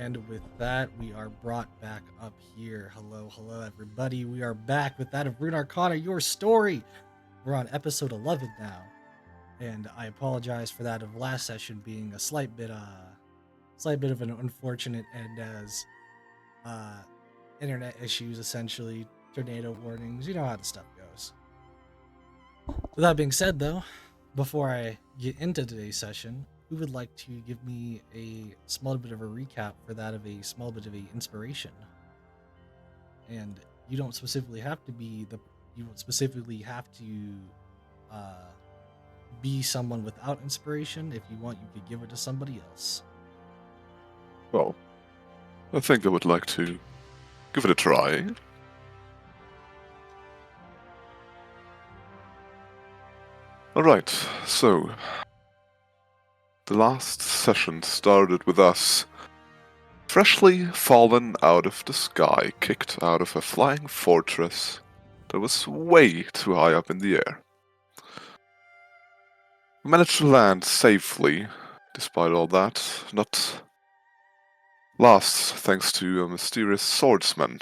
And with that, we are brought back up here. Hello, everybody. We are back with that of Runarcana, your story. We're on episode 11 now, and I apologize for that of last session being a slight bit of an unfortunate end as uh, internet issues, essentially tornado warnings. You know how the stuff goes. With that being said, though, before I get into today's session, who would like to give me a small bit of a recap for that of a small bit of a inspiration? And you don't specifically have to be the you don't specifically have to uh, be someone without inspiration. If you want, you could give it to somebody else. Well, I think I would like to give it a try. Alright, so the last session started with us freshly fallen out of the sky, kicked out of a flying fortress that was way too high up in the air. We managed to land safely, despite all that, not last thanks to a mysterious swordsman,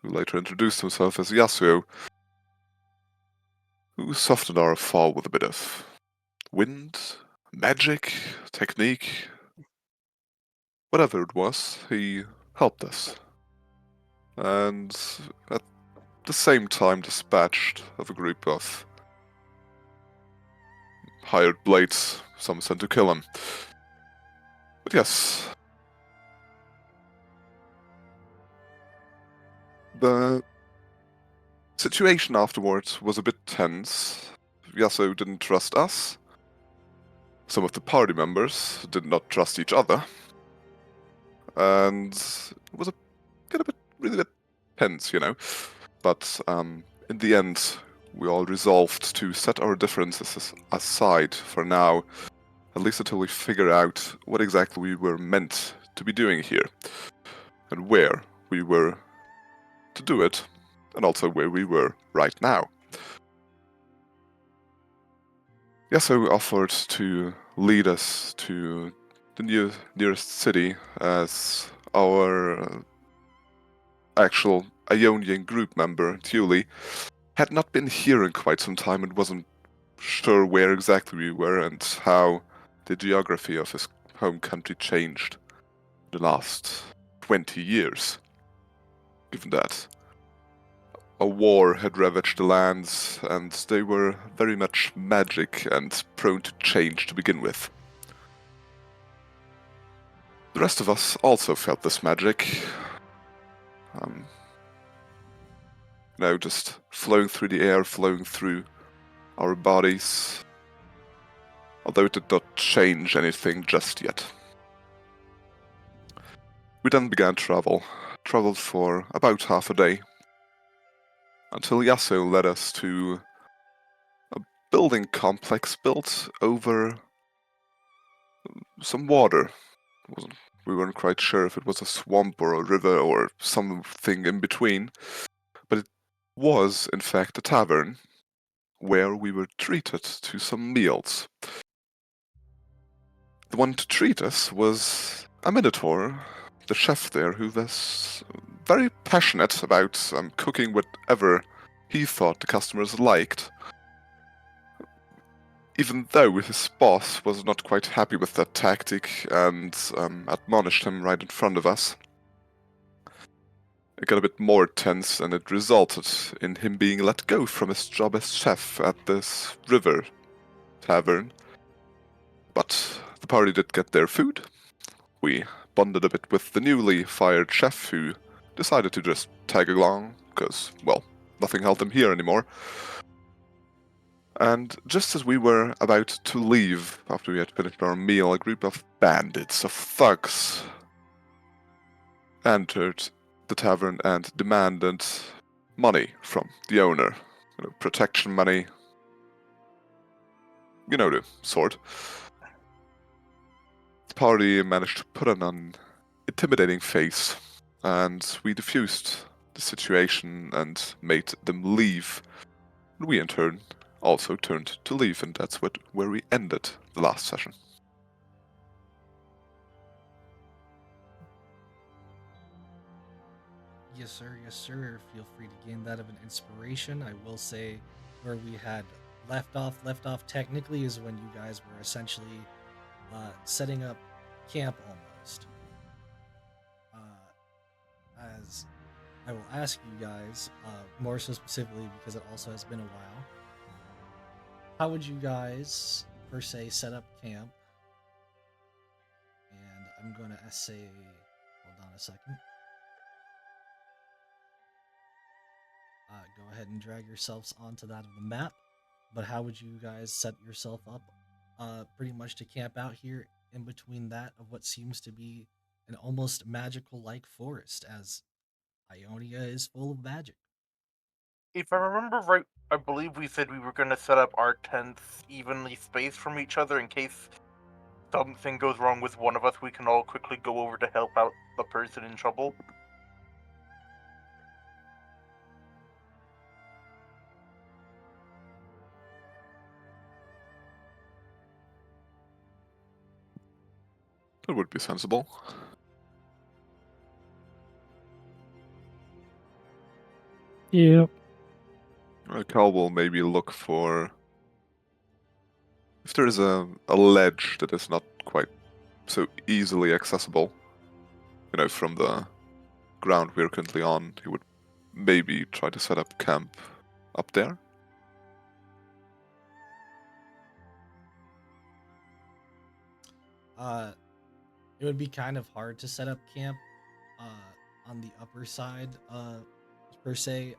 who later introduced himself as Yasuo, who softened our fall with a bit of wind, magic, technique, whatever it was, he helped us. And at the same time dispatched of a group of hired blades, some sent to kill him. But yes, the situation afterwards was a bit tense. Yasuo didn't trust us. Some of the party members did not trust each other. And it was really a bit tense, you know. But in the end, we all resolved to set our differences aside for now, at least until we figure out what exactly we were meant to be doing here, and where we were to do it, and also where we were right now. Yasuo offered to lead us to the nearest city as our actual Ionian group member, Thule, had not been here in quite some time and wasn't sure where exactly we were and how the geography of his home country changed the last 20 years. Given that a war had ravaged the lands and they were very much magic and prone to change to begin with. The rest of us also felt this magic. Just flowing through the air, flowing through our bodies, although it did not change anything just yet. We then began traveled for about half a day, until Yasuo led us to a building complex built over some water. We weren't quite sure if it was a swamp or a river or something in between, but it was in fact a tavern where we were treated to some meals. The one to treat us was a Minotaur, the chef there, who was very passionate about cooking whatever he thought the customers liked, even though his boss was not quite happy with that tactic and admonished him right in front of us. It got a bit more tense, and it resulted in him being let go from his job as chef at this river tavern. But the party did get their food. We bonded a bit with the newly fired chef, who decided to just tag along, because, well, nothing held him here anymore. And just as we were about to leave, after we had finished our meal, a group of bandits, of thugs, entered the tavern and demanded money from the owner. Protection money. You know the sort. The party managed to put on an intimidating face, and we diffused the situation and made them leave. And we in turn also turned to leave, and that's where we ended the last session. Yes, sir. Yes, sir. Feel free to gain that of an inspiration. I will say where we had left off technically is when you guys were essentially setting up camp almost. As I will ask you guys, more so specifically because it also has been a while, how would you guys, per se, set up camp? And I'm going to say, hold on a second. Go ahead and drag yourselves onto that of the map. But how would you guys set yourself up pretty much to camp out here in between that of what seems to be an almost magical like forest, as Ionia is full of magic? If I remember right, I believe we said we were going to set up our tents evenly spaced from each other in case something goes wrong with one of us. We can all quickly go over to help out the person in trouble. That would be sensible. Yeah. Cal will maybe look for if there is a ledge that is not quite so easily accessible, from the ground we're currently on. He would maybe try to set up camp up there. It would be kind of hard to set up camp on the upper side, per se,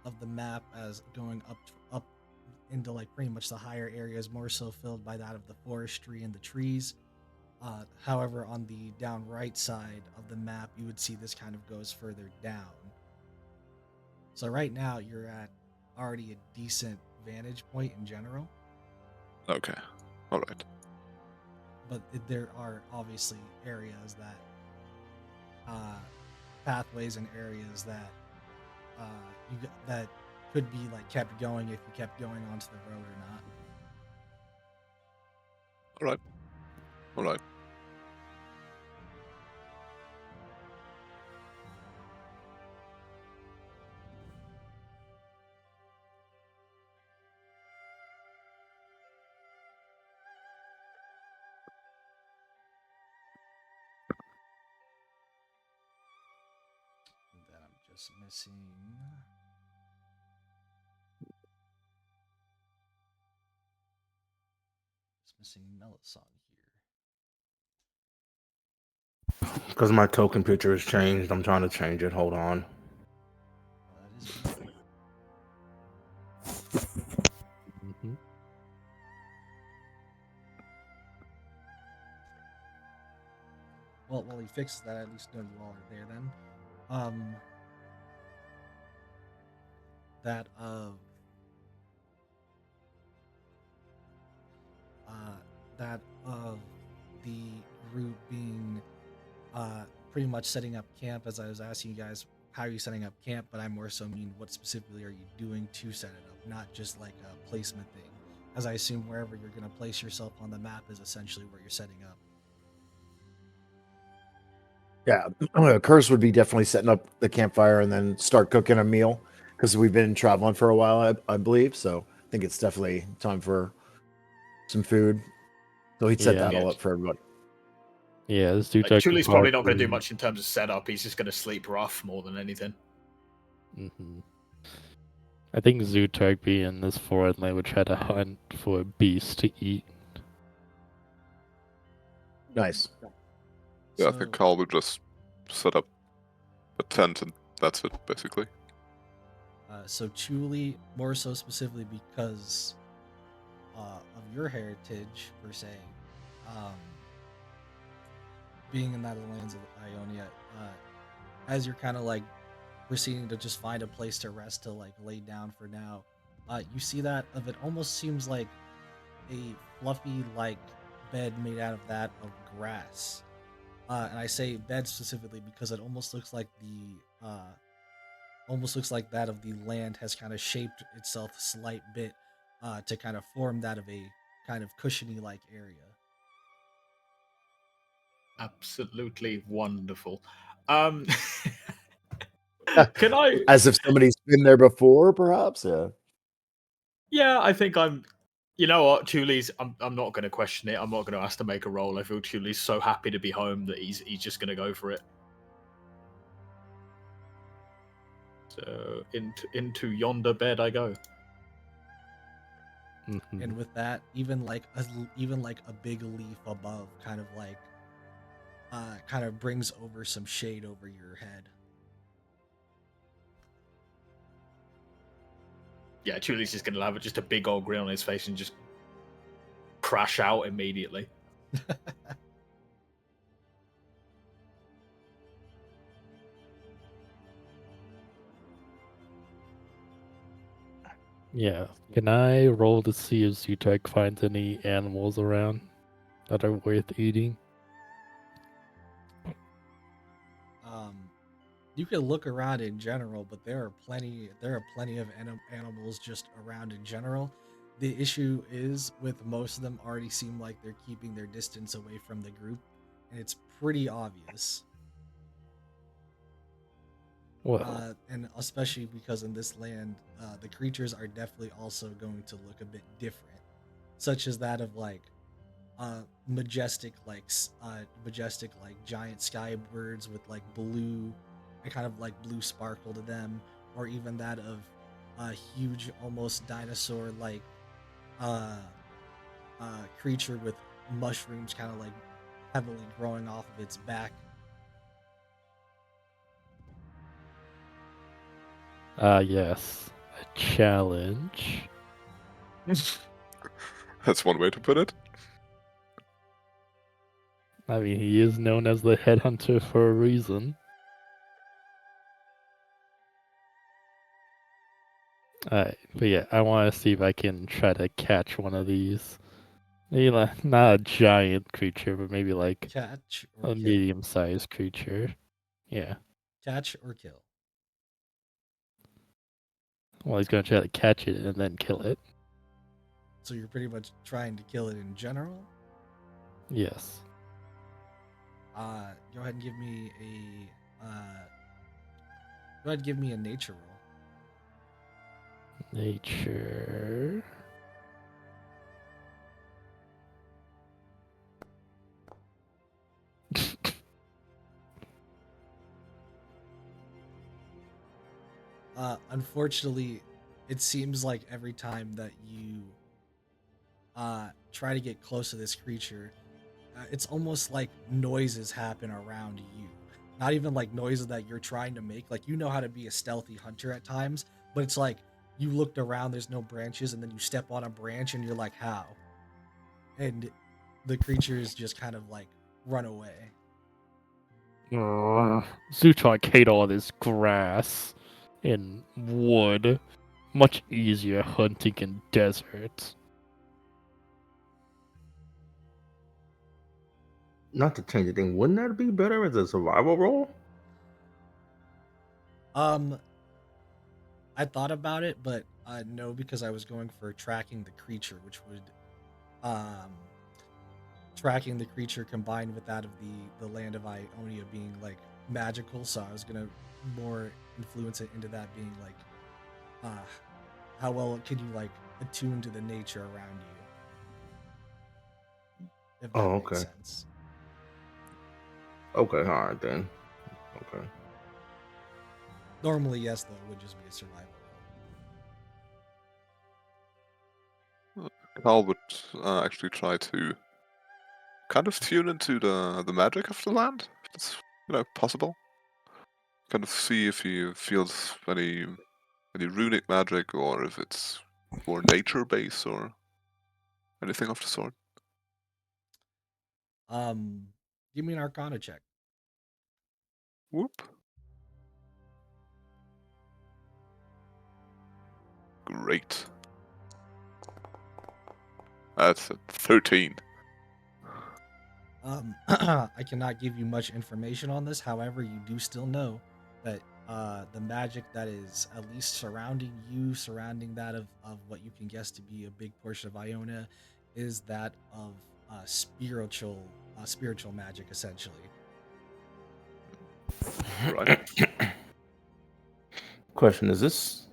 of the map, as going up into like pretty much the higher areas, more so filled by that of the forestry and the trees. However, on the down right side of the map, you would see this kind of goes further down. So right now, you're at already a decent vantage point in general. Okay, all right. But there are obviously areas that pathways and areas that that could be like kept going if you kept going onto the road or not. All right. And then I'm just missing Melisong here. Because my token picture has changed. I'm trying to change it. Hold on. That is beautiful. Mm-hmm. Well, while he fixes that, at least know you all are there then. That of that of the group being pretty much setting up camp. As I was asking you guys, how are you setting up camp? But I more so mean, what specifically are you doing to set it up, not just like a placement thing. As I assume wherever you're going to place yourself on the map is essentially where you're setting up. Yeah, Curse would be definitely setting up the campfire and then start cooking a meal because we've been traveling for a while, I believe. So I think it's definitely time for some food. So he'd set Yeah. that all up for everybody. Yeah, this dude Like, Chuli's probably not going to do much in terms of setup. He's just going to sleep rough more than anything. Mm-hmm. I think Zutag being in this forest would try to hunt for a beast to eat. Nice. Yeah, So, I think Cal would just set up a tent and that's it, basically. so Chuli, more so specifically because of your heritage per se, being in that lands of Ionia, as you're kind of like proceeding to just find a place to rest to like lay down for now, you see that of it almost seems like a fluffy like bed made out of that of grass. And I say bed specifically because it almost looks like that of the land has kind of shaped itself a slight bit to kind of form that of a kind of cushiony like area. Absolutely wonderful. Can I? As if somebody's been there before, perhaps. Yeah. Yeah, I think I'm. You know what, Chuli's. I'm not going to question it. I'm not going to ask to make a roll. I feel Chuli's so happy to be home that he's just going to go for it. So into yonder bed I go. Mhm. And with that, even like a big leaf above, kind of brings over some shade over your head. Yeah, Chuli's just going to have just a big old grin on his face and just crash out immediately. Yeah. Can I roll to see if Zutek finds any animals around that are worth eating? You can look around in general, but there are plenty of animals just around in general. The issue is with most of them already seem like they're keeping their distance away from the group, and it's pretty obvious. Well, And especially because in this land, the creatures are definitely also going to look a bit different, such as that of like majestic like giant sky birds with like blue and kind of like blue sparkle to them, or even that of a huge almost dinosaur like uh creature with mushrooms kind of like heavily growing off of its back. yes. A challenge. That's one way to put it. I mean, he is known as the headhunter for a reason. Alright, but yeah, I want to see if I can try to catch one of these. Maybe like, not a giant creature, but maybe like Catch or a kill. medium-sized creature. Yeah. Catch or kill. Well, he's gonna try to catch it and then kill it. So you're pretty much trying to kill it in general. Yes. Go ahead and give me a nature roll. Nature. Unfortunately, it seems like every time that you try to get close to this creature, it's almost like noises happen around you. Not even like noises that you're trying to make. Like, you know how to be a stealthy hunter at times, but it's like you looked around, there's no branches, and then you step on a branch and you're like, how? And the creatures just kind of like run away. Zutok hate all this grass and wood. Much easier hunting in deserts. Not to change anything, wouldn't that be better as a survival role? I thought about it, but no, because I was going for tracking the creature, which would um tracking the creature combined with that of the land of Ionia being like magical. So I was gonna more influence it into that being like how well can you like attune to the nature around you, if that Oh, makes okay. sense. Okay, all right then. Okay. Normally, yes, though, it would just be a survival roll. Cal would actually try to kind of tune into the magic of the land, if it's possible. Kind of see if he feels any runic magic, or if it's more nature based or anything of the sort. Give me an Arcana check. Whoop. Great. That's a 13. I cannot give you much information on this. However, you do still know that the magic that is at least surrounding you, surrounding that of what you can guess to be a big portion of Iona, is that of spiritual magic, essentially. Right. Question: is this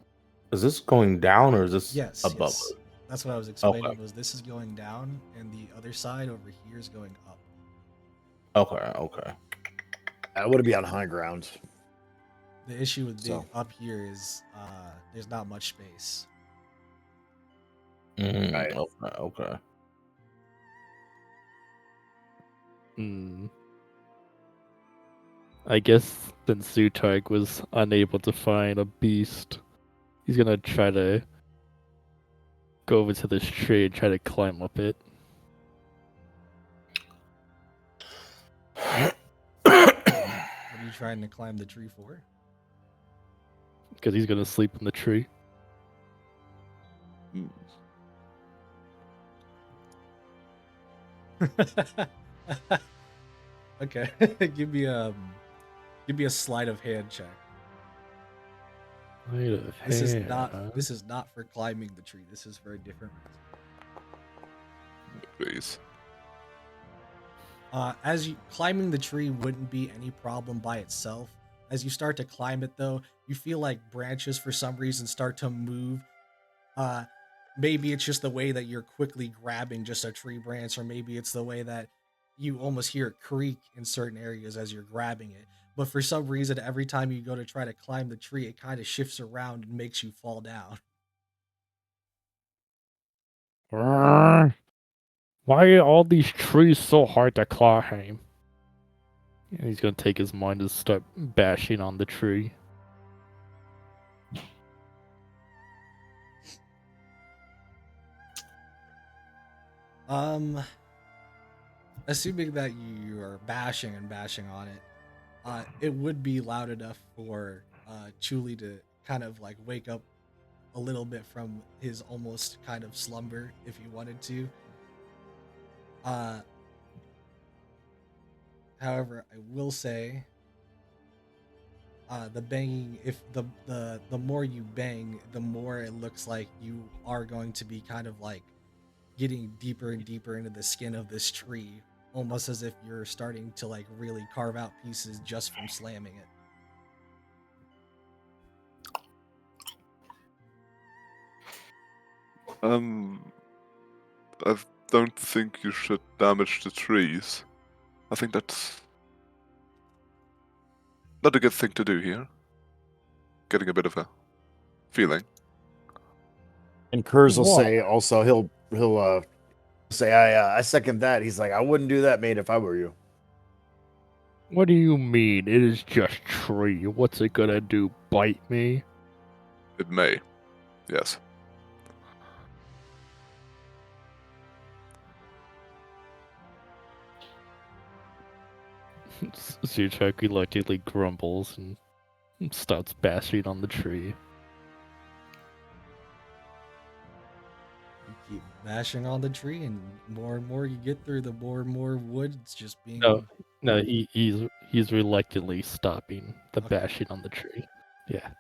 going down or is this Yes, above? yes. That's what I was explaining. Was this is going down, and the other side over here is going up. Okay. I would be on high ground. The issue with being So. up here is there's not much space. Right. Okay. I guess since Zutarg was unable to find a beast, he's gonna try to go over to this tree and try to climb up it. What are you trying to climb the tree for? Because he's gonna sleep in the tree. Okay. give me a sleight of hand check. This is not for climbing the tree. This is for a different reason. Please. As you climbing the tree wouldn't be any problem by itself. As you start to climb it, though, you feel like branches for some reason start to move. Maybe it's just the way that you're quickly grabbing just a tree branch, or maybe it's the way that you almost hear it creak in certain areas as you're grabbing it. But for some reason, every time you go to try to climb the tree, it kind of shifts around and makes you fall down. Why are all these trees so hard to climb? And he's gonna take his mind and start bashing on the tree. Assuming that you are bashing on it, it would be loud enough for Chuli to kind of like wake up a little bit from his almost kind of slumber if he wanted to. However, I will say the banging, if the more you bang, the more it looks like you are going to be kind of like getting deeper and deeper into the skin of this tree, almost as if you're starting to like really carve out pieces just from slamming it. I don't think you should damage the trees. I think that's not a good thing to do here. Getting a bit of a feeling. And Kurz will What? say also he'll say I second that. He's like, I wouldn't do that, mate, if I were you. What do you mean? It is just tree. What's it gonna do? Bite me? It may. Yes. Zuchak reluctantly grumbles and starts bashing on the tree. You keep bashing on the tree, and more you get through, the more and more wood it's just being. No, he's reluctantly stopping the Okay. bashing on the tree. Yeah.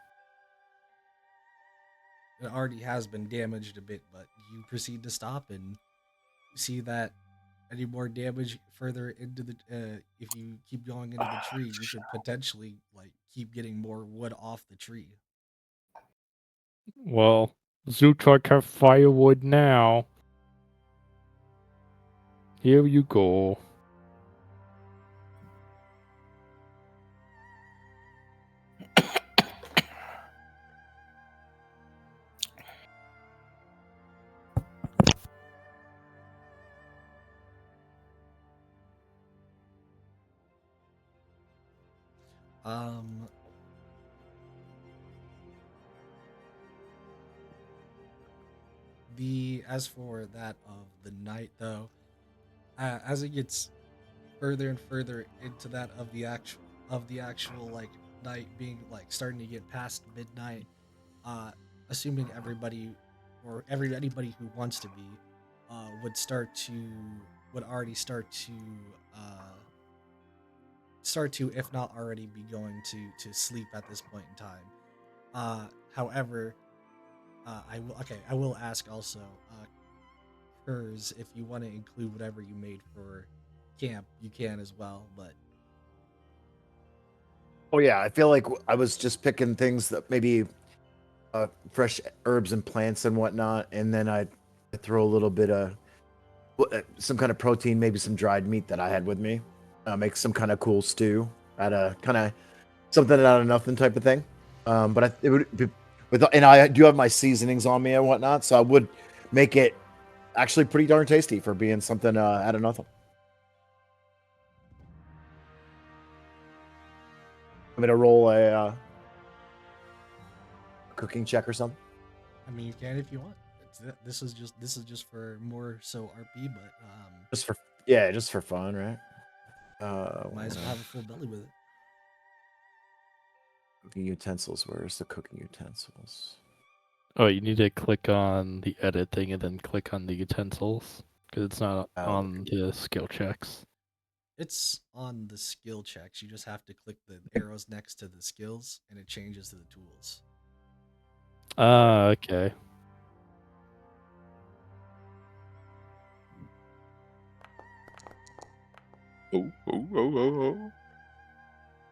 It already has been damaged a bit, but you proceed to stop and see that any more damage further into the if you keep going into the tree, you could potentially like keep getting more wood off the tree. Well, Zuchak have firewood now. Here you go. As for that of the night though, as it gets further and further into that of the actual like night being like starting to get past midnight, assuming everybody or anybody who wants to be would already start to, if not already be going to sleep at this point in time. However, I will ask also, Kurz, if you want to include whatever you made for camp, you can as well. But Oh yeah, I feel like I was just picking things that maybe fresh herbs and plants and whatnot, and then I'd throw a little bit of some kind of protein, maybe some dried meat that I had with me. Make some kind of cool stew out of kind of something out of nothing type of thing. But it would be and I do have my seasonings on me and whatnot, so I would make it actually pretty darn tasty for being something out of nothing. I'm gonna roll a cooking check or something. I mean, you can if you want. This is just for more so RP, but Just for fun, right? might as well have a full belly with it. Cooking utensils. Where's the cooking utensils? Oh, you need to click on the edit thing and then click on the utensils because it's not on the skill checks. It's on the skill checks. You just have to click the arrows next to the skills, and it changes to the tools. Ah, okay. Oh.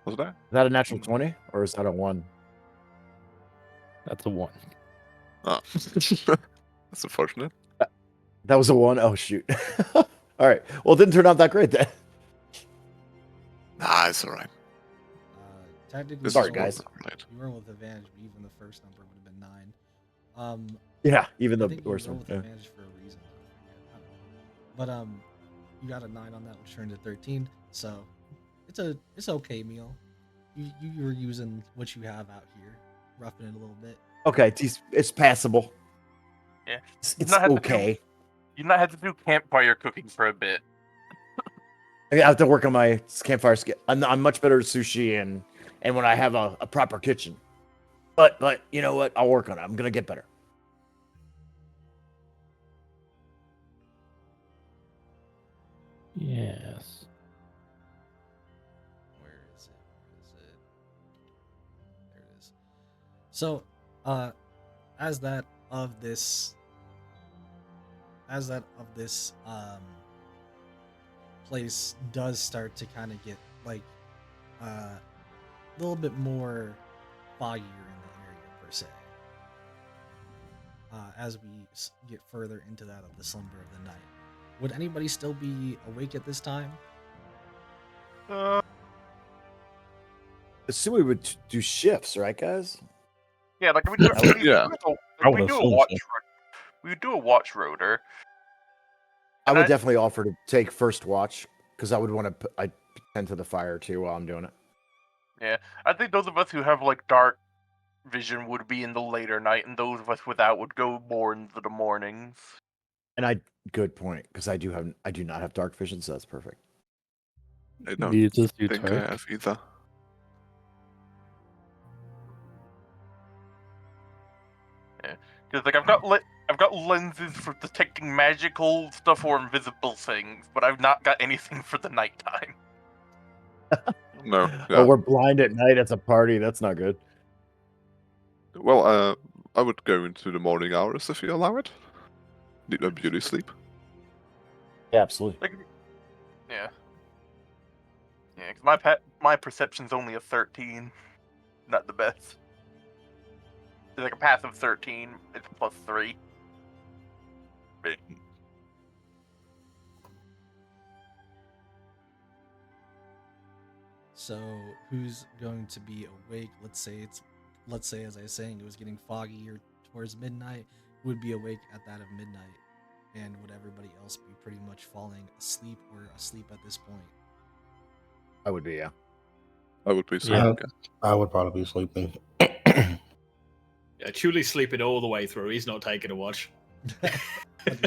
What's that? Is that a natural 20 or is that a 1? That's a 1. Oh. That's unfortunate. That was a 1. Oh shoot. All right. Well, it didn't turn out that great then. Nah, it's alright. Technically, Sorry, you guys. You were with advantage, but even the first number would have been 9. Yeah, even I the think you worst roll one. with Yeah. advantage for a reason. I don't know. But you got a 9 on that, which turned to 13. So it's okay meal. You were using what you have out here, roughing it a little bit. Okay, it's passable. Yeah. It's not have to okay. You might have to do campfire cooking for a bit. I have to work on my campfire skill. I'm much better at sushi and when I have a proper kitchen. But you know what? I'll work on it. I'm gonna get better. Yes. Where is it? There it is. So, as that of this place does start to kind of get like a little bit more foggier in the area per se. As we get further into that of the slumber of the night, would anybody still be awake at this time? Assume we would do shifts, right, guys? Yeah, like we do. Yeah. I would We do a assume watch. so. We would do a watch rotor. I And would definitely offer to take first watch because I would want to. I tend to the fire too while I'm doing it. Yeah, I think those of us who have like dark vision would be in the later night, and those of us without would go more into the mornings. And good point because I do not have dark vision, so that's perfect. I don't You just do think I target. have either. Because like I've got lenses for detecting magical stuff or invisible things, but I've not got anything for the nighttime. No. Oh, Yeah. we're blind at night at a party. That's not good. Well, I would go into the morning hours if you allow it. Need a beauty sleep. Yeah, absolutely. Like, yeah, 'cause my perception's only a 13, not the best. It's like a passive 13. It's +3. So who's going to be awake? Let's say as I was saying, it was getting foggier towards midnight. Who would be awake at that of midnight? And would everybody else be pretty much falling asleep or asleep at this point? I would be, yeah. I would be Yeah. sleeping. I would probably be sleeping. Yeah, Chuli's sleeping all the way through. He's not taking a watch.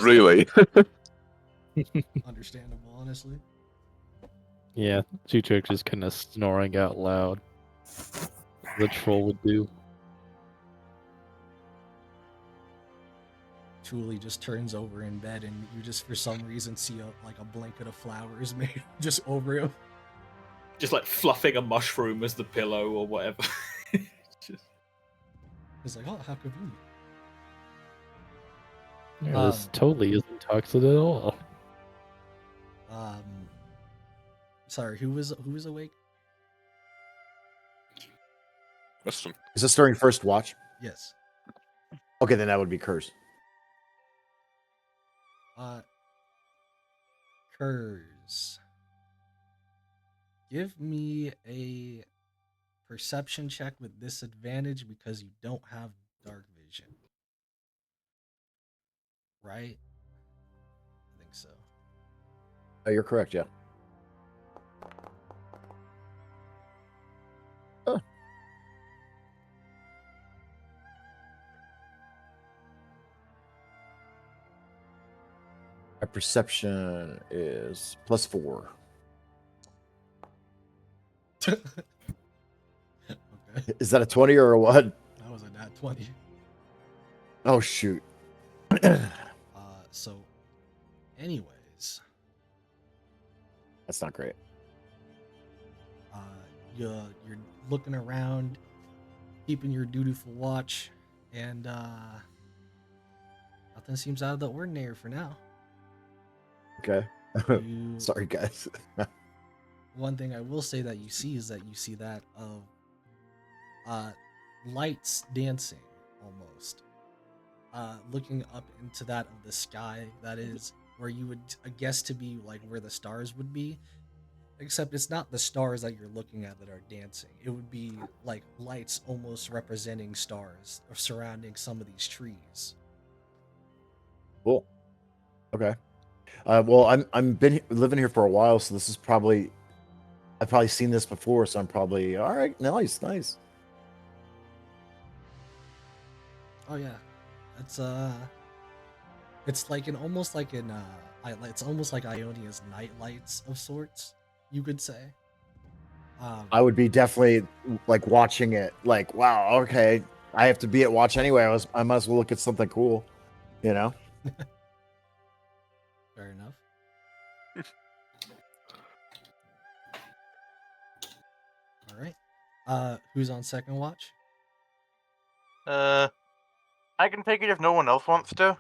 Really? Understandable, honestly. Yeah, Zutrix is kind of snoring out loud. The troll would do. Truly just turns over in bed, and you just for some reason see a blanket of flowers made just over him. Just like fluffing a mushroom as the pillow or whatever. Just... It's like, oh, how convenient. Yeah, this totally isn't toxic at all. Sorry, who was awake? question. Is this during first watch? Yes. Okay, then that would be Curse. Kurs. Give me a perception check with disadvantage because you don't have dark vision. Right? I think so. Oh, you're correct, yeah. Oh. My perception is +4. Okay. Is that a 20 or a what? That was a nat 20. Oh, shoot. So, anyways, That's not great. you're looking around, keeping your dutiful watch, and nothing seems out of the ordinary for now. Okay. You, Sorry, guys. one thing I will say that you see is that you see that of lights dancing almost. Looking up into that of the sky, that is where you would guess to be like where the stars would be, except it's not the stars that you're looking at that are dancing. It would be like lights almost representing stars or surrounding some of these trees. Cool. Okay. Well, I'm been living here for a while, so this is probably I've probably seen this before, so I'm probably all right. Nice. Oh yeah, it's like an almost like an it's almost like Ionia's night lights of sorts, you could say. I would be definitely like watching it. Like, wow, okay, I have to be at watch anyway. I might as well look at something cool, you know. Fair enough. All right. Who's on second watch? I can take it if no one else wants to.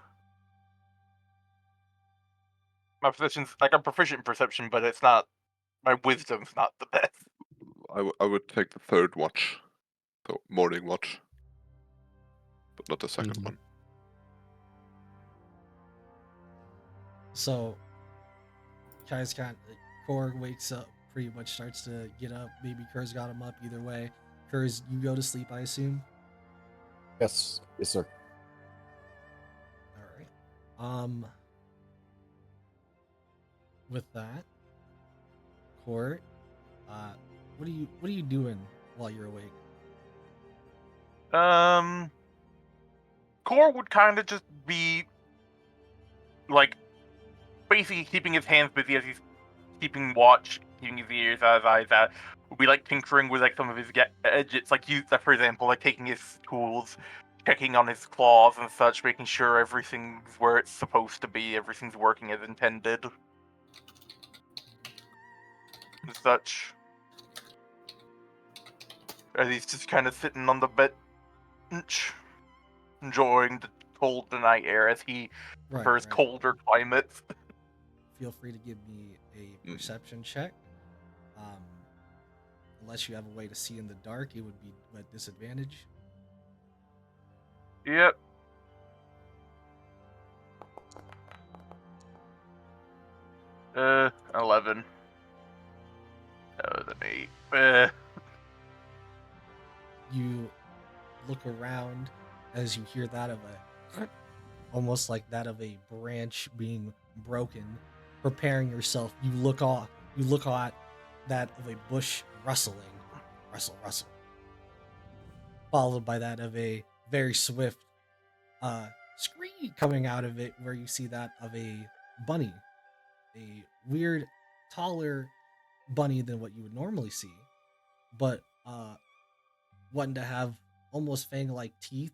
My perception's like I'm proficient in perception, but it's not. My wisdom's not the best. I would take the third watch, the morning watch, but not the 2nd one. So, guys, Korg wakes up, pretty much starts to get up. Maybe Kurz got him up. Either way, Kurz, you go to sleep, I assume. Yes, sir. All right. With that, Court, what are you doing while you're awake? Core would kind of just be like basically keeping his hands busy as he's keeping watch, keeping his ears out, his eyes out. Would be like tinkering with like some of his gadgets, like for example, like taking his tools, checking on his claws and such, making sure everything's where it's supposed to be, everything's working as intended, and such. As he's just kind of sitting on the bench, enjoying the cold night air as he prefers colder climates. Feel free to give me a perception check. Unless you have a way to see in the dark, it would be at disadvantage. Yep. Uh, 11. That was an 8. You look around as you hear that of a almost like that of a branch being broken, preparing yourself. You look at that of a bush rustling, rustle, followed by that of a very swift scream coming out of it, where you see that of a bunny, a weird, taller bunny than what you would normally see, but one to have almost fang-like teeth,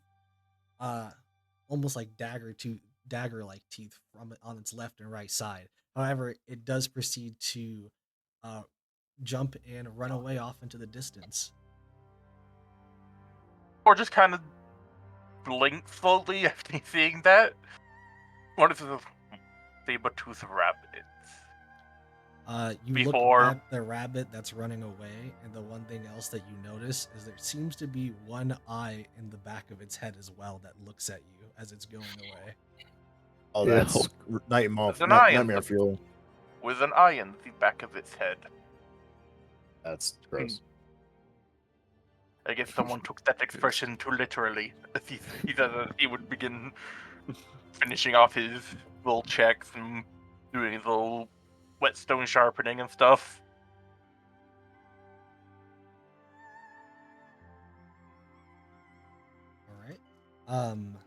almost like dagger-like teeth on its left and right side. However, it does proceed to jump and run away off into the distance. Or just kind of blink slowly after seeing that. What is this saber-toothed rabbit? You Before- look at the rabbit that's running away, and the one thing else that you notice is there seems to be one eye in the back of its head as well that looks at you as it's going away. Oh, Yeah. that's There's an eye in nightmare the- fuel. With an eye in the back of its head. That's gross. I guess someone took that expression too literally. He said that he would begin finishing off his little checks and doing his little whetstone sharpening and stuff. All right.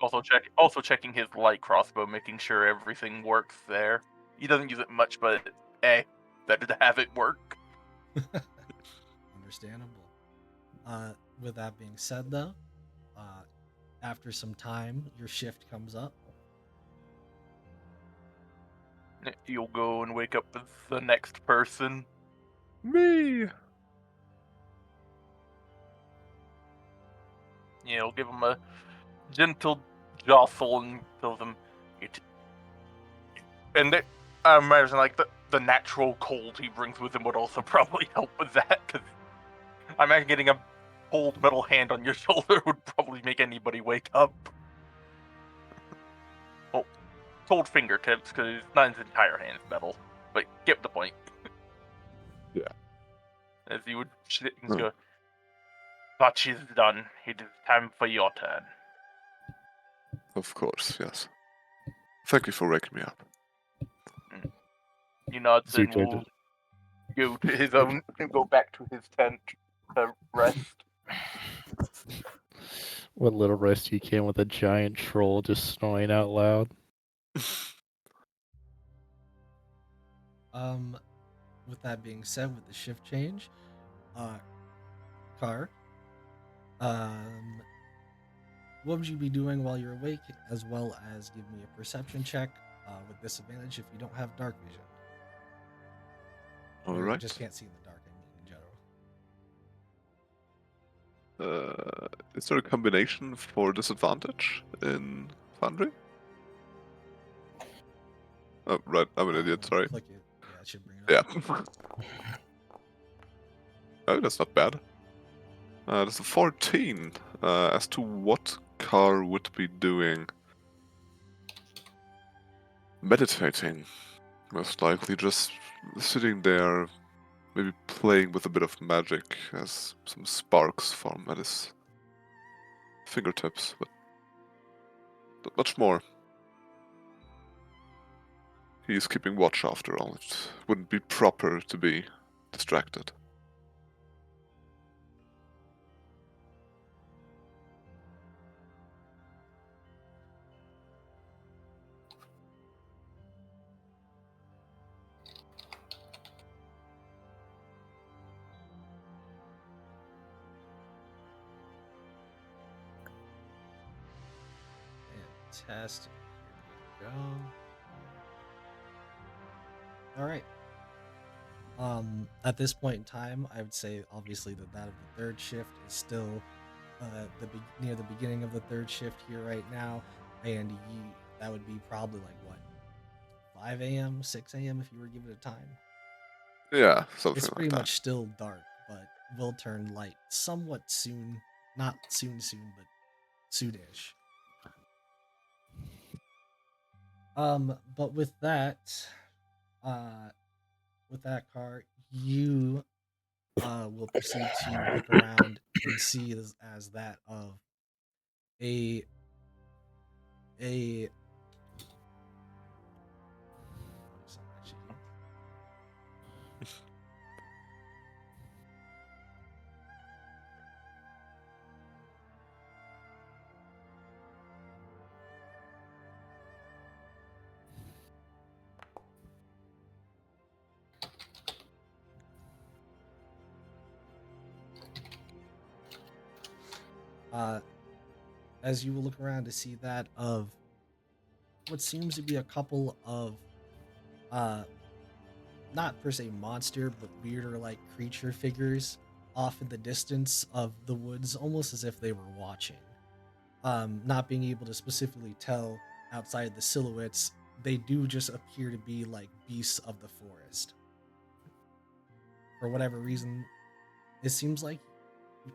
Also checking his light crossbow, making sure everything works there. He doesn't use it much, but better to have it work. Understandable. With that being said, though, after some time, your shift comes up. You'll go and wake up with the next person. Me. You'll give him a gentle jostle and tell them I imagine like the natural cold he brings with him would also probably help with that, because I imagine getting a cold metal hand on your shoulder would probably make anybody wake up. Well, cold fingertips, because not his entire hand's metal, but get the point. Yeah. As you would go, but she's done. It is time for your turn. Of course, yes. Thank you for waking me up. He nods and Zuto will go to his own and go back to his tent to rest. What little rest you can with a giant troll just snoring out loud. With that being said, with the shift change, Car, what would you be doing while you're awake, as well as give me a perception check with disadvantage if you don't have dark vision. All Or you right. just can't see in the dark, I mean, in general. Is there a combination for disadvantage in Foundry? Oh, right. I'm an idiot. Sorry. Click it. Yeah, it should bring it up. Yeah. Oh, that's not bad. That's a 14. As to what Car would be doing. Meditating. Most likely just sitting there, maybe playing with a bit of magic as some sparks form at his fingertips, but not much more. He's keeping watch after all. It wouldn't be proper to be distracted. Fantastic. Here we go. All right. At this point in time, I would say obviously that of the third shift is still near the beginning of the third shift here right now, and that would be probably like what, 5 a.m., 6 a.m. if you were given it a time. Yeah, something It's like pretty that. much still dark, but will turn light somewhat soon. Not soon, but soonish. But with that Car, you will proceed to look around and see as that of a as you will look around to see that of what seems to be a couple of not per se monster, but weirder like creature figures off in the distance of the woods, almost as if they were watching. Not being able to specifically tell outside the silhouettes, they do just appear to be like beasts of the forest. for whatever reason, it seems like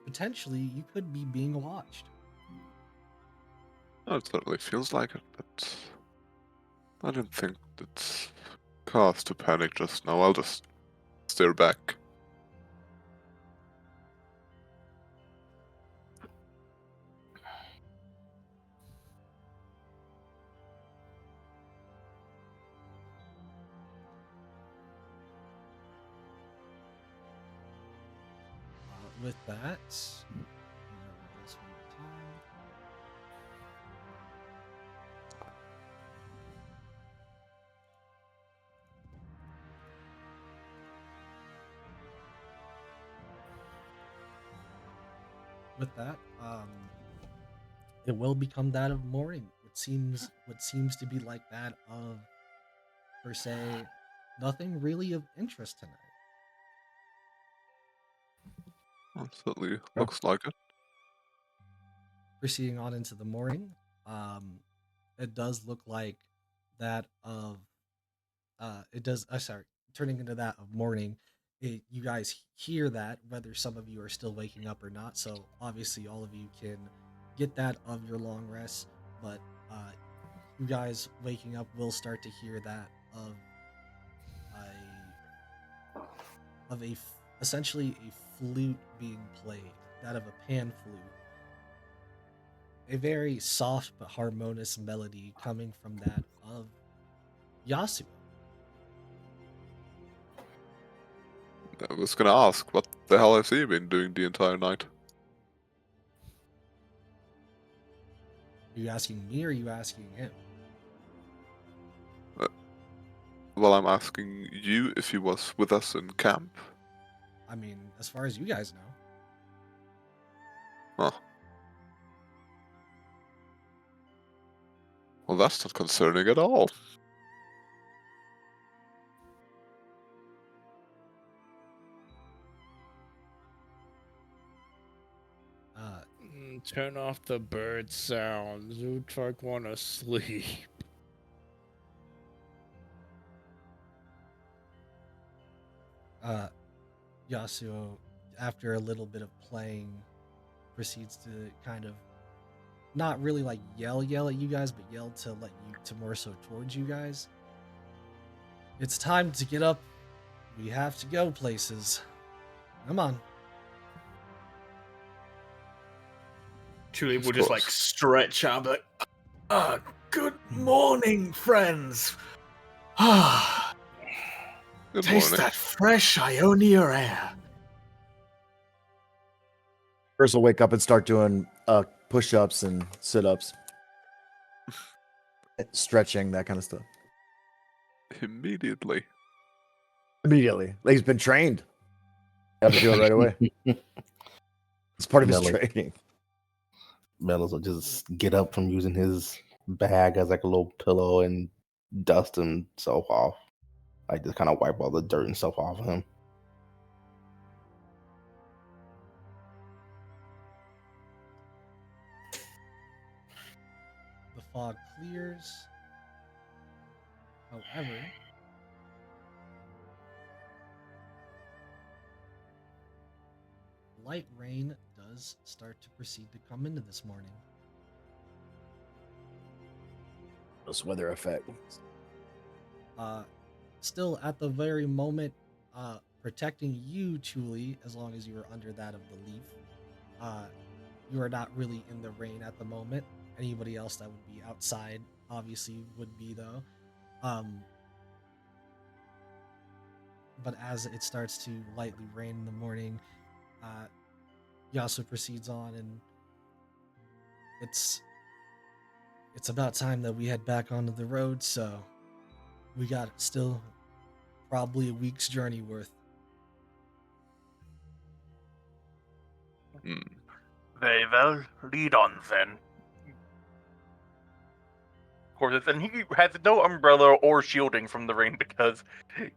potentially you could be being watched. It certainly feels like it, but I don't think it's cause to panic just now. I'll just stare back. With that, I'm gonna roll this one more time. With that, it will become that of morning. What seems to be like that of, per se, nothing really of interest tonight. It certainly looks like it. Proceeding on into the morning, it does look like that of it does sorry, turning into that of morning. You guys hear that, whether some of you are still waking up or not, so obviously all of you can get that of your long rest, but you guys waking up will start to hear that of essentially a flute being played, that of a pan flute. A very soft but harmonious melody coming from that of Yasuo. I was gonna ask, what the hell has he been doing the entire night? Are you asking me or are you asking him? Well, I'm asking you if he was with us in camp. I mean, as far as you guys know. Huh. Well, that's not concerning at all. Turn off the bird sounds. Zutark wanna sleep. Yasuo, after a little bit of playing, proceeds to kind of not really like yell at you guys, but yell to let you to more so towards you guys. It's time to get up. We have to go places. Come on. Truly, Of we'll just like course. stretch out, and be like, good morning, friends. Ah, Good taste morning. that fresh Ionia air. Curse will wake up and start doing push-ups and sit-ups, stretching, that kind of stuff. Immediately. Immediately, like he's been trained. Have to do it right away. It's part of his Mellow. training. Mellows will just get up from using his bag as like a little pillow and dust himself off. Like just kind of wipe all the dirt and stuff off of him. The fog clears. However, light rain does start to proceed to come into this morning. This weather effect. Still at the very moment, protecting you, Chuli, as long as you are under that of the leaf. You are not really in the rain at the moment. Anybody else that would be outside, obviously, would be though. But as it starts to lightly rain in the morning, Yasu proceeds on, and it's about time that we head back onto the road, so we got still probably a week's journey worth. Very well, lead on then. Of course, and he has no umbrella or shielding from the rain because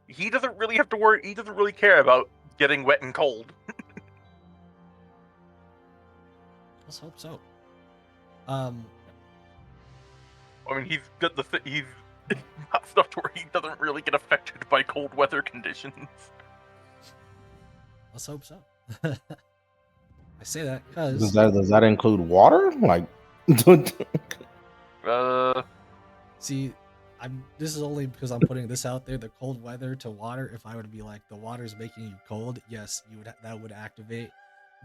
he doesn't really have to worry. He doesn't really care about getting wet and cold. Let's hope so. I mean, he's got he's got stuff to where he doesn't really get affected by cold weather conditions. Let's hope so. I say that because Does that include water? Like, see, this is only because I'm putting this out there. The cold weather to water. If I were to be like the water's making you cold, yes, that would activate.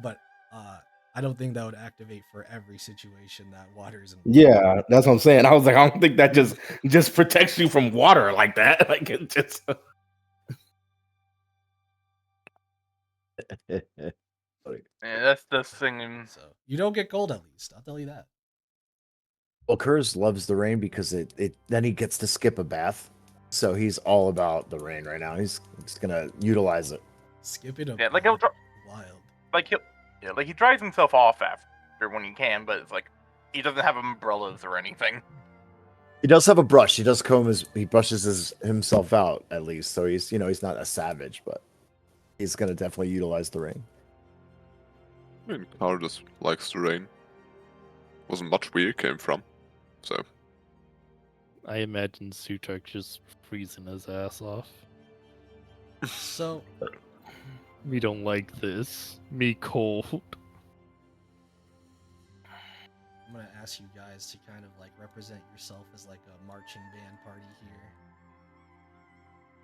But I don't think that would activate for every situation that water is in. yeah, that's what I'm saying. I was like, I don't think that just protects you from water like that. Like it just. Yeah, that's the thing. So you don't get cold at least. I'll tell you that. Well, Kurz loves the rain because it then he gets to skip a bath. So he's all about the rain right now. He's gonna utilize it. Skip it up. Yeah, like wild. He dries himself off after when he can, but it's like he doesn't have umbrellas or anything. He does have a brush. He does he brushes himself out at least. So he's not a savage, but he's gonna definitely utilize the rain. I mean, Carl just likes the rain. Wasn't much where it came from, so. I imagine Sutok just freezing his ass off. So We don't like this. Me cold. I'm gonna ask you guys to kind of like represent yourself as like a marching band party here.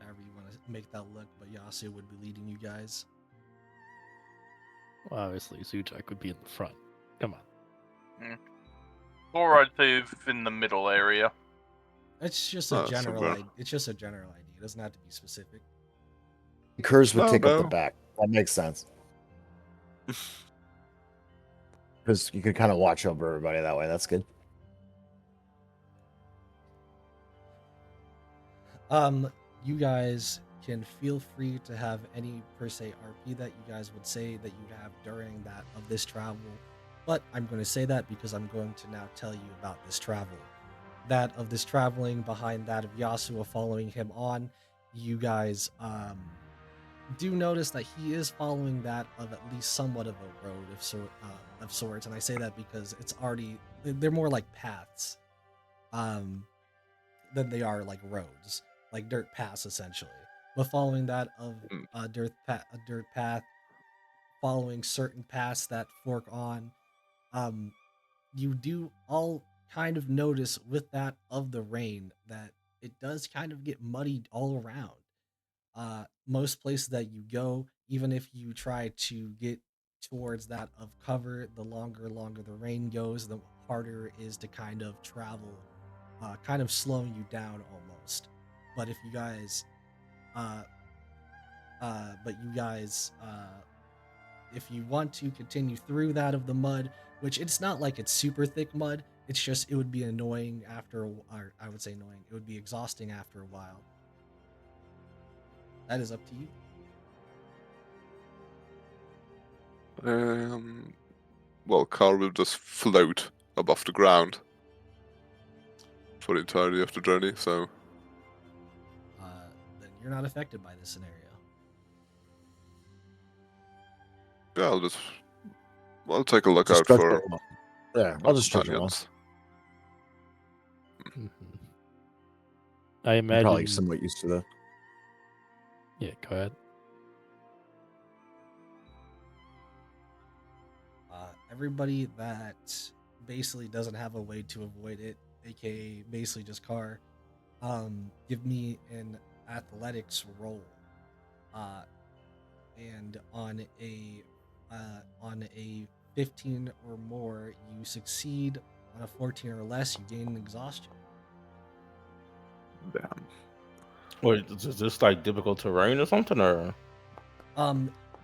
However you want to make that look, but Yasu would be leading you guys. Well, obviously, Sutok would be in the front. Come on. Or I'd say it's in the middle area. It's just a general. somewhere. It's just a general idea. It doesn't have to be specific. Kurz would No, take up no. the back. That makes sense. Because you can kind of watch over everybody that way. That's good. You guys can feel free to have any per se RP that you guys would say that you'd have during that of this travel, but I'm going to say that because I'm going to now tell you about this travel. That of this traveling behind that of Yasuo following him on, you guys do notice that he is following that of at least somewhat of a road of sorts, and I say that because they're more like paths than they are like roads, like dirt paths essentially. But following that of a dirt path, following certain paths that fork on, you do all kind of notice with that of the rain that it does kind of get muddied all around. Most places that you go, even if you try to get towards that of cover, the longer the rain goes, the harder it is to kind of travel, kind of slowing you down almost. But if you guys, if you want to continue through that of the mud, which it's not like it's super thick mud, it's just it would be annoying after, or I would say annoying. It would be exhausting after a while. That is up to you. Well, Carl will just float above the ground for the entirety of the journey, so. Then you're not affected by this scenario. Yeah, I'll take a look Just out stretch for it along. Yeah, I'll just stretch it along. companions. I I'm imagine. probably somewhat used to that. Yeah, go ahead. Everybody that basically doesn't have a way to avoid it, aka basically just car, give me an athletics roll. And on a 15 or more, you succeed. On a 14 or less, you gain an exhaustion. Damn. Wait, is this like difficult terrain or something, or?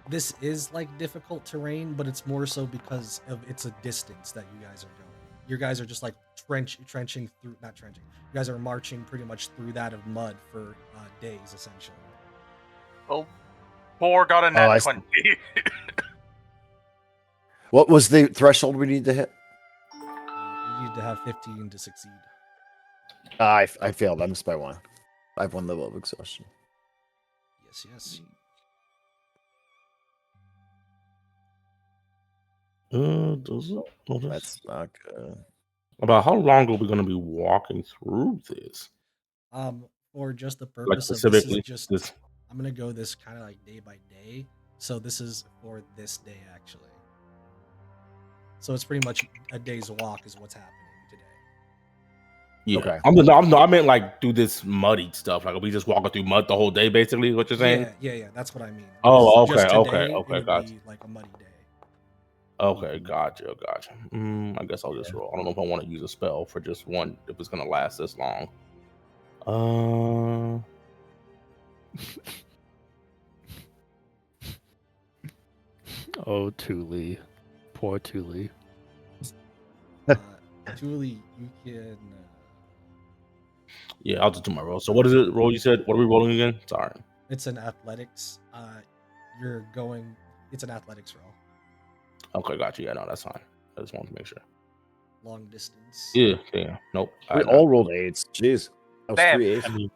This is like difficult terrain, but it's more so because of it's a distance that you guys are going. You guys are just like trenching through, not trenching. You guys are marching pretty much through that of mud for days, essentially. Well, 4 got a nat 20. What was the threshold we need to hit? You need to have 15 to succeed. I failed. I missed by 1. I have 1 level of exhaustion. Yes. That's not good. About how long are we going to be walking through this? For just the Like purpose of this is specifically, just this. I'm gonna go this kind of like day by day. So this is for this day, actually. So it's pretty much a day's walk is what's happening today. Yeah. Okay. I meant like do this muddy stuff. Like, are we just walking through mud the whole day, basically? Is what you're saying? Yeah. That's what I mean. Oh, Just okay, today, okay, it would gotcha. be like a muddy day. Okay, gotcha. I guess I'll just roll. I don't know if I want to use a spell for just one if it's gonna last this long. Oh, Thule. Poor Thule. Thule, you can. Yeah, I'll just do my roll. So what is it? Roll? You said what are we rolling again? Sorry. It's an athletics. It's an athletics roll. Okay, gotcha. Yeah, no, that's fine. I just wanted to make sure. Long distance. Yeah, damn. Nope. We all rolled 8s. Jeez. That was Damn. 3 8s.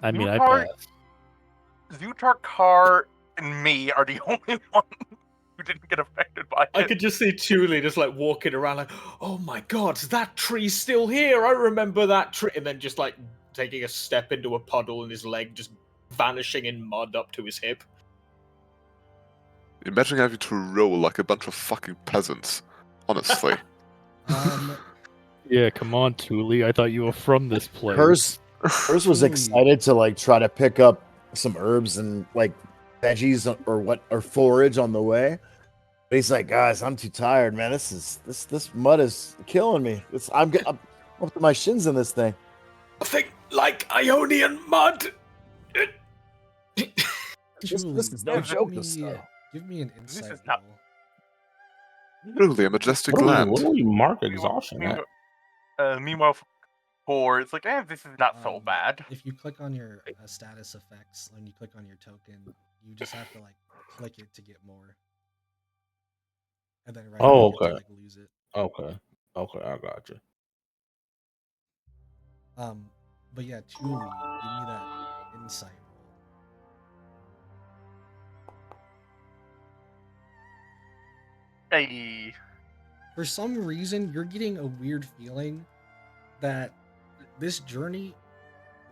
I mean, I Zutar- passed. Zutar, Car, and me are the only one who didn't get affected by it. I could just see Thule just like walking around like, oh my god, that tree's still here. I remember that tree. And then just like taking a step into a puddle and his leg just vanishing in mud up to his hip. Imagine having to roll like a bunch of fucking peasants. Honestly. Yeah, come on, Thule. I thought you were from this place. Hers was excited to like try to pick up some herbs and like veggies or forage on the way. But he's like, guys, I'm too tired, man. This mud is killing me. I'm up to my shins in this thing. I think like Ionian mud. This is no joke. This stuff. Give me an insight. This is not- Truly a majestic What land. do we mark exhaustion at? Meanwhile, for it's like, this is not so bad. If you click on your status effects, when you click on your token, you just have to like click it to get more, and then Oh, to okay. like lose it. Okay, I gotcha. But yeah, Thule, give me that insight roll. Hey. For some reason, you're getting a weird feeling that this journey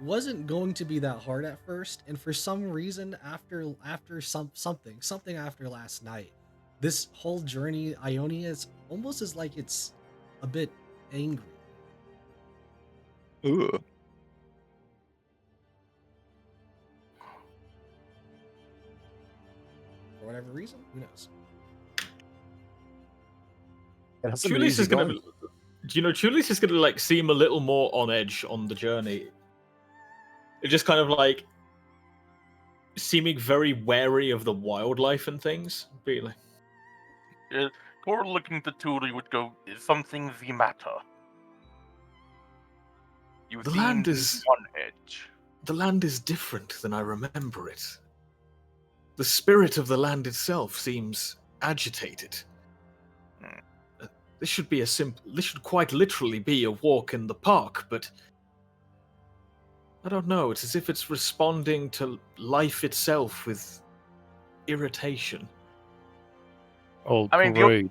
wasn't going to be that hard at first, and for some reason, after something after last night, this whole journey, Ionia, is almost as like it's a bit angry. Ugh. For whatever reason, who knows? Thule's is gonna, Thule's is gonna like seem a little more on edge on the journey. It just kind of like seeming very wary of the wildlife and things. Really. Or looking to Thule would go, is something the matter? You The seem land is on edge. The land is different than I remember it. The spirit of the land itself seems agitated. This should quite literally be a walk in the park, but I don't know, it's as if it's responding to life itself with irritation. Oh, I mean, great.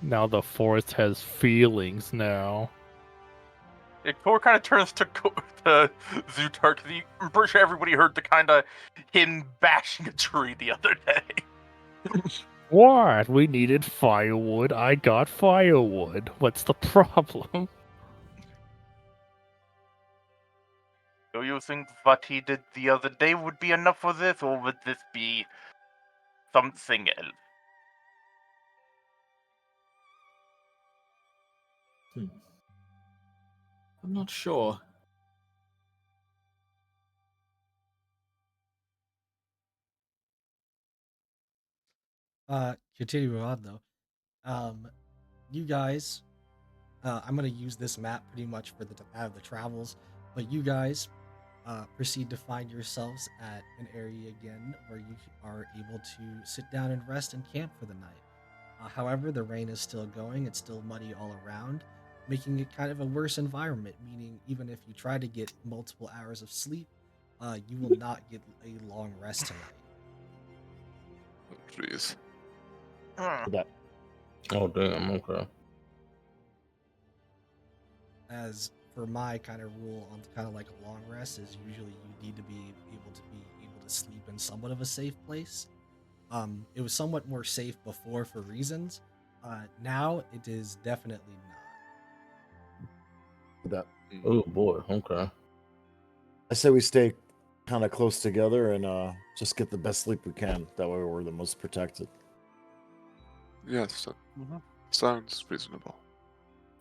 Now the forest has feelings now. Thor kind of turns to Zutar, because I'm pretty sure everybody heard the kind of him bashing a tree the other day. What? We needed firewood. I got firewood. What's the problem? Do you think what he did the other day would be enough for this, or would this be something else? I'm not sure. Continuing on though, you guys, I'm gonna use this map pretty much for the travels, but you guys proceed to find yourselves at an area again where you are able to sit down and rest and camp for the night. However, the rain is still going; it's still muddy all around, making it kind of a worse environment. Meaning, even if you try to get multiple hours of sleep, you will not get a long rest tonight. Oh, jeez. Oh, damn, okay. As for my kind of rule on kind of like a long rest is usually you need to be able to sleep in somewhat of a safe place. It was somewhat more safe before for reasons. Now it is definitely not. That Oh boy. Okay. I say we stay kind of close together and just get the best sleep we can. That way we're the most protected. Yes, that sounds reasonable.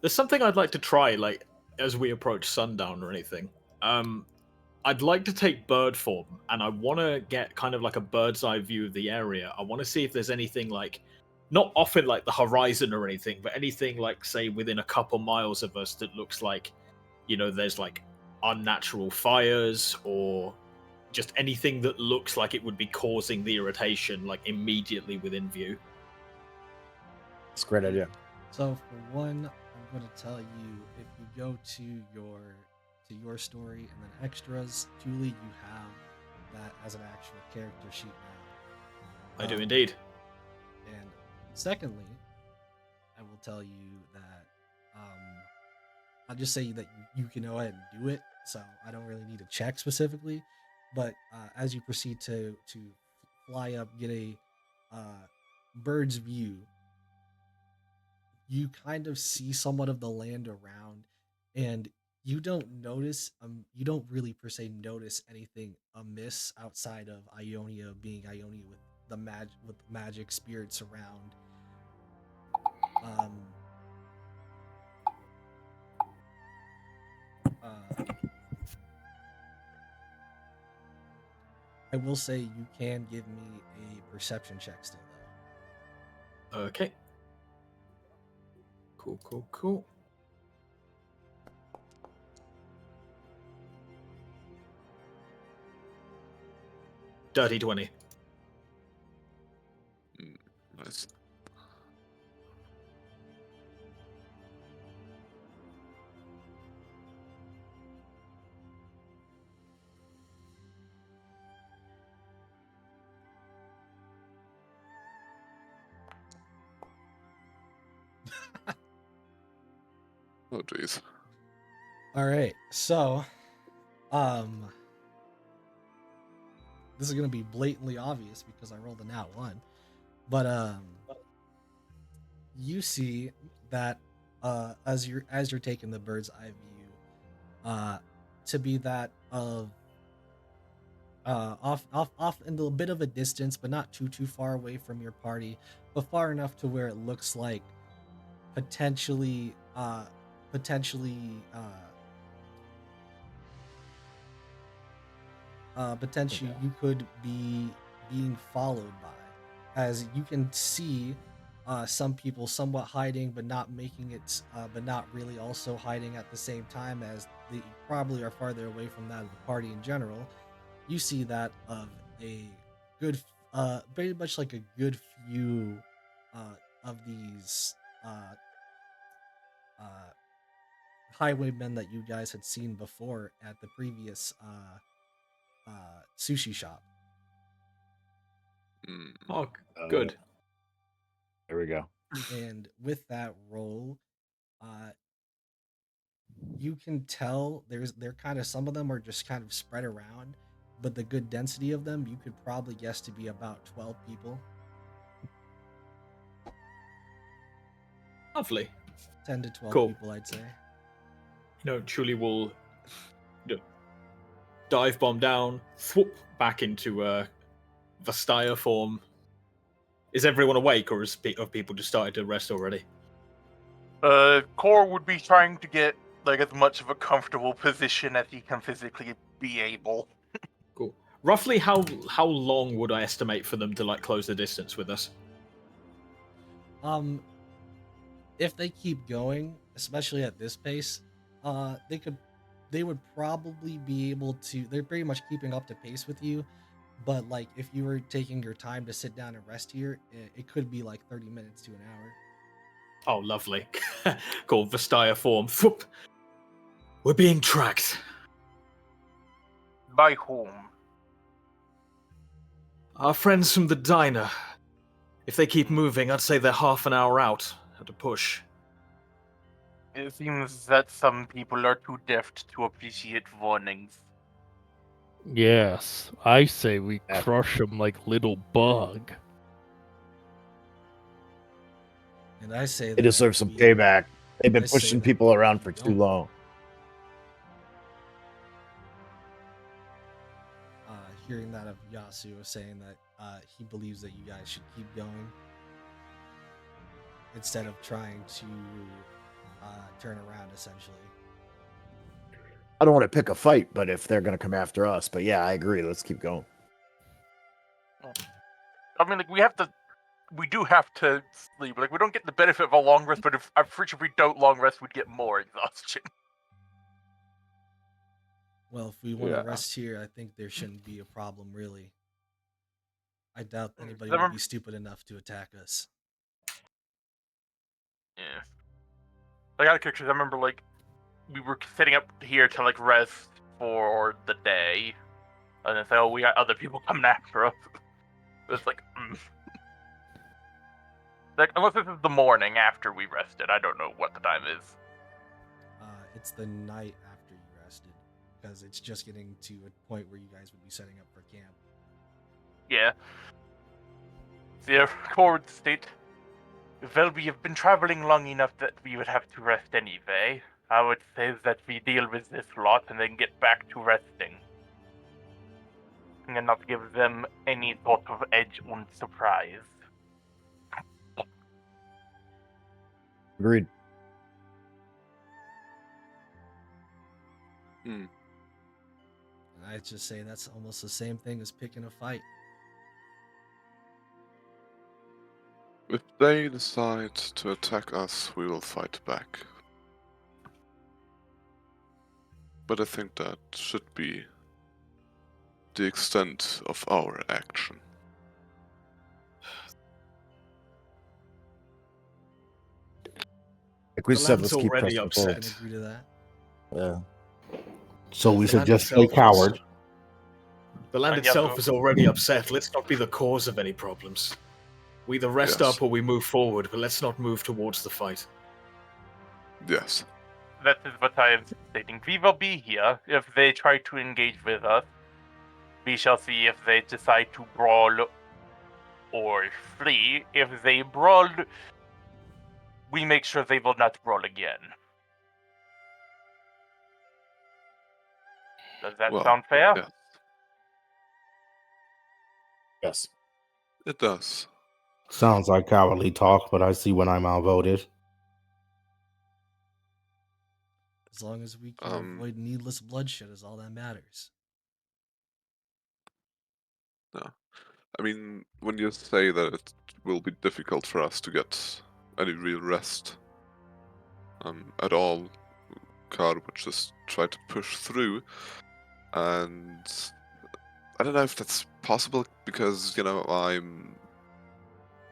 There's something I'd like to try, like as we approach sundown or anything. I'd like to take bird form, and I want to get kind of like a bird's eye view of the area. I want to see if there's anything like, not off in like the horizon or anything, but anything like, say, within a couple miles of us that looks like, there's like unnatural fires or just anything that looks like it would be causing the irritation, like immediately within view. It's a great idea. So for one, I'm going to tell you, if you go to your story and then extras, Julie, you have that as an actual character sheet now. I do indeed. And secondly, I will tell you that I'll just say that you can go ahead and do it. So I don't really need to check specifically, but as you proceed to fly up, get a bird's view, you kind of see somewhat of the land around, and you don't really per se notice anything amiss outside of Ionia being Ionia with the magic spirits around. I will say you can give me a perception check still though. Okay. Cool. Dirty 20. Nice. Oh, jeez. All right, so, this is gonna be blatantly obvious because I rolled a nat 1, but you see that as you're taking the bird's eye view, to be that of off in a bit of a distance, but not too far away from your party, but far enough to where it looks like potentially you could be being followed by, as you can see some people somewhat hiding but not making it but not really also hiding at the same time, as they probably are farther away from that of the party in general. You see that of a good very much like a good few of these highwaymen that you guys had seen before at the previous sushi shop. Oh, good. There we go. And with that roll, you can tell they're kind of, some of them are just kind of spread around, but the good density of them, you could probably guess to be about 12 people. Lovely. 10 to 12 Cool. people, I'd say. Julie will dive bomb down, swoop back into Vastaya form. Is everyone awake, or have people just started to rest already? Core would be trying to get like as much of a comfortable position as he can physically be able. Cool. Roughly how long would I estimate for them to like close the distance with us? If they keep going, especially at this pace, they would probably be able to, they're pretty much keeping up to pace with you, but like if you were taking your time to sit down and rest here, it could be like 30 minutes to an hour. Oh, lovely. Cool. Vastaya form. Whoop. We're being tracked. By whom? Our friends from the diner. If they keep moving, I'd say they're half an hour out at a push. It seems that some people are too deft to appreciate warnings. Yes, I say we crush them like little bug. And I say They deserve some payback. They've been pushing people around for too long. Hearing that of Yasuo saying that he believes that you guys should keep going instead of trying to turn around, essentially. I don't want to pick a fight, but if they're going to come after us, but yeah, I agree. Let's keep going. I mean, like, we do have to sleep. Like, we don't get the benefit of a long rest, but I'm pretty sure if we don't long rest, we'd get more exhaustion. Well, if we want to rest here, I think there shouldn't be a problem, really. I doubt anybody would be stupid enough to attack us. Yeah. I got a picture. I remember, like, we were setting up here to, like, rest for the day. And then say, oh, we got other people coming after us. It's like, Like, unless this is the morning after we rested. I don't know what the time is. It's the night after you rested. Because it's just getting to a point where you guys would be setting up for camp. Yeah. The forward state. Well, we have been traveling long enough that we would have to rest anyway. I would say that we deal with this lot and then get back to resting. And not give them any sort of edge on surprise. Agreed. And I just say that's almost the same thing as picking a fight. If they decide to attack us, we will fight back. But I think that should be the extent of our action. Like we The said, land's let's keep already pressing upset. forward. I can agree to that. Yeah. So we The should land just stay itself coward. The land And itself Yasuo. is already upset. Let's not be the cause of any problems. We either rest Yes. up or we move forward, but let's not move towards the fight. Yes. That is what I am stating. We will be here. If they try to engage with us, we shall see if they decide to brawl or flee. If they brawl, we make sure they will not brawl again. Does that sound fair? Yes, Yes. it does. Sounds like cowardly talk, but I see when I'm outvoted. As long as we can avoid needless bloodshed is all that matters. No. I mean, when you say that it will be difficult for us to get any real rest at all, Car would just try to push through, and I don't know if that's possible because, you know, I'm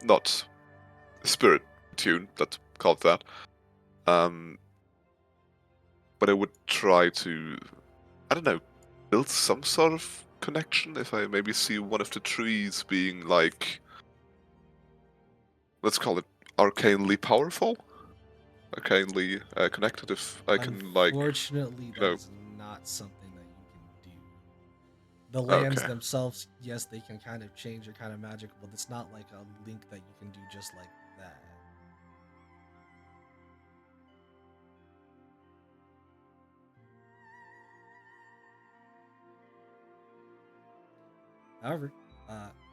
not spirit tuned, let's call it that. But I would try to, I don't know, build some sort of connection if I maybe see one of the trees being like, let's call it arcanely powerful, arcanely connected. If I can, like, Unfortunately, you know, that's not something that you can do. The lands Okay. themselves, yes, they can kind of change or kind of magical, but it's not like a link that you can do just like that. However,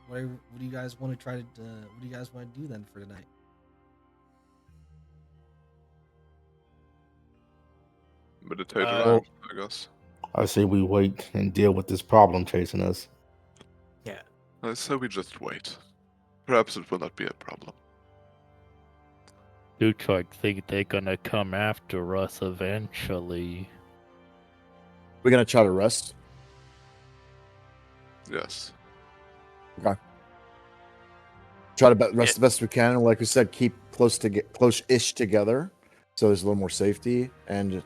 what do you guys want to try to? What do you guys want to do then for tonight? meditate Uh, around, I guess. I say we wait and deal with this problem chasing us. Yeah. I say we just wait. Perhaps it will not be a problem. Lutark think they're gonna come after us eventually. We're gonna try to rest. Yes. Okay. Try to rest the best we can, and like we said, keep close-ish together, so there's a little more safety, and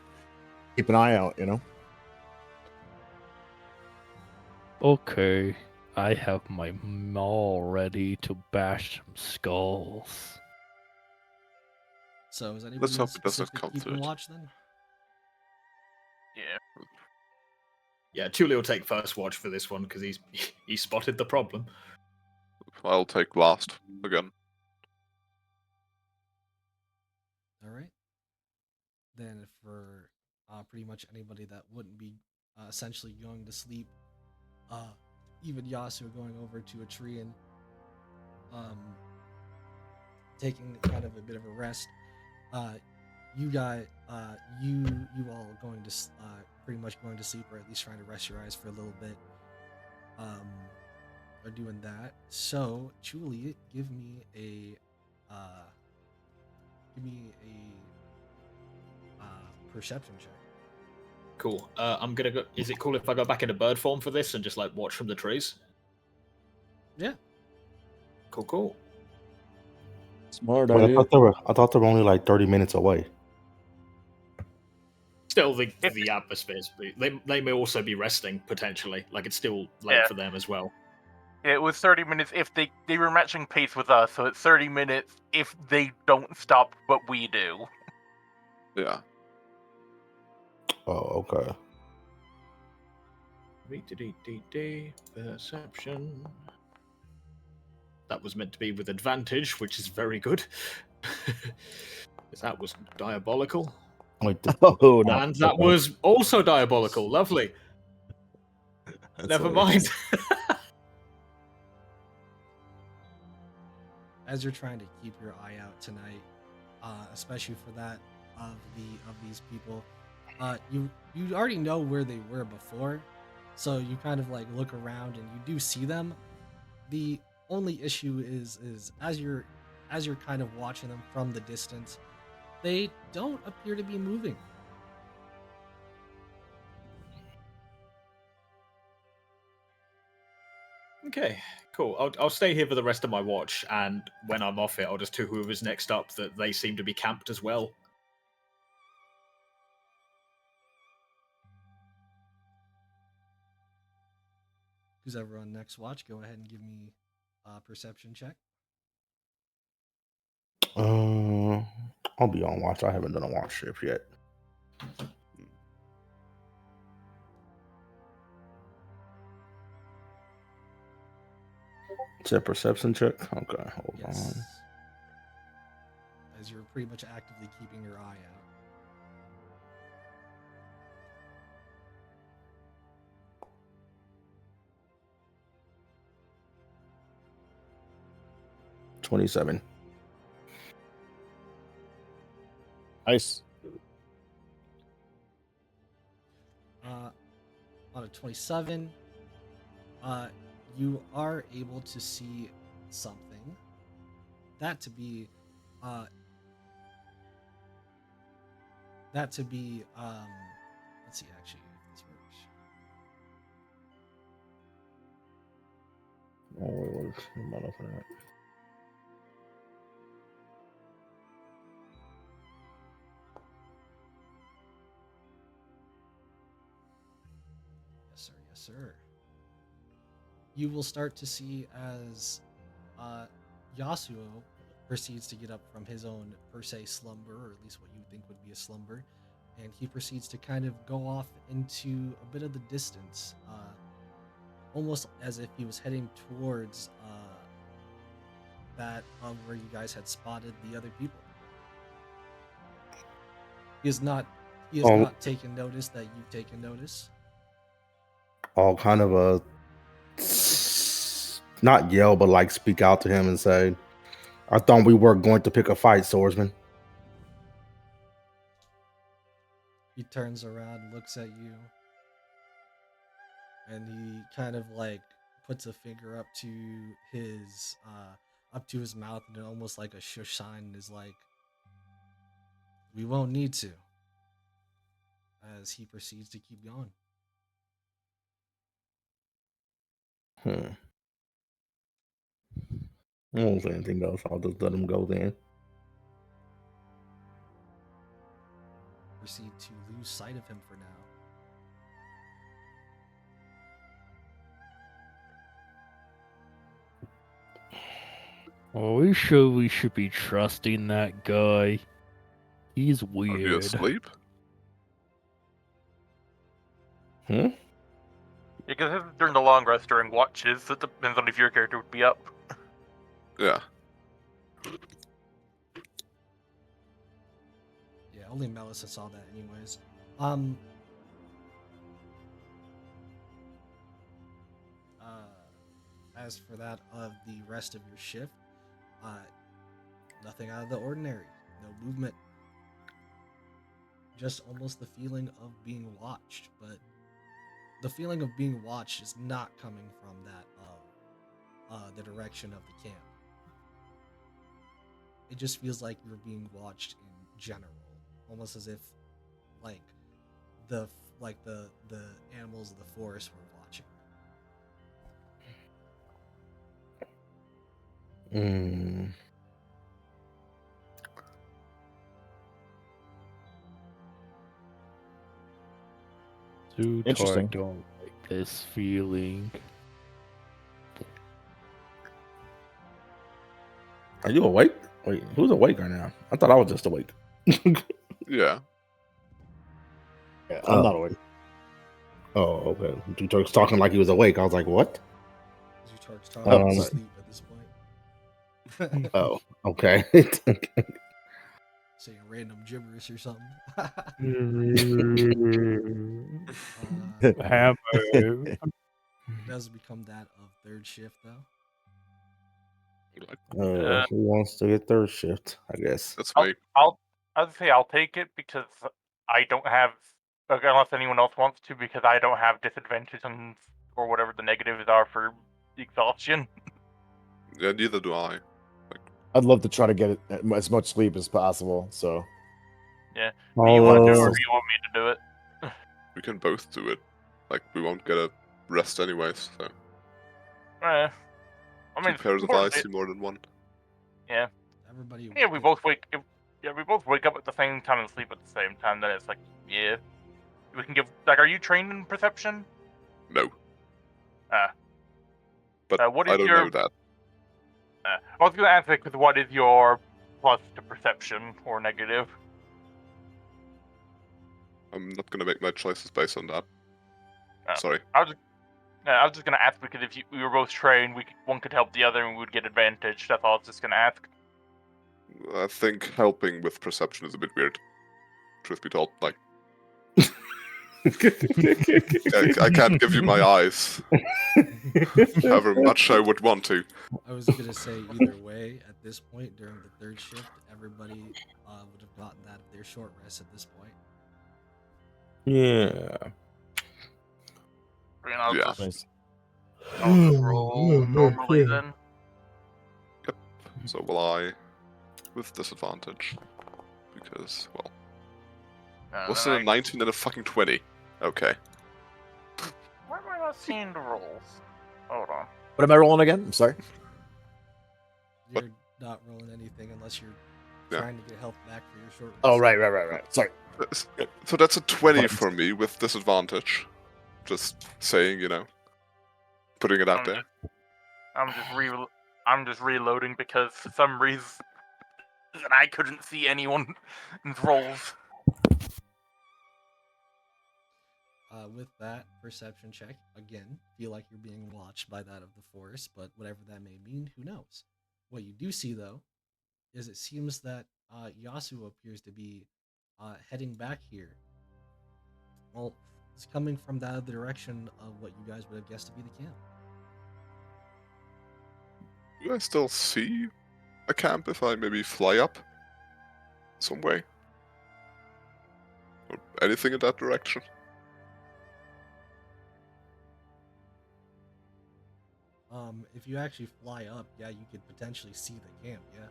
keep an eye out. You know. Okay, I have my maul ready to bash some skulls. So is anybody Let's in hope it doesn't specific come keeping to it. watch then? Yeah. Yeah, Chuli will take first watch for this one because he spotted the problem. I'll take last again. than for pretty much anybody that wouldn't be essentially going to sleep. Even Yasuo going over to a tree and taking kind of a bit of a rest. You guys, you all going to pretty much going to sleep, or at least trying to rest your eyes for a little bit. Are doing that. So, Julie, give me a perception check. Cool. I'm gonna go. Is it cool if I go back into bird form for this and just like watch from the trees? Yeah. Cool. Smart But idea. I thought they were only like 30 minutes away. Still, the atmosphere's. They may also be resting potentially. Like it's still late for them as well. Yeah, it was 30 minutes if they were matching pace with us, so it's 30 minutes if they don't stop what we do. Yeah. Oh, okay. Perception. That was meant to be with advantage, which is very good. That was diabolical. Wait, Oh no! And that was also diabolical. Lovely. That's Never hilarious. mind. As you're trying to keep your eye out tonight, especially for that of these people, you already know where they were before, so you kind of like look around and you do see them. The only issue is as you're kind of watching them from the distance, they don't appear to be moving. Okay, cool. I'll stay here for the rest of my watch, and when I'm off it, I'll just do whoever's next up that they seem to be camped as well. Who's ever on next watch, go ahead and give me a perception check. I'll be on watch. I haven't done a watch shift yet. It's a perception check. Okay, hold Yes. on. As you're pretty much actively keeping your eye out. $27. Nice. On a 27, you are able to see something. That to be let's see actually if this works. Oh, wait, I'm not opening it. Yes, sir. You will start to see as Yasuo proceeds to get up from his own per se slumber, or at least what you think would be a slumber, and he proceeds to kind of go off into a bit of the distance, almost as if he was heading towards that of where you guys had spotted the other people. He has not taken notice that you've taken notice. I'll kind of not yell, but like speak out to him and say, "I thought we were going to pick a fight, swordsman." He turns around, looks at you, and he kind of like puts a finger up to his mouth, and almost like a shush sign, and is like, "We won't need to," as he proceeds to keep going. I won't say anything else. I'll just let him go then. Proceed to lose sight of him for now. Are we sure we should be trusting that guy? He's Are you weird. asleep? Yeah, because during the long rest during watches, it depends on if your character would be up. Yeah. Yeah. only Melissa saw that anyways. As for that of the rest of your shift, nothing out of the ordinary. No movement. Just almost the feeling of being watched, but the feeling of being watched is not coming from that of the direction of the camp. It just feels like you're being watched in general, almost as if like the animals of the forest were watching. Interesting. I don't like this feeling. Are you awake? Wait, who's awake right now? I thought I was just awake. Yeah. Yeah, I'm not awake. Oh, okay. Dutark's talking like he was awake. I was like, what? Zutark's talking sorry. asleep at this point. Oh, okay. Saying random gibberish or something. Hammer. It does become that of third shift though. Who wants to get third shift? I guess. That's me. I'd say I'll take it because I don't have, unless anyone else wants to, because I don't have disadvantage on, or whatever the negatives are for exhaustion. Yeah, neither do I. I'd love to try to get as much sleep as possible. So Yeah. Do you want to do it, or do you want me to do it? We can both do it. Like, we won't get a rest anyways, so. I mean, Two pairs of eyes see more than one. Yeah. Everybody. Yeah, we both wake. We both wake up at the same time and sleep at the same time. Then it's like, yeah, we can give. Like, are you trained in perception? No. But What is I don't your? know that. I was gonna ask because what is your plus to perception or negative? I'm not gonna make my choices based on that. Sorry. I was just gonna ask because if we were both trained, one could help the other and we would get advantage. That's all I was just gonna ask. I think helping with perception is a bit weird. Truth be told, like. I can't give you my eyes. However much I would want to. I was gonna say either way. At this point, during the third shift, everybody would have gotten that of their short rest at this point. Yeah. I'll Yeah. just roll normally then. Yep. So will I, with disadvantage, because well, what's in a 19 and a fucking 20? Okay. Why am I not seeing the rolls? Hold on. what am I rolling again? I'm sorry. You're not rolling anything unless you're trying to get health back for your short rest. Oh right. Sorry. So that's a 20 for me with disadvantage. Just saying, putting it out there. I'm just reloading because for some reason I couldn't see anyone's rolls. With that perception check, again, feel like you're being watched by that of the forest, but whatever that may mean, who knows? What you do see, though, is it seems that Yasu appears to be heading back here. Well, it's coming from that other direction of what you guys would have guessed to be the camp. Do I still see a camp if I maybe fly up some way? Or anything in that direction? If you actually fly up, yeah, you could potentially see the camp, yeah.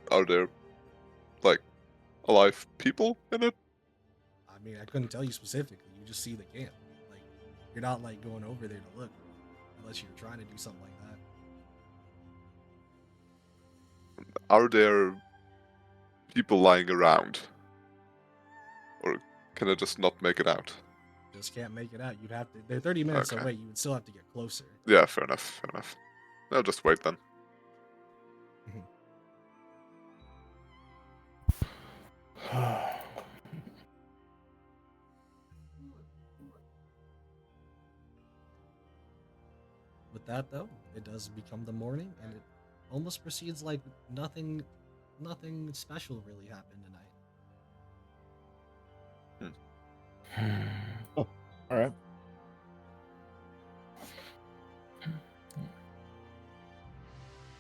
Are there, like, alive people in it? I mean, I couldn't tell you specifically. You just see the camp. Like, you're not, like, going over there to look, unless you're trying to do something like that. Are there people lying around? Or can I just not make it out? Just can't make it out. You'd have to. They're 30 minutes away. You would still have to get closer. Yeah, fair enough. I'll just wait then. With that, though, it does become the morning, and it almost proceeds like nothing nothing special really happened tonight. Oh, all right. Do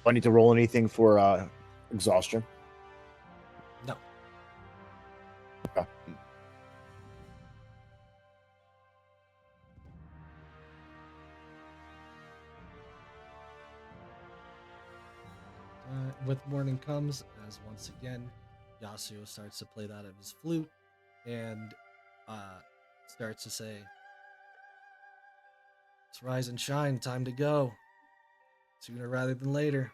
I need to roll anything for exhaustion? No. Okay. With morning comes, as once again, Yasuo starts to play that of his flute and starts to say, "It's rise and shine, time to go. Sooner rather than later."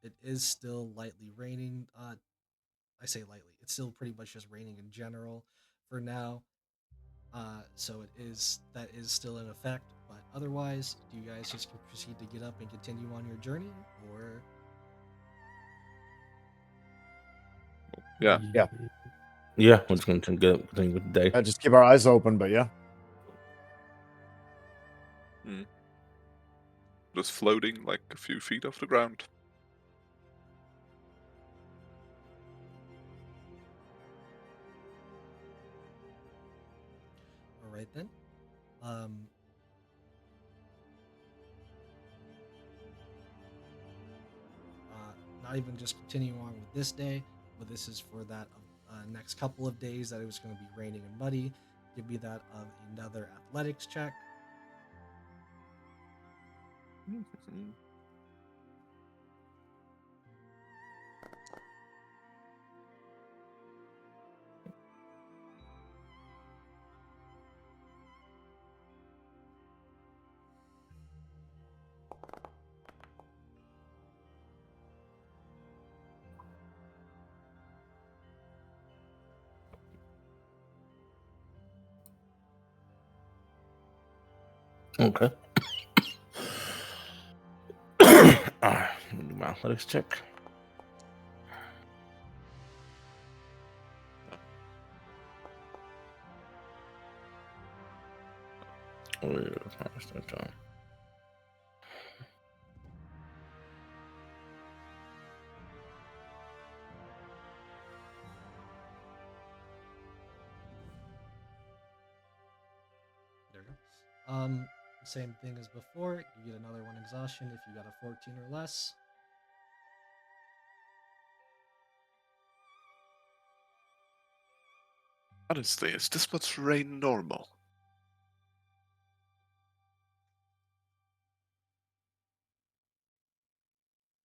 It is still lightly raining. I say lightly. It's still pretty much just raining in general for now. So that is still in effect. But otherwise, do you guys just proceed to get up and continue on your journey, or Yeah. Yeah. Yeah, we're just going to continue with the day. Just keep our eyes open, but yeah. Just floating like a few feet off the ground. all right then? Not even just continuing on with this day, but this is for that next couple of days that it was going to be raining and muddy. Give me that of another athletics check. Okay. Alright, let me do my athletics check. Oh, yeah, minus that time. There we go. Same thing as before. You get another one exhaustion if you got a 14 or less. Honestly, is this much rain normal?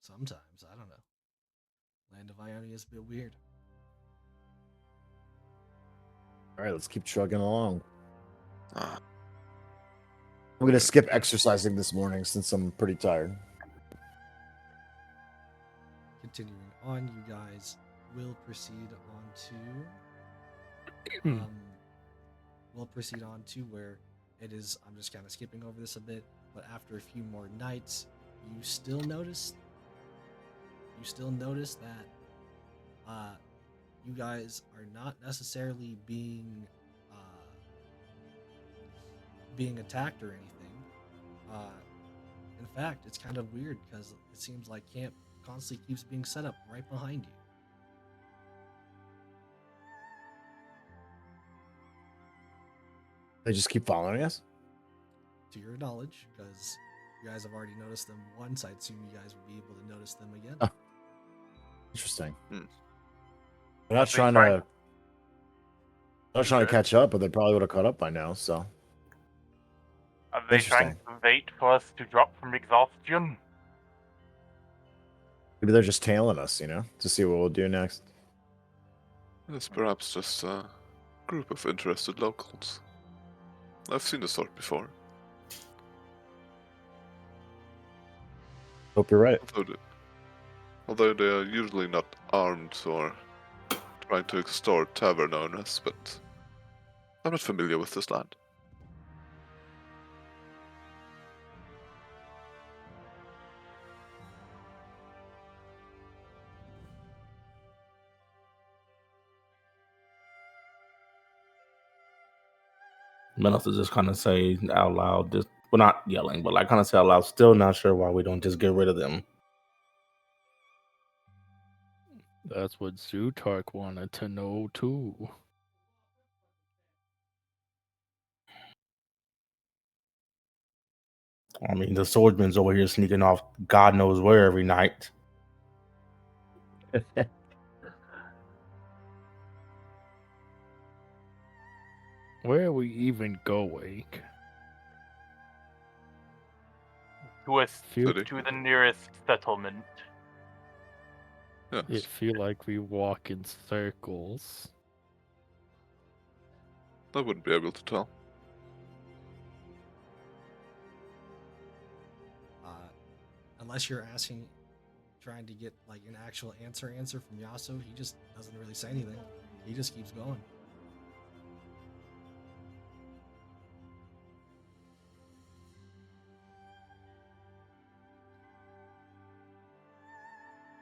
Sometimes, I don't know. Land of Ionia is a bit weird. All right, let's keep trugging along. Ah, I'm gonna skip exercising this morning since I'm pretty tired. Continuing on, you guys will proceed on to we'll proceed on to where it is. I'm just kind of skipping over this a bit, but after a few more nights, you still notice that you guys are not necessarily being attacked or anything. In fact, it's kind of weird because it seems like camp constantly keeps being set up right behind you. They just keep following us. To your knowledge, because you guys have already noticed them once, I assume you guys will be able to notice them again. Oh. Interesting. Hmm. They're not trying to catch up, but they probably would have caught up by now. So Are they trying Interesting. to wait for us to drop from exhaustion? maybe they're just tailing us, to see what we'll do next. it's perhaps just a group of interested locals. I've seen the sort before. Hope you're right. Although they are usually not armed or trying to extort tavern owners, but I'm not familiar with this land. I'm gonna have to just kind of say out loud, just Well, not yelling, but like kind of say out loud. Still not sure why we don't just get rid of them. That's what Zutark wanted to know too. I mean, the swordsman's over here sneaking off God knows where every night. Where are we even going? To the nearest settlement. Yes. It feel like we walk in circles. I wouldn't be able to tell. Unless you're trying to get like an actual answer from Yasuo, he just doesn't really say anything. He just keeps going.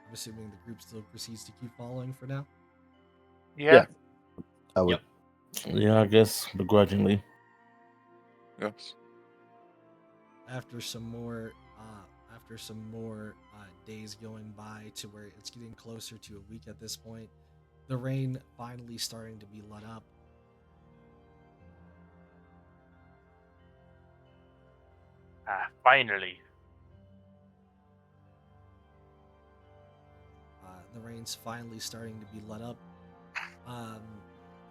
I'm assuming the group still proceeds to keep following for now. Yeah. I would. Yeah, I guess begrudgingly. Yes. After some more days going by to where it's getting closer to a week at this point, the rain finally starting to be let up. Finally. The rain's finally starting to be let up.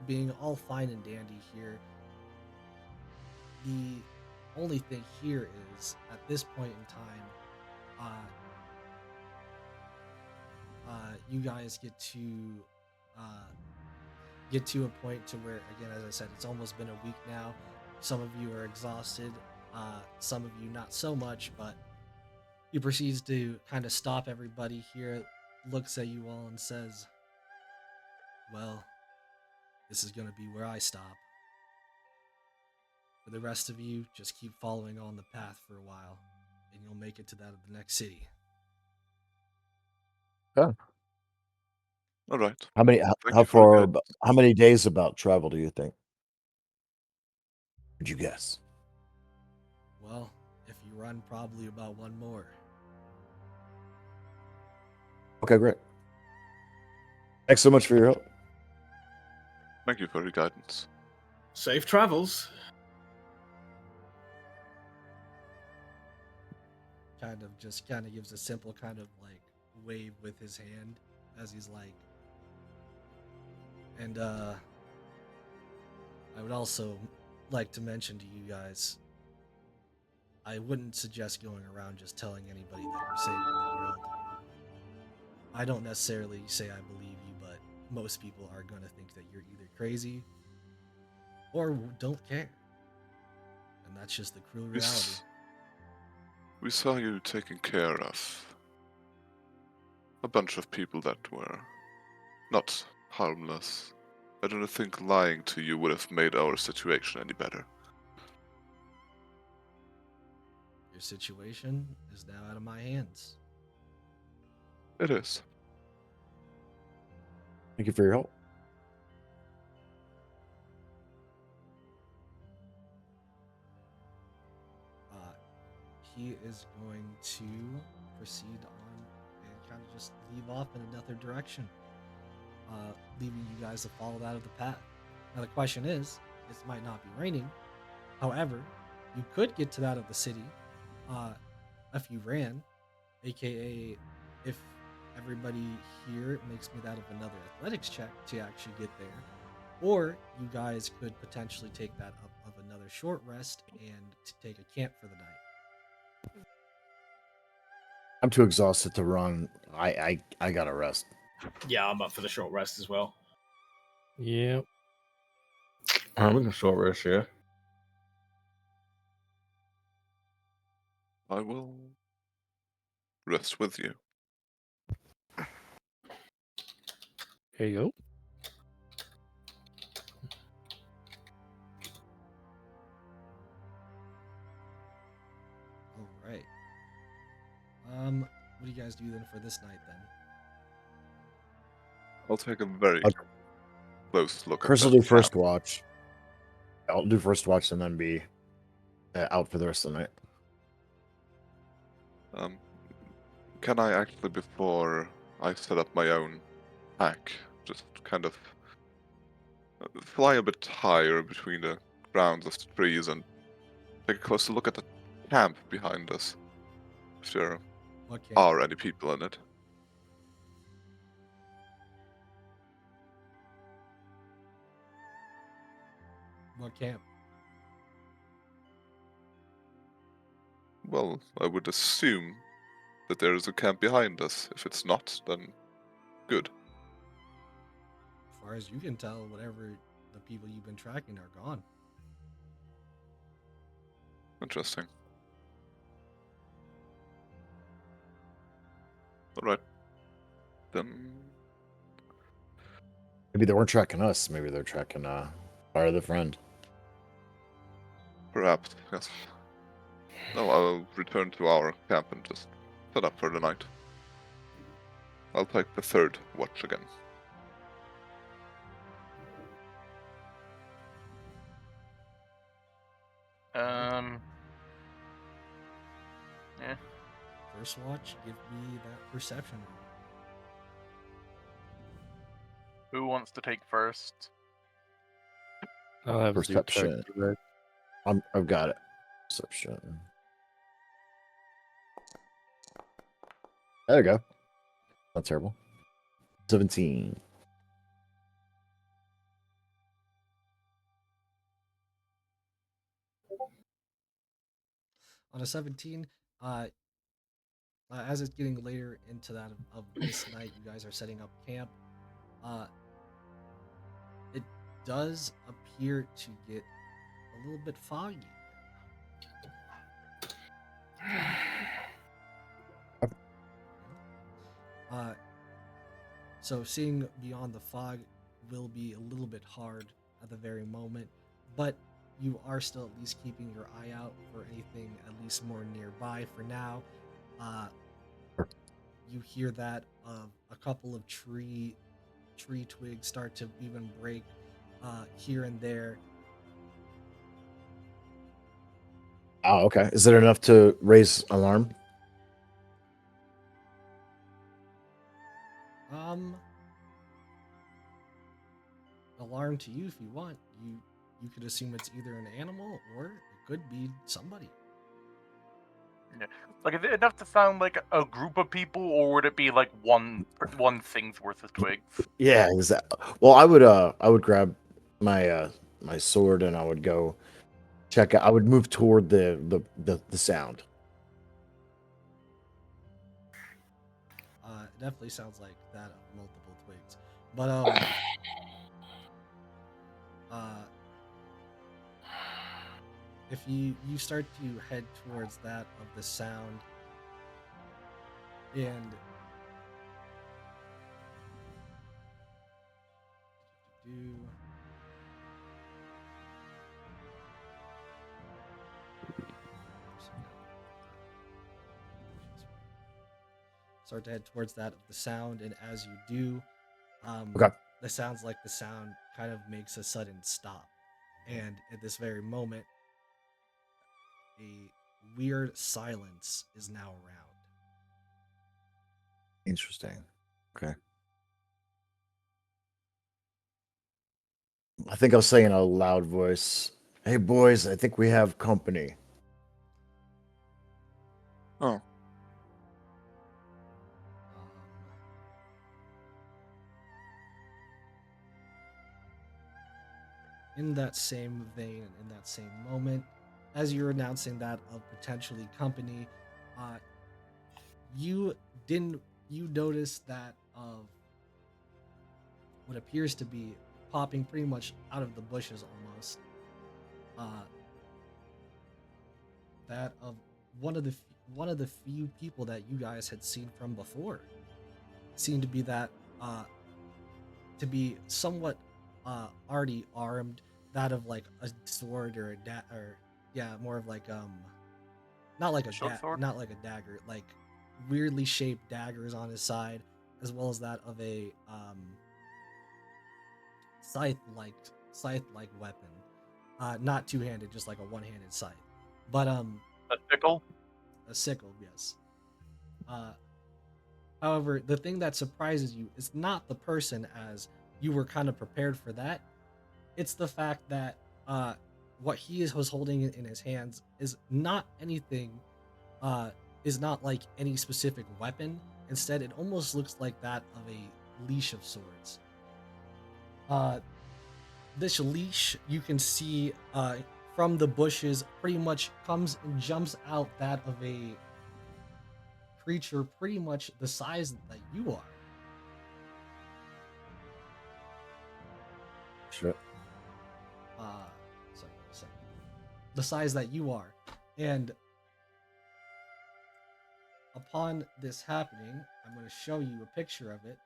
Being all fine and dandy here, the only thing here is, at this point in time, you guys get to a point to where, again, as I said, it's almost been a week now. Some of you are exhausted, some of you not so much, but he proceeds to kind of stop everybody here, looks at you all and says, well, this is going to be where I stop. For the rest of you, just keep following on the path for a while, and you'll make it to that of the next city. All right. How many? Thank How you for the far? guidance. How many days about travel do you think? Would you guess? Well, if you run, probably about one more. Okay, great. Thanks so much for your help. Thank you for your guidance. Safe travels. Kind of gives a simple kind of like wave with his hand as he's like, and I would also like to mention to you guys, I wouldn't suggest going around just telling anybody that you're saving the world. I don't necessarily say I believe you, but most people are going to think that you're either crazy or don't care. And that's just the cruel reality. We saw you taking care of a bunch of people that were not harmless. I don't think lying to you would have made our situation any better. Your situation is now out of my hands. It is. Thank you for your help. He is going to proceed on and kind of just leave off in another direction, leaving you guys to follow that of the path. Now the question is, it might not be raining. However, you could get to that of the city if you ran, aka if everybody here makes me that of another athletics check to actually get there. Or you guys could potentially take that up of another short rest and take a camp for the night. I'm too exhausted to run. I gotta rest. Yeah, I'm up for the short rest as well. Yep. We can short rest here. I will rest with you. Here you go. All right. What do you guys do then for this night then? I'll take a very close look Chris at will that do first camp. watch. I'll do first watch and then be out for the rest of the night. Can I actually, before I set up my own pack, just kind of fly a bit higher between the grounds of the trees and take a closer look at the camp behind us? If there Okay. are any people in it. What camp? Well, I would assume that there is a camp behind us. If it's not, then good. As far as you can tell, whatever the people you've been tracking are gone. Interesting. Alright. Then Maybe they weren't tracking us. Maybe they're tracking our other friend. perhaps, yes. No, I'll return to our camp and just set up for the night. I'll take the third watch again. Yeah. First watch, give me that perception. Who wants to take first? I'll have Perception. Zootark do that. I've got it. Perception. There we go. Not terrible. 17. On a 17, as it's getting later into that of this night, you guys are setting up camp. It does appear to get a little bit foggy. So seeing beyond the fog will be a little bit hard at the very moment, but you are still at least keeping your eye out for anything at least more nearby for now. You hear that a couple of tree twigs start to even break here and there. Oh, okay. Is it enough to raise alarm? Alarm to you if you want. You could assume it's either an animal or it could be somebody. Yeah. Like, is it enough to sound like a group of people, or would it be like one thing's worth of twigs? Yeah, exactly. Well, I would grab my my sword and I would go check out. I would move toward the sound. It definitely sounds like that of multiple twigs. But if you start to head towards that of the sound, and start to head towards that of the sound, and as you do, Okay. the sounds like the sound kind of makes a sudden stop, and at this very moment, a weird silence is now around. Interesting. Okay. I think I'll say in a loud voice, "Hey boys, I think we have company." Oh. In that same vein and in that same moment, as you're announcing that of potentially company, you notice that of what appears to be popping pretty much out of the bushes almost, that of one of the few people that you guys had seen from before. Seemed to be that to be somewhat already armed, that of like a sword or more of like not like Short sword? not like a dagger, like weirdly shaped daggers on his side, as well as that of a scythe like weapon, not two-handed, just like a one-handed scythe. But A sickle? a sickle, yes. However, the thing that surprises you is not the person, as you were kind of prepared for that. It's the fact that what was holding in his hands is not anything, is not like any specific weapon. Instead, it almost looks like that of a leash of sorts. This leash, you can see from the bushes, pretty much comes and jumps out that of a creature pretty much the size that you are. Shit. Sorry, one second. The size that you are. And upon this happening, I'm going to show you a picture of it.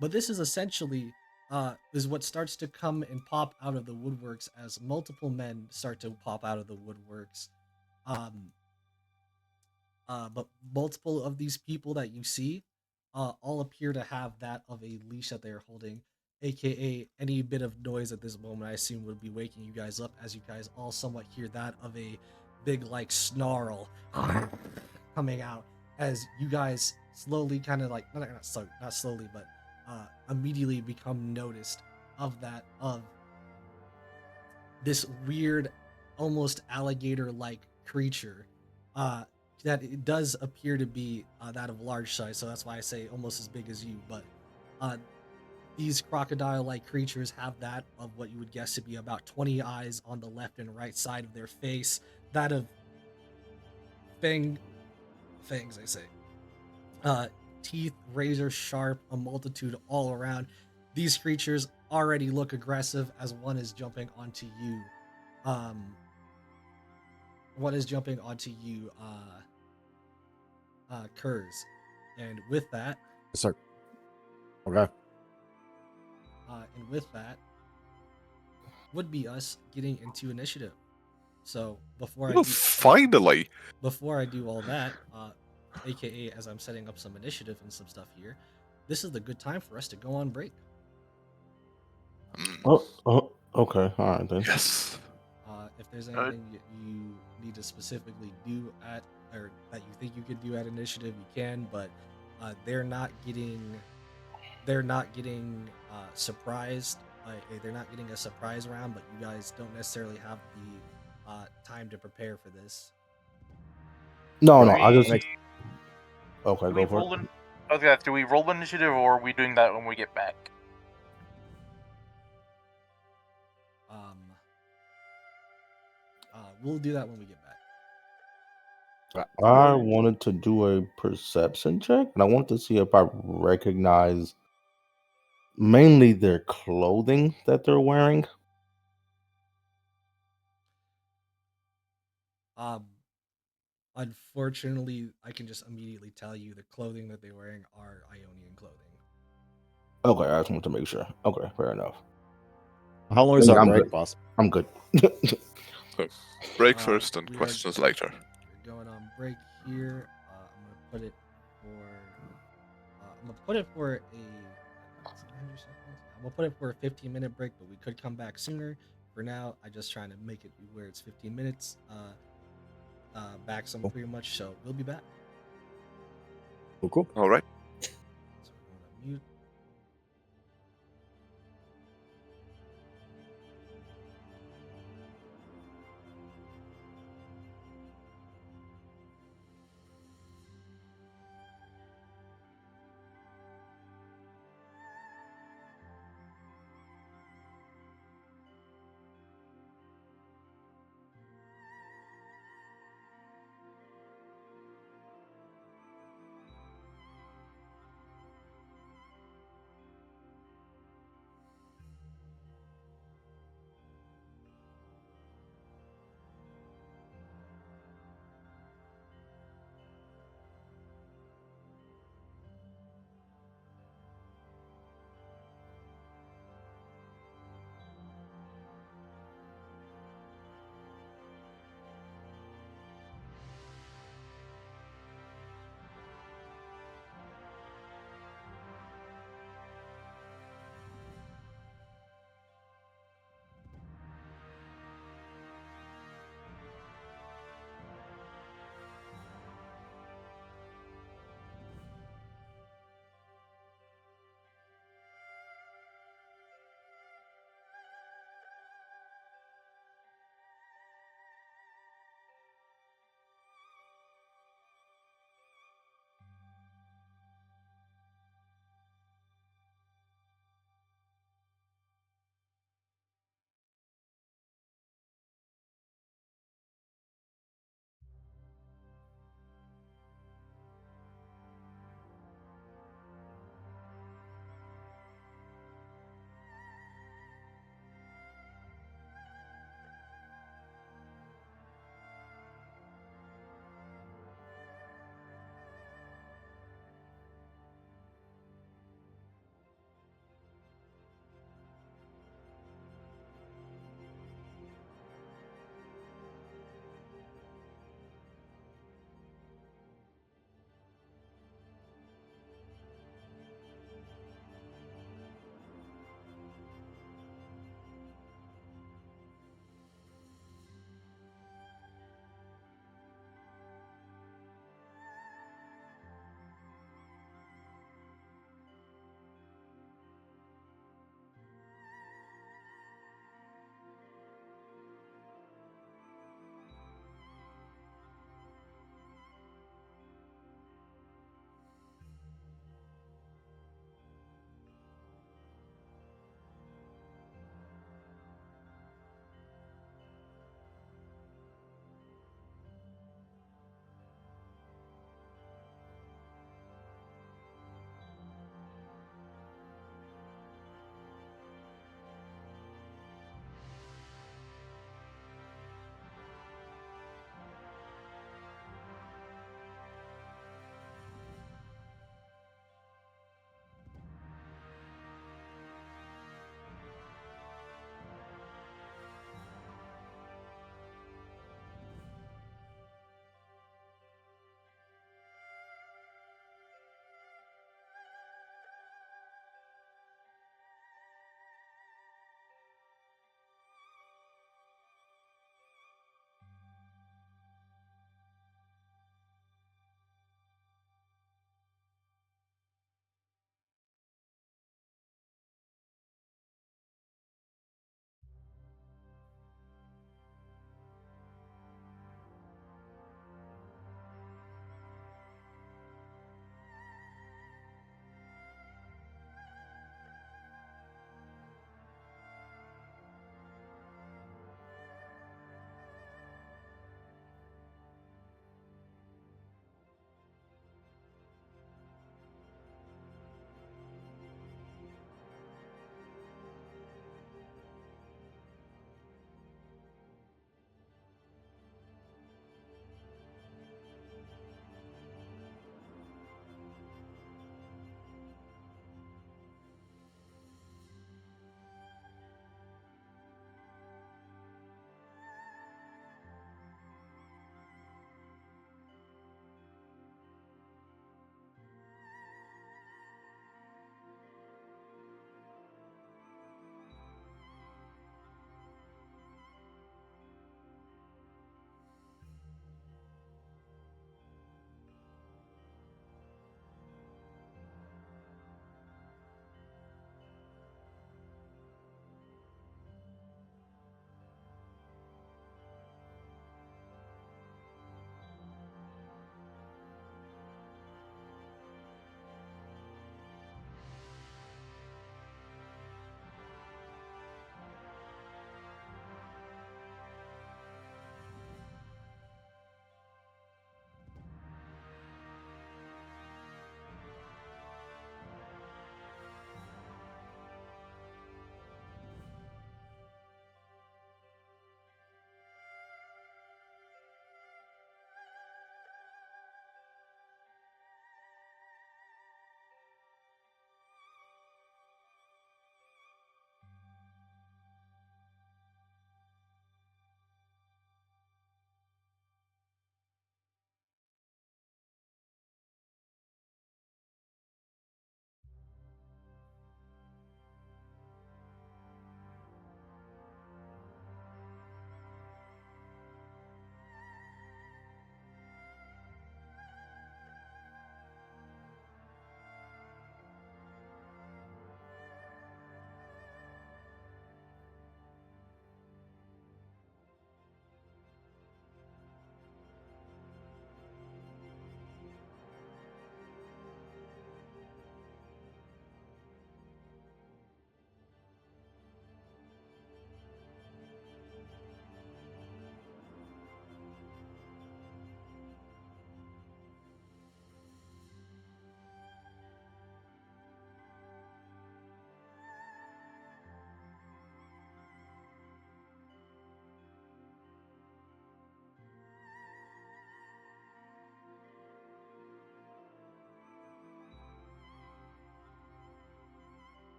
But this is essentially is what starts to come and pop out of the woodworks as multiple men start to pop out of the woodworks. But multiple of these people that you see all appear to have that of a leash that they're holding, aka any bit of noise at this moment I assume would be waking you guys up, as you guys all somewhat hear that of a big like snarl coming out as you guys slowly kind of like not slowly but immediately become noticed of that of this weird almost alligator like creature that it does appear to be that of large size, so that's why I say almost as big as you. But these crocodile-like creatures have that of what you would guess to be about 20 eyes on the left and right side of their face, that of fangs, I say. Teeth, razor sharp, a multitude all around. These creatures already look aggressive as one is jumping onto you. One is jumping onto you, Kurz. And with that, Sir. Okay. And with that, would be us getting into initiative. So before Finally. before I do all that, aka as I'm setting up some initiative and some stuff here, this is the good time for us to go on break. Oh, okay. All right then. Yes. If there's anything you need to specifically do at, or that you think you could do at initiative, you can. But they're not getting surprised. They're not getting a surprise round, but you guys don't necessarily have the time to prepare for this. No, Do I just. we- Okay, Do we go for roll it. in? Okay, do we roll initiative, or are we doing that when we get back? We'll do that when we get back. I wanted to do a perception check, and I wanted to see if I recognize mainly their clothing that they're wearing. Unfortunately, I can just immediately tell you the clothing that they're wearing are Ionian clothing. Okay, I just want to make sure. Okay, fair enough. How long is Yeah, our I'm break, good. boss? I'm good. So, break first and We are- questions later. We're going on break here. I'm gonna put it for a. I'm gonna put it for a 15-minute break, but we could come back sooner. For now, I'm just trying to make it where it's 15 minutes. Back some pretty much. So we'll be back. Cool. All right. So we're going on mute.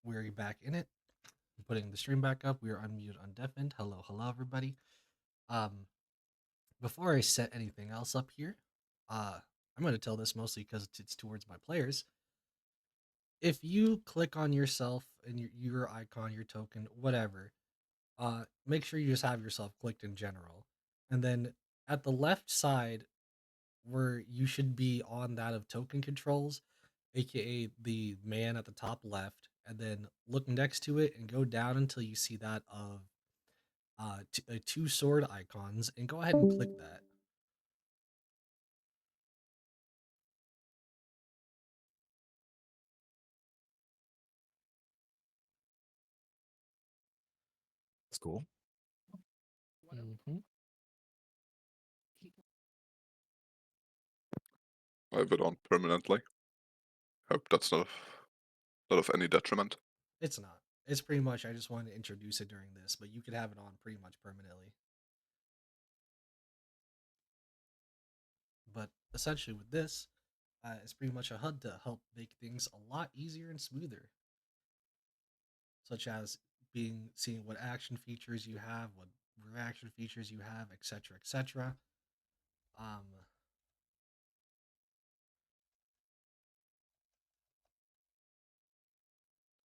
we're back in it. I'm putting the stream back up. We are unmuted, undeafened. Hello, hello, everybody. Before I set anything else up here, I'm going to tell this mostly because it's towards my players. If you click on yourself and your icon, your token, whatever, make sure you just have yourself clicked in general. And then at the left side, where you should be on that of token controls, aka the man at the top left, and then look next to it and go down until you see that of two sword icons, and go ahead and click that. That's cool. Mm-hmm. I have it on permanently. Hope that's not of any detriment. It's not. It's pretty much, I just wanted to introduce it during this, but you could have it on pretty much permanently. But essentially with this, it's pretty much a HUD to help make things a lot easier and smoother. Such as seeing what action features you have, what reaction features you have, etc., etc.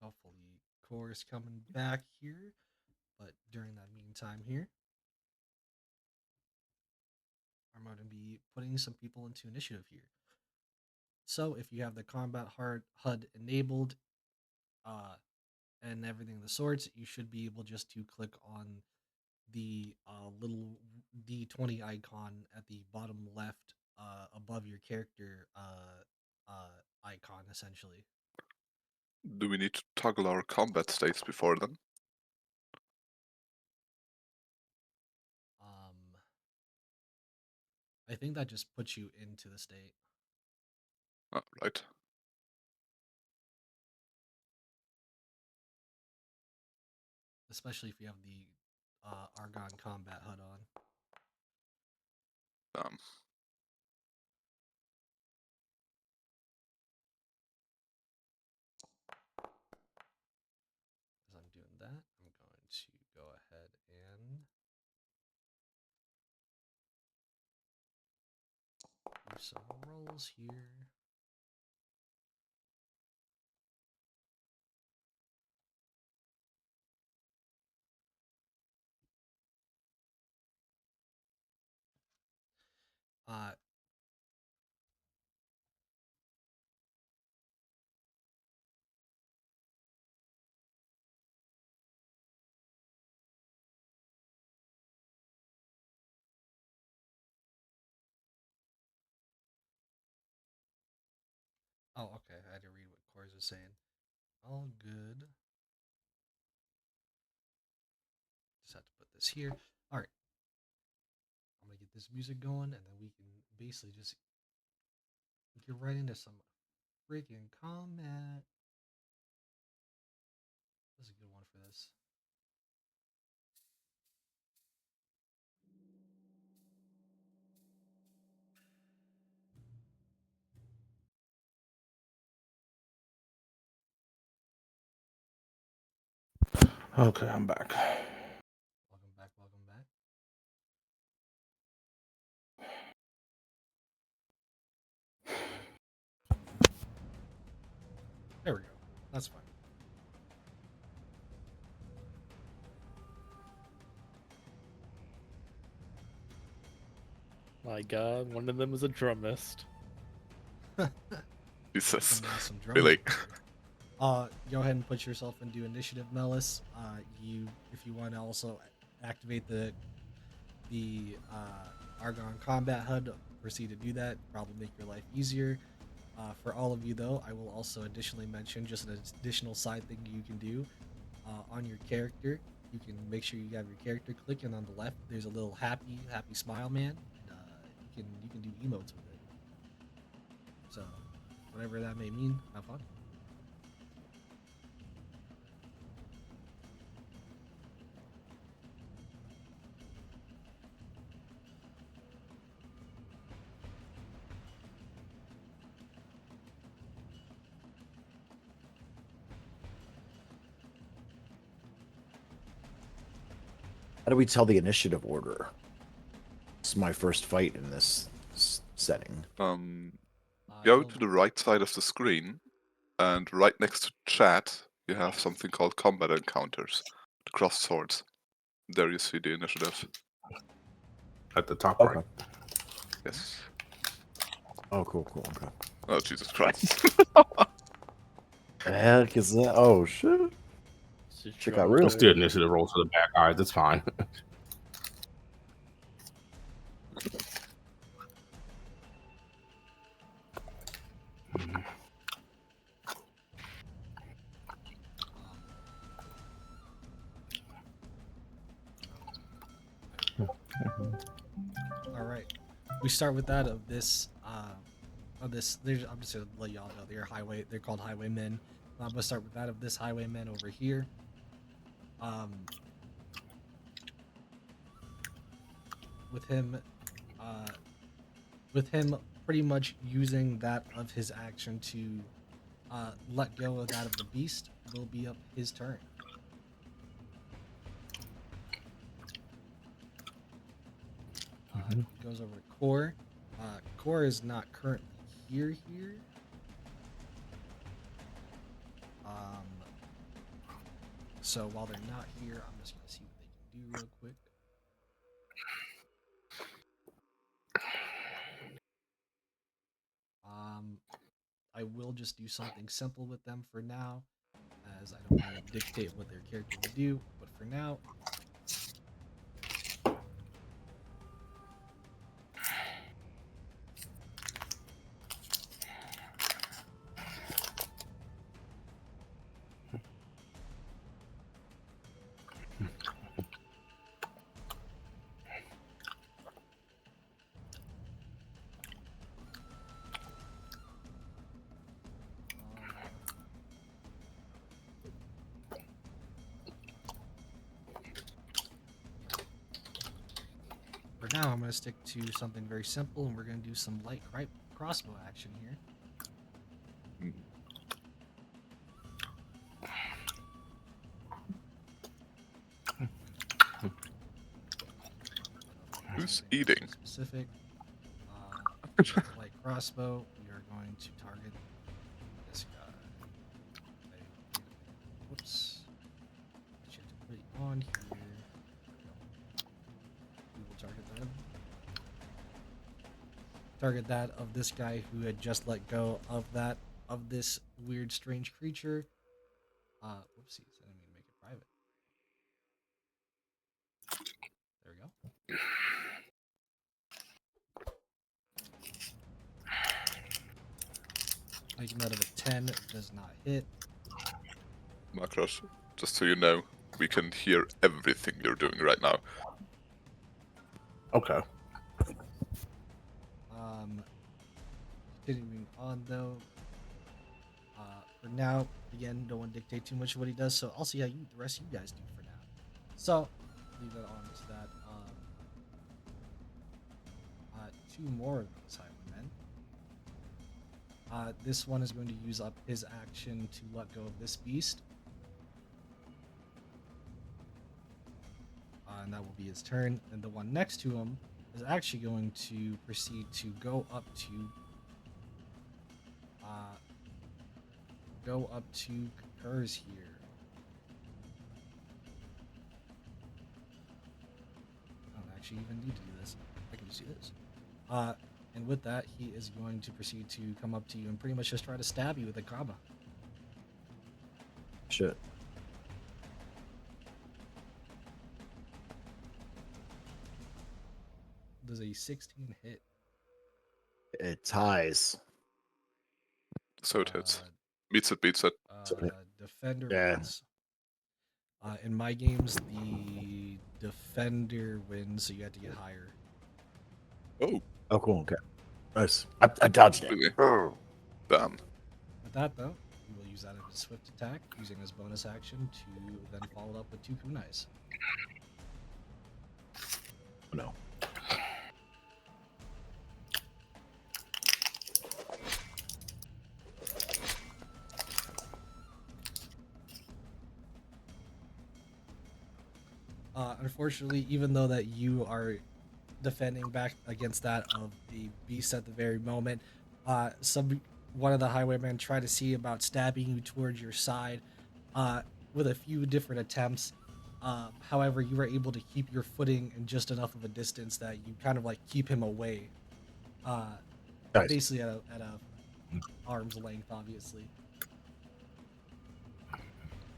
Hopefully Core is coming back here, but during that meantime here, I'm going to be putting some people into initiative here. So if you have the combat HUD enabled, and everything of the sorts, you should be able just to click on the little D20 icon at the bottom left above your character icon, essentially. Do we need to toggle our combat states before then? I think that just puts you into the state. Oh, right. Especially if you have the Arcane combat HUD on. As I'm doing that, I'm going to go ahead and do some rolls here. Oh, okay. I had to read what Cores was saying. All good. Just have to put this here. All right. I'm going to get this music going, and then we can basically just get right into some freaking combat. This is a good one for this. Okay, I'm back. Welcome back, welcome back. There we go. That's fine. My god, one of them is a drummist. Jesus. Some Really? Go ahead and put yourself into initiative, Melis. If you want to also activate the Argon combat HUD, proceed to do that. Probably make your life easier. For all of you, though, I will also additionally mention just an additional side thing you can do on your character. You can make sure you have your character click, and on the left, there's a little happy smile man. And, you can do emotes with it. So, whatever that may mean, have fun. do we tell the initiative order? It's my first fight in this setting. Go to the right side of the screen, and right next to chat, you have something called combat encounters. The crossed swords. There you see the initiative. At the top right. Okay. Yes. Oh, cool. Okay. Oh, Jesus Christ. The heck is that? Oh, shit. Check out real. Let's do initiative rolls for the bad guys. It's fine. All right, we start with that of this. I'm just gonna let y'all know they're called Highwaymen. I'm gonna start with that of this Highwayman over here. With him pretty much using that of his action to let go of that of the beast will be up his turn. Goes over to Core. Core is not currently here. So while they're not here, I'm just gonna see what they can do real quick. I will just do something simple with them for now, as I don't want to dictate what their character will do. But for now, for now, I'm going to stick to something very simple, and we're going to do some light crossbow action here. Who's eating? Specific. Light crossbow. We are going to target this guy. Whoops. Should have to put it on here. We will target that of this guy who had just let go of this weird, strange creature. Whoopsies! I didn't mean to make it private. There we go. Making that of a 10 does not hit. Macross, just so you know, we can hear everything you're doing right now. Okay. Continuing on though. For now, again, don't want to dictate too much of what he does, so I'll see how the rest of you guys do for now. So, leave that on to that. Two more of those Highwaymen. This one is going to use up his action to let go of this beast. And that will be his turn. And the one next to him is actually going to proceed to go up to Curse here. I don't actually even need to do this. I can just do this. And with that, he is going to proceed to come up to you and pretty much just try to stab you with a kaba. Shit. Does a 16 hit? It ties. So it hits. Beats it. Defender Yeah. wins. In my games, the defender wins, so you have to get higher. Oh, cool. Okay. Nice. I dodged it. Really? Oh. Damn. With that, though, we will use that as a swift attack, using his bonus action to then follow up with 2 kunais. Oh, no. Unfortunately, even though that you are defending back against that of a beast at the very moment, one of the highwaymen tried to see about stabbing you towards your side, with a few different attempts. However, you were able to keep your footing in just enough of a distance that you kind of like keep him away, uh, Nice. basically at a arm's length, obviously.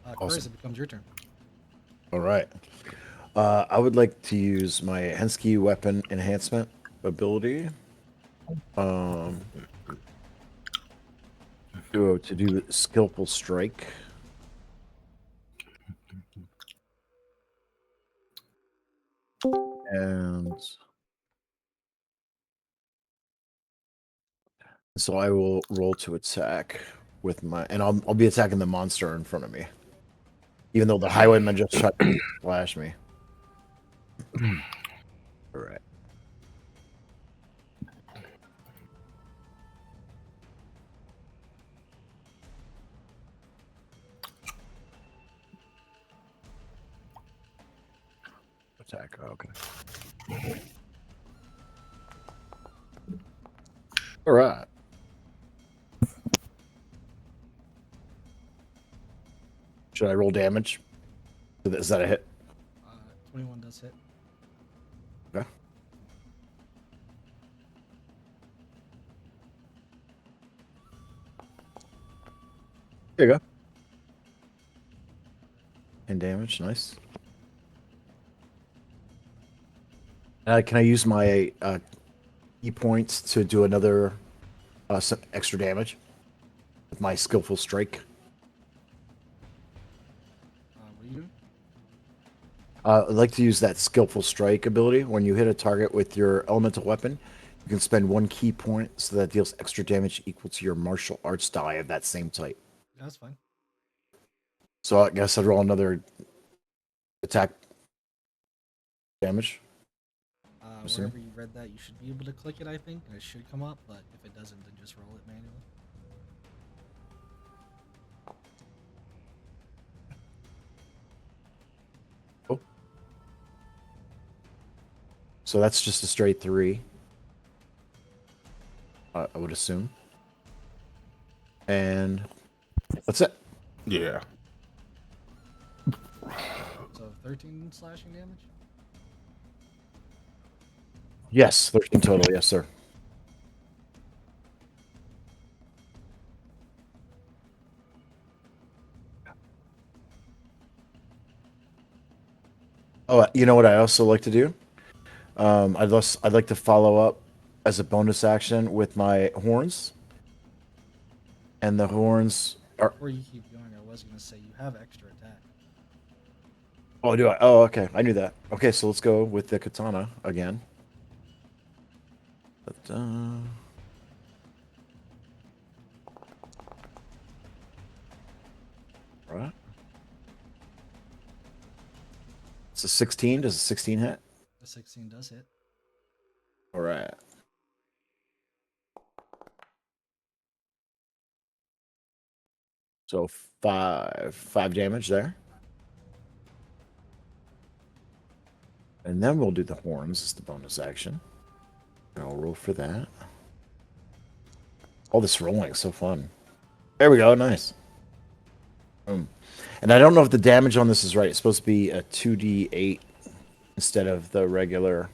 Awesome. Chris, it becomes your turn. All right. I would like to use my Hensky weapon enhancement ability. To do skillful strike. And so I will roll to attack with my, and I'll be attacking the monster in front of me, even though the highwayman just tried to flash me. All right. Attack. Okay. All right. Should I roll damage? Is that a hit? 21 does hit. Okay. There you go. And damage, nice. Can I use my key points to do another some extra damage with my skillful strike? What are you doing? I'd like to use that skillful strike ability. When you hit a target with your elemental weapon, you can spend 1 key point so that deals extra damage equal to your martial arts die of that same type. Yeah, that's fine. So I guess I'd roll another attack damage. Wherever you read that, you should be able to click it, I think, and it should come up, but if it doesn't, then just roll it manually. Oh. So that's just a straight 3. I would assume. And that's it. Yeah. So 13 slashing damage? Yes, 13 total. Yes, sir. Oh, you know what I also like to do? I'd like to follow up as a bonus action with my horns. And the horns are. Before you keep going, I was going to say you have extra attack. Oh, do I? Oh, okay. I knew that. Okay, so let's go with the katana again. But, right. It's a 16. Does a 16 hit? The 16 does hit. All right. So 5 damage there. And then we'll do the horns as the bonus action. I'll roll for that. All this rolling is so fun. There we go. Nice. And I don't know if the damage on this is right. It's supposed to be a 2d8 instead of the regular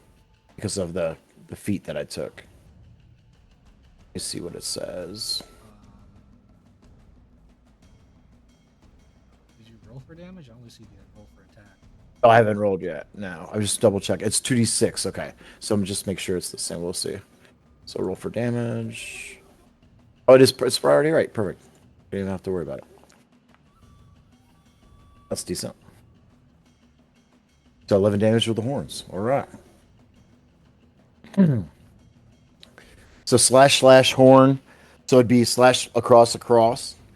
because of the feat that I took. Let's see what it says. Did you roll for damage? I only see the roll for attack. Oh, I haven't rolled yet. No, I just double check. It's 2d6. Okay, so I'm just make sure it's the same. We'll see. So roll for damage. Oh, it is. It's priority, right? Perfect. You don't have to worry about it. That's decent. So 11 damage with the horns. All right. So slash horn. So it'd be slash across,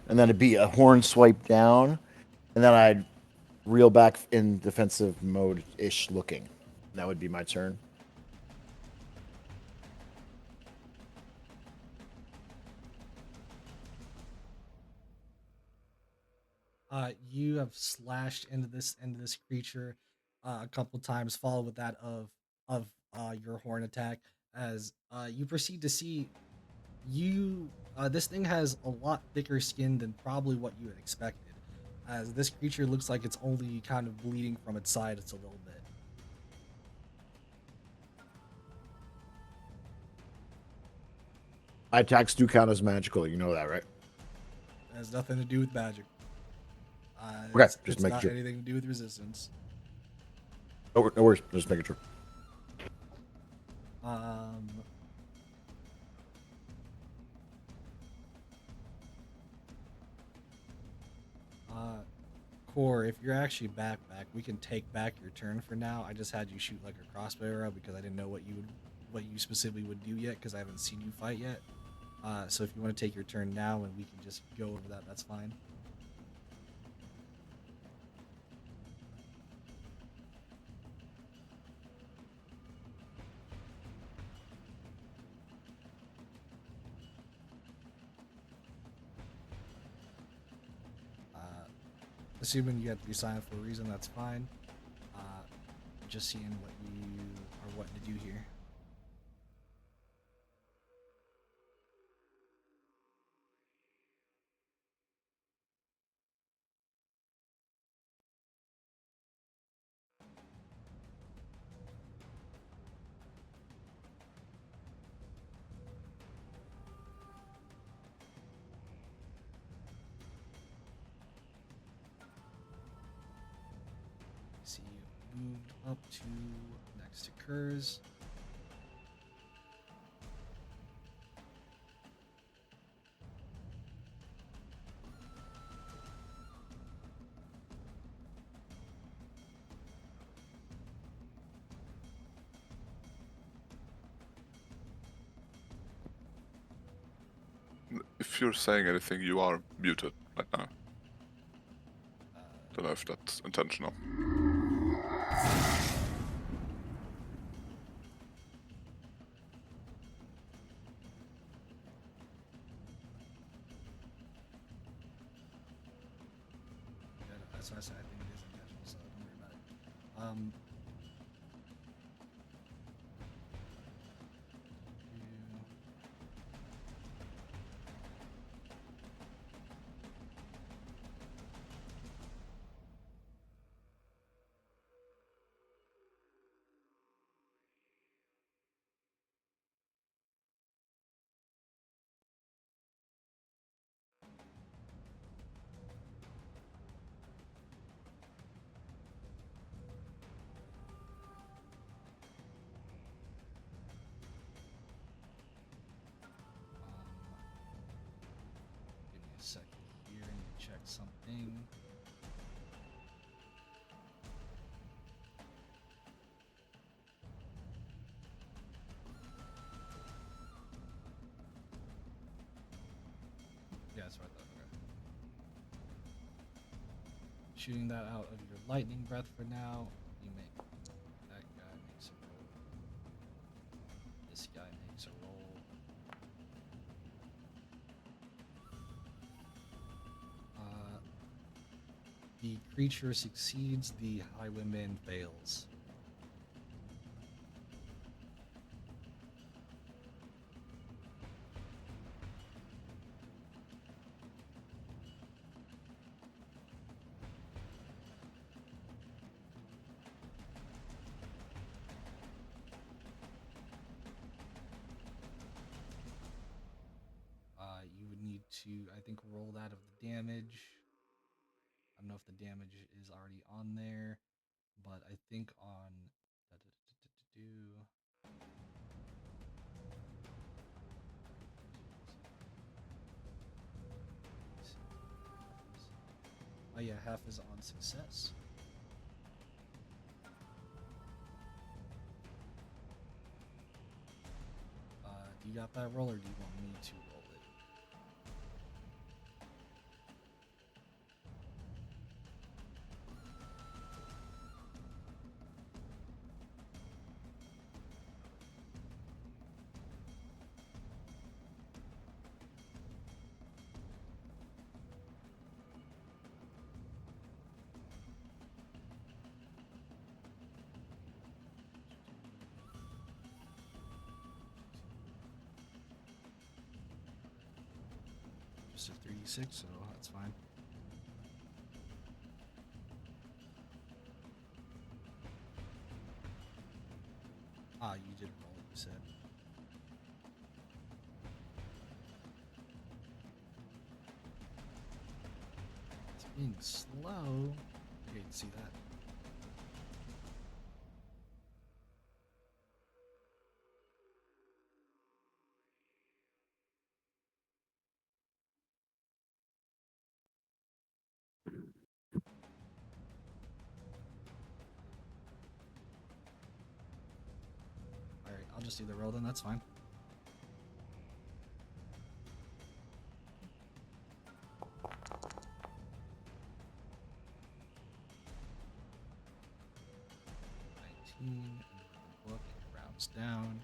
and then it'd be a horn swipe down, and then I'd reel back in defensive mode ish looking. That would be my turn. You have slashed into this creature. a couple times, followed with that of your horn attack as you proceed to see you this thing has a lot thicker skin than probably what you had expected, as this creature looks like it's only kind of bleeding from its side. It's a little bit. My attacks do count as magical. You know that, right? It has nothing to do with magic. Okay, It's, just it's making not sure. anything to do with resistance. No worries. Just making sure. Um, Core, if you're actually back, we can take back your turn for now. I just had you shoot like a crossbow arrow because I didn't know what you specifically would do yet because I haven't seen you fight yet. So if you want to take your turn now and we can just go over that, that's fine. Assuming you have to be silent for a reason, that's fine. Just seeing what you are wanting to do here. See, you moved up to next to Kurz. If you're saying anything, you are muted right now. Don't know if that's intentional. Yeah, that's what I said. I think it is intentional, so don't worry about it. Give me a second here and check something. Yeah, that's what I thought. Okay. Shooting that out of your lightning breath for now. You make that guy makes a roll. This guy makes a roll. The creature succeeds. The Highwayman fails. You would need to, I think, roll that of the damage. I don't know if the damage is already on there, but I think on oh yeah, half is on success. Do you got that roll, or do you want me to roll it? just a 3d6, so that's fine. Ah, you did roll it, you said. It's being slow. I hate to see that. Alright, I'll just do the roll then, that's fine. And the book rounds down.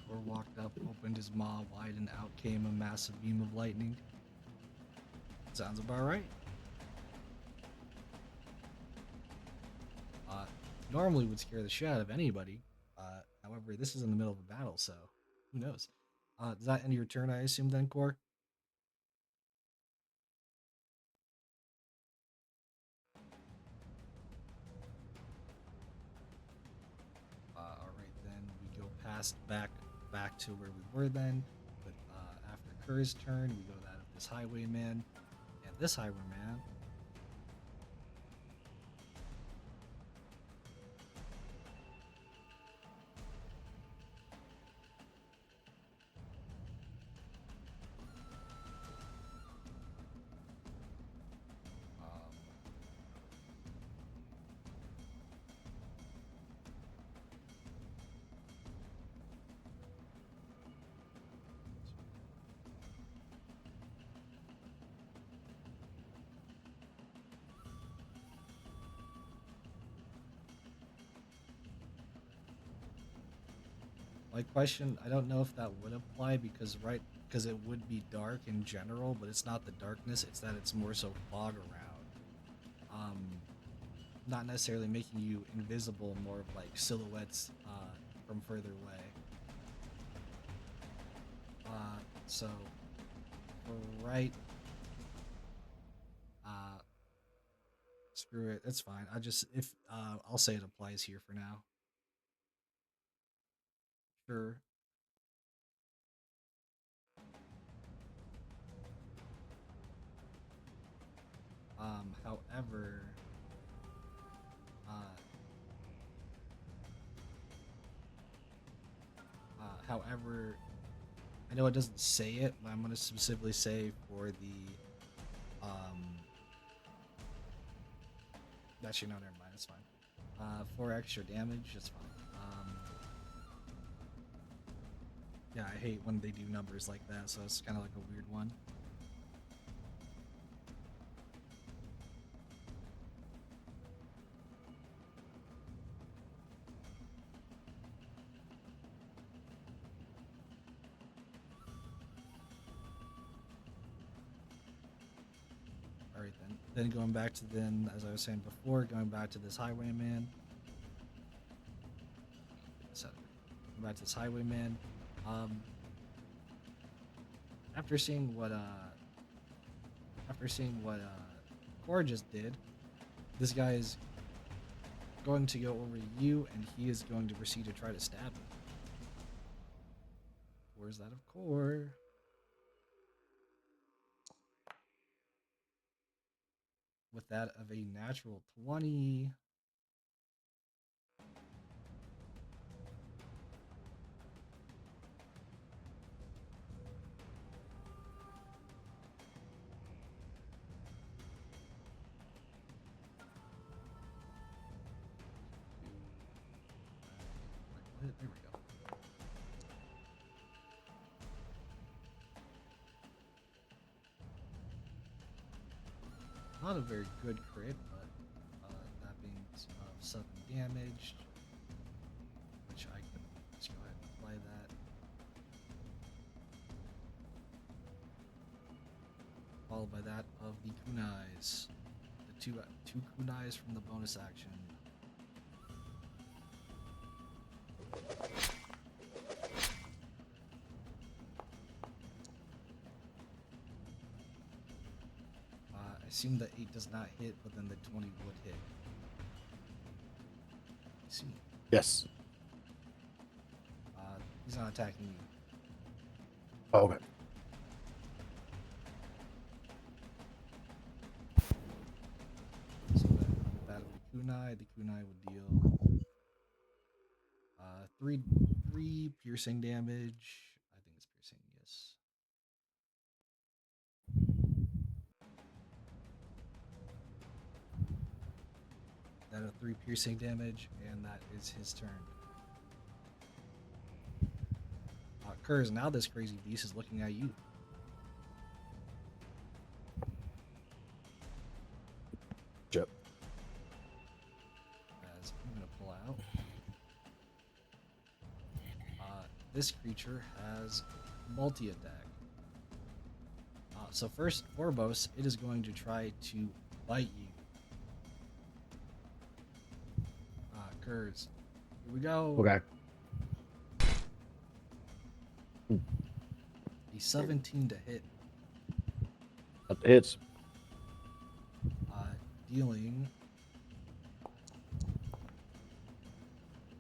Thor walked up, opened his maw wide, and out came a massive beam of lightning. Sounds about right. Normally would scare the shit out of anybody. However, this is in the middle of a battle, so who knows? Does that end your turn, I assume, then, Core? Alright, then we go past back to where we were then. But after Kerr's turn, we go to that of this Highwayman. And this Highwayman. My question, I don't know if that would apply because it would be dark in general, but it's not the darkness, it's that it's more so fog around. Not necessarily making you invisible, more of like silhouettes from further away. So right, screw it, it's fine. I'll say it applies here for now. Sure. However, however, I know it doesn't say it, but I'm going to specifically say for the, actually, no, never mind, it's fine. 4 extra damage, it's fine. Yeah, I hate when they do numbers like that, so it's kind of like a weird one. Alright then. Then going back to as I was saying before, going back to this Highwayman. Going back to this Highwayman. After seeing what Cor just did, this guy is going to go over to you, and he is going to proceed to try to stab him. Where's that of Cor? With that of a natural 20. There we go. Not a very good crit, but that being 7 damage, which I can just go ahead and apply that. Followed by that of the kunais. The two kunais from the bonus action. I assume the 8 does not hit, but then the 20 would hit. See. Yes. He's not attacking you. Oh, okay. So that would be kunai. The kunai would deal 3 piercing damage. I think it's piercing, yes. That of 3 piercing damage, and that is his turn. Kurz, now this crazy beast is looking at you. Yep. As I'm gonna pull out. This creature has multi-attack. So first and foremost, it is going to try to bite you. Kurz. Here we go. Okay. A 17 to hit. That hits. Dealing.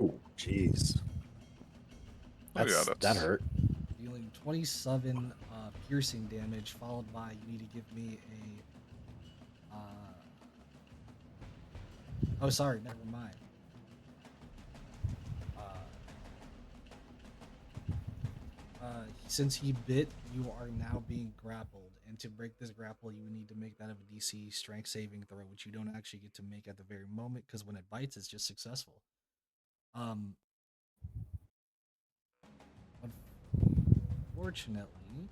Oh, jeez. That hurt. Dealing 27 piercing damage, followed by you need to give me a. Oh, sorry, never mind. Since he bit, you are now being grappled, and to break this grapple, you would need to make that of a DC strength saving throw, which you don't actually get to make at the very moment because when it bites, it's just successful. Unfortunately,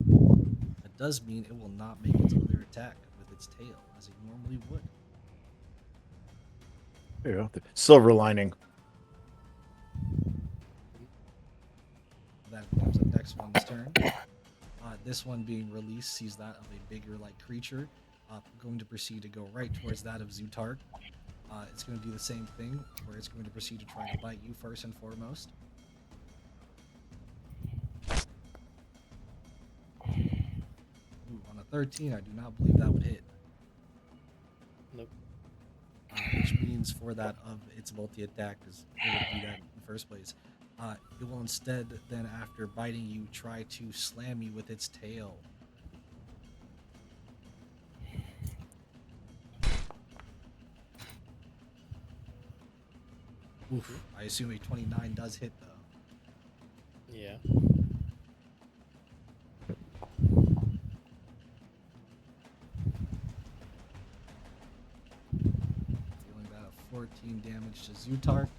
that does mean it will not make its other attack with its tail as it normally would. There you go. The silver lining. That becomes the next one's turn. This one being released sees that of a bigger like creature. Going to proceed to go right towards that of Zutark. It's going to do the same thing, where it's going to proceed to try to bite you first and foremost. Ooh, on a 13, I do not believe that would hit. Nope. Which means for that of its multi-attack, because it would do that in the first place, it will instead then, after biting you, try to slam you with its tail. Oof, I assume a 29 does hit though. Yeah. Dealing that of 14 damage to Zutark.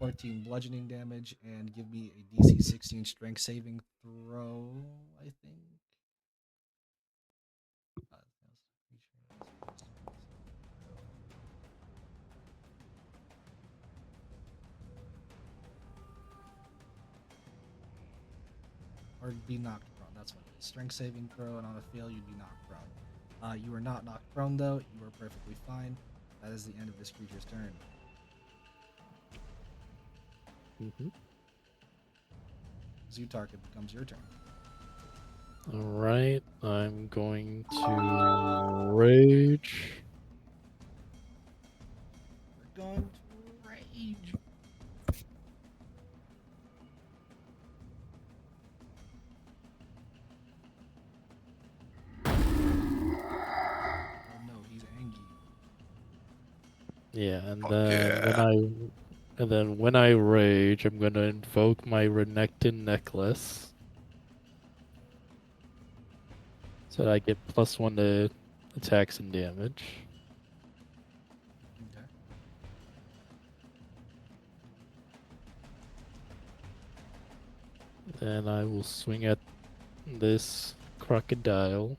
14 bludgeoning damage, and give me a DC 16 strength saving throw, I think. Or be knocked prone, that's what it is. Strength saving throw, and on a fail, you'd be knocked prone. You are not knocked prone, though. You are perfectly fine. That is the end of this creature's turn. Mm-hmm. Zutark, it becomes your turn. Alright, I'm going to rage. We're going to rage. Oh no, he's angry. Yeah, and Oh, then yeah. when I rage, I'm gonna invoke my Renekton necklace. So that I get +1 to attacks and damage. Okay. Then I will swing at this crocodile.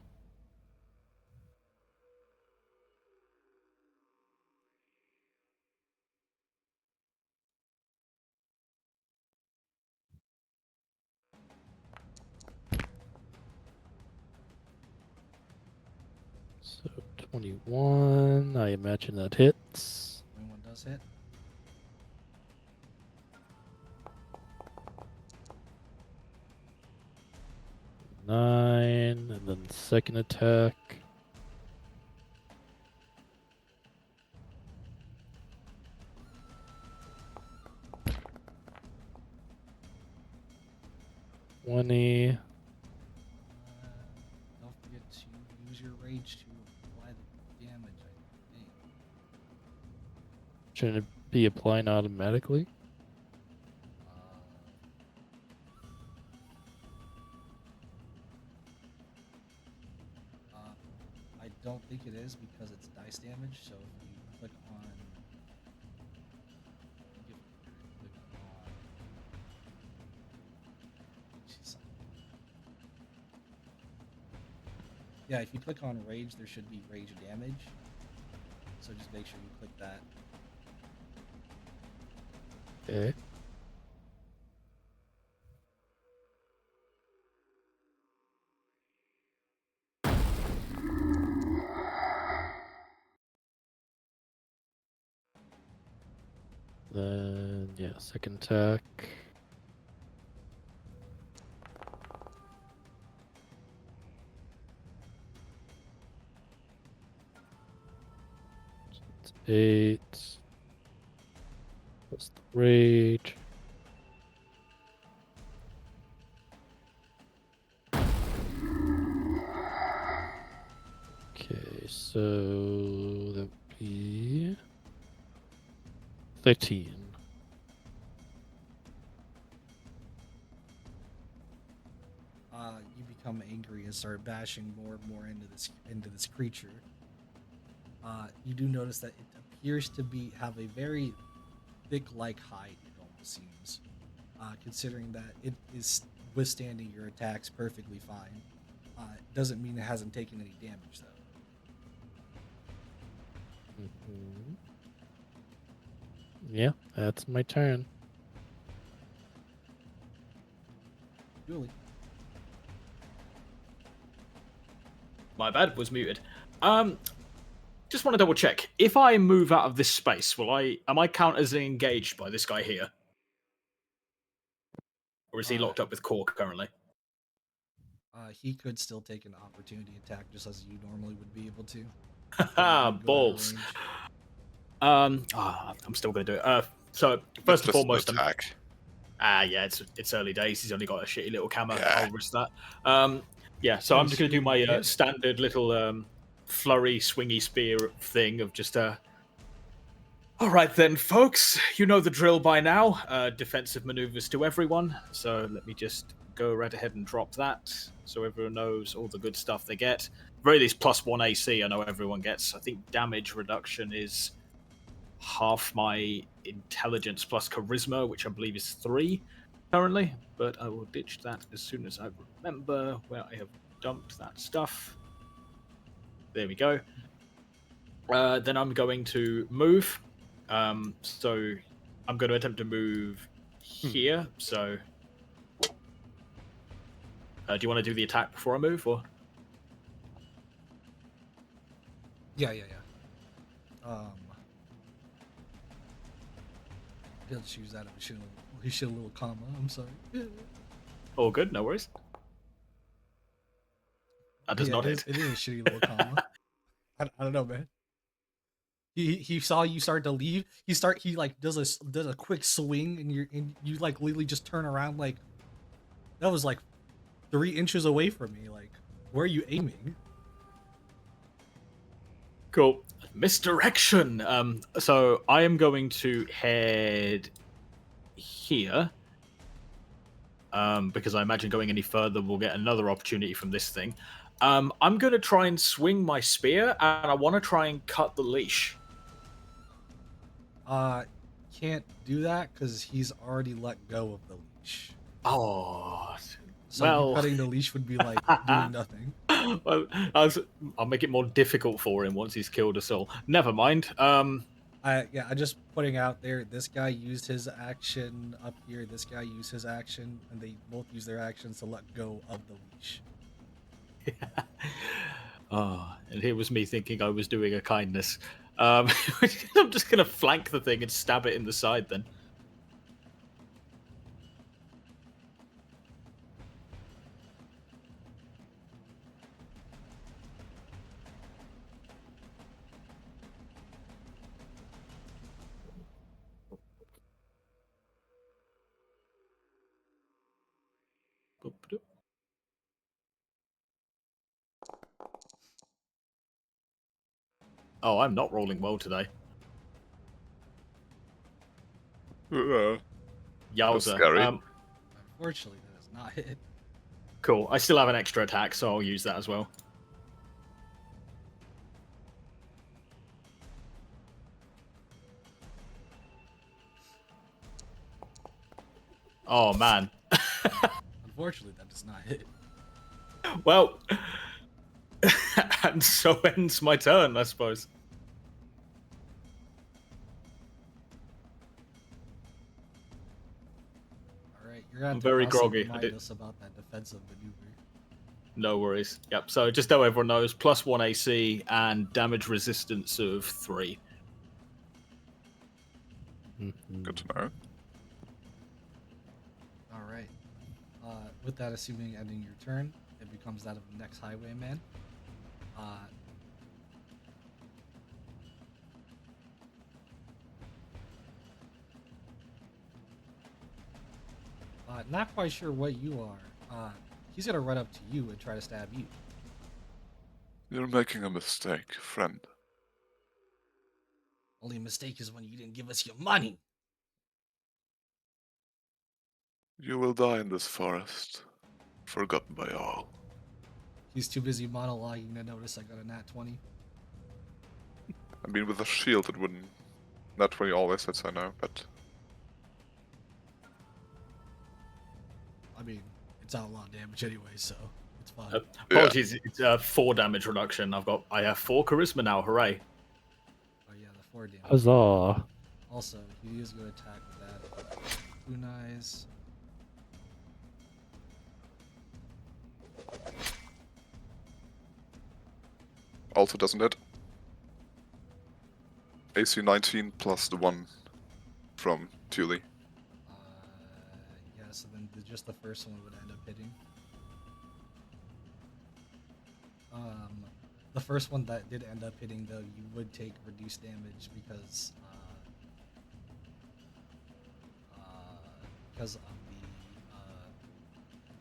So 21, I imagine that hits. 21 does hit. Nine, and then second attack. Don't forget to use your rage to apply the damage, I think. Shouldn't it be applying automatically? I don't think it is because it's dice damage. So if you click on, yeah, if you click on rage, there should be rage damage. So just make sure you click that. Okay. Then, yeah, second attack. It's 8. Plus the rage. Okay, so that would be 13. You become angry and start bashing more and more into this creature. You do notice that it appears to have a very thick like hide. It almost seems, considering that it is withstanding your attacks perfectly fine. Doesn't mean it hasn't taken any damage though. Yeah, that's my turn. Julie. My bad, was muted. Just want to double check. If I move out of this space, am I count as engaged by this guy here? Or is he locked up with Cork currently? He could still take an opportunity attack just as you normally would be able to. Haha, balls. I'm still gonna do it. So first and foremost, attack. Yeah, it's early days. He's only got a shitty little camera. Yeah. I'll risk that. Yeah, so I'm just gonna do my standard little flurry swingy spear thing of just all right then, folks. You know the drill by now. Defensive maneuvers to everyone. So let me just go right ahead and drop that, so everyone knows all the good stuff they get. Very least +1 AC. I know everyone gets. I think damage reduction is half my intelligence plus charisma, which I believe is 3 currently. But I will ditch that as soon as I remember where I have dumped that stuff. There we go. Then I'm going to move. So I'm going to attempt to move here. So do you want to do the attack before I move, or? Yeah. He'll just use that if he should a little comma. I'm sorry. All good, no worries. That does not hit. It is a shitty little comma. I don't know, man. He saw you start to leave. He like does a quick swing and you like literally just turn around like that was like 3 inches away from me. Like, where are you aiming? Cool. Misdirection. So I am going to head here. Because I imagine going any further we'll get another opportunity from this thing. I'm going to try and swing my spear, and I want to try and cut the leash. Can't do that because he's already let go of the leash. Oh, So well, you cutting the leash would be like doing nothing. well, I'll make it more difficult for him once he's killed us all. Never mind. I'm just putting out there. This guy used his action up here. This guy used his action, and they both use their actions to let go of the leash. Oh, and here was me thinking I was doing a kindness. I'm just gonna flank the thing and stab it in the side then. Oh, I'm not rolling well today. That's Yowza. scary. Unfortunately, that is not hit. Cool. I still have an extra attack, so I'll use that as well. Oh, man. Unfortunately, that does not hit. Well, and so ends my turn, I suppose. All right, you're gonna have I'm to very constantly groggy. remind us about that defensive maneuver. No worries. Yep. So just so everyone knows, +1 AC and damage resistance of 3. Good to know. All right. With that, assuming ending your turn, it becomes that of the next Highwayman. Not quite sure what you are. He's gonna run up to you and try to stab you. You're making a mistake, friend. Only mistake is when you didn't give us your money. You will die in this forest, forgotten by all. He's too busy monologuing to notice I got a nat 20. I mean, with a shield, it wouldn't. Not 20 always hits, I know, but I mean, it's outlaw damage anyway, so it's fine. Apologies, it's 4 damage reduction. I have 4 charisma now. Hooray! Oh yeah, the 4 damage. Huzzah! Also, he is going to attack with that. Kunai's. also doesn't hit. AC 19 plus the 1 from Thule. Yeah, so then just the first one would end up hitting. The first one that did end up hitting, though, you would take reduced damage because of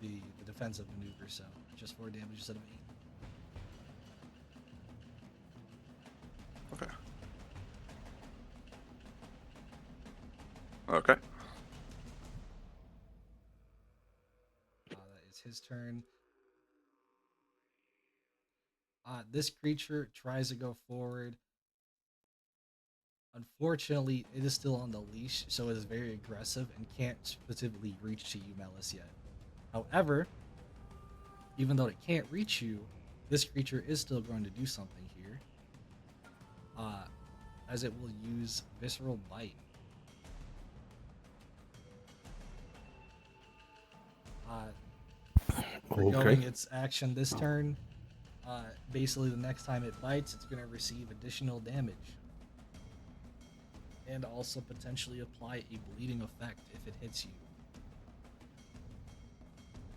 the defensive maneuver. So just 4 damage instead of 8. Okay. Okay. That is his turn. This creature tries to go forward. Unfortunately, it is still on the leash, so it is very aggressive and can't specifically reach to you, Melis, yet. However, even though it can't reach you, this creature is still going to do something here. As it will use Visceral Bite. Forgoing its action this turn, basically the next time it bites, it's going to receive additional damage. And also potentially apply a bleeding effect if it hits you.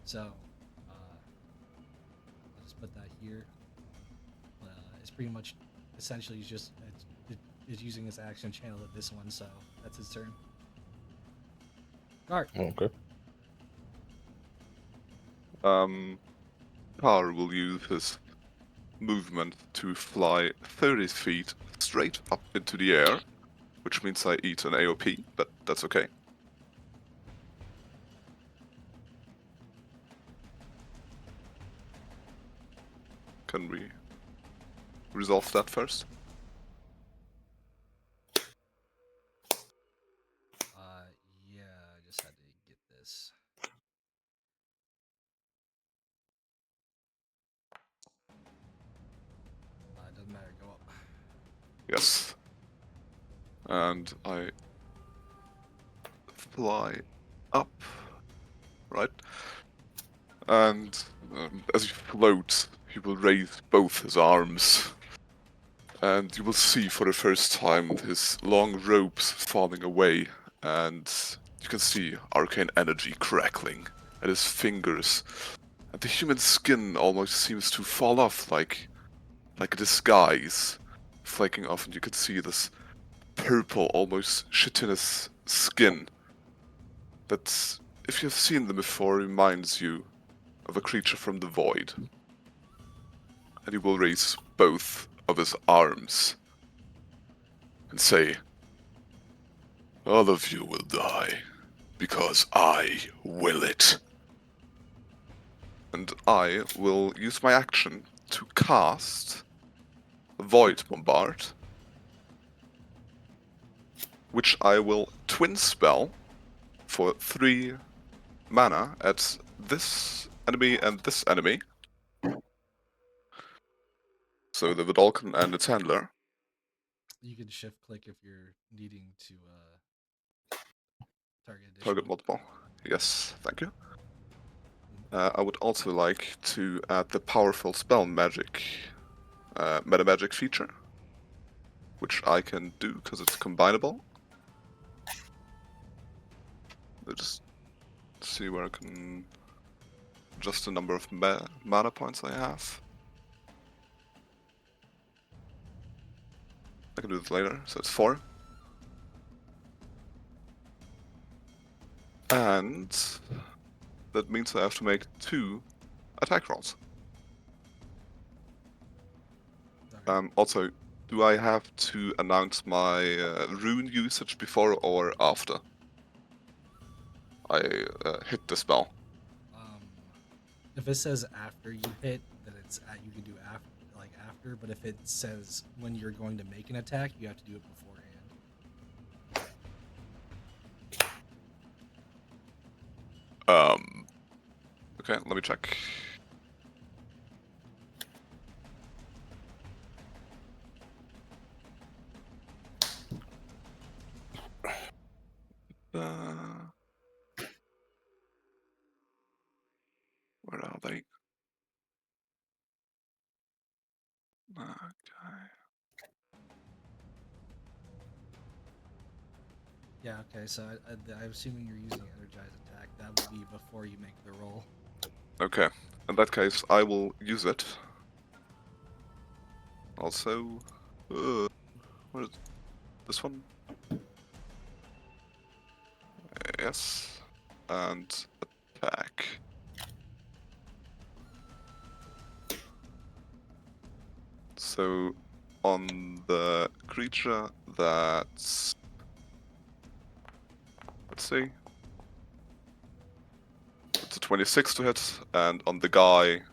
So, I'll just put that here. It's pretty much, essentially, it's using his action channel at this one, so that's his turn. Guard. Okay. Tar will use his movement to fly 30 feet straight up into the air, which means I eat an AOP, but that's okay. Can we resolve that first? Yeah, I just had to get this. Yes. And I fly up, right? And as you float, he will raise both his arms. And you will see for the first time his long robes falling away, and you can see arcane energy crackling at his fingers. And the human skin almost seems to fall off like a disguise, flaking off, and you can see this purple, almost chitinous skin that, if you've seen them before, reminds you of a creature from the void. And he will raise both of his arms and say, "All of you will die, because I will it." And I will use my action to cast Void Bombard, which I will twin spell for 3 mana at this enemy and this enemy. So the Vidalcan and its handler. You can shift click if you're needing to target additional. Target multiple. Yes, thank you. I would also like to add the powerful spell magic, meta magic feature, which I can do because it's combinable. Let's just see where I can adjust the number of mana points I have. I can do this later, so it's 4. And that means I have to make 2 attack rolls. Also, do I have to announce my rune usage before or after I hit the spell? If it says after you hit, then you can do after. But if it says when you're going to make an attack, you have to do it beforehand. Okay, let me check. Where are they? Okay. Yeah, okay, so I'm assuming you're using Energize Attack. That would be before you make the roll. Okay, in that case, I will use it. Also, what is this one? Yes, and attack. So, on the creature that's... Let's see. It's a 26 to hit, and on the guy...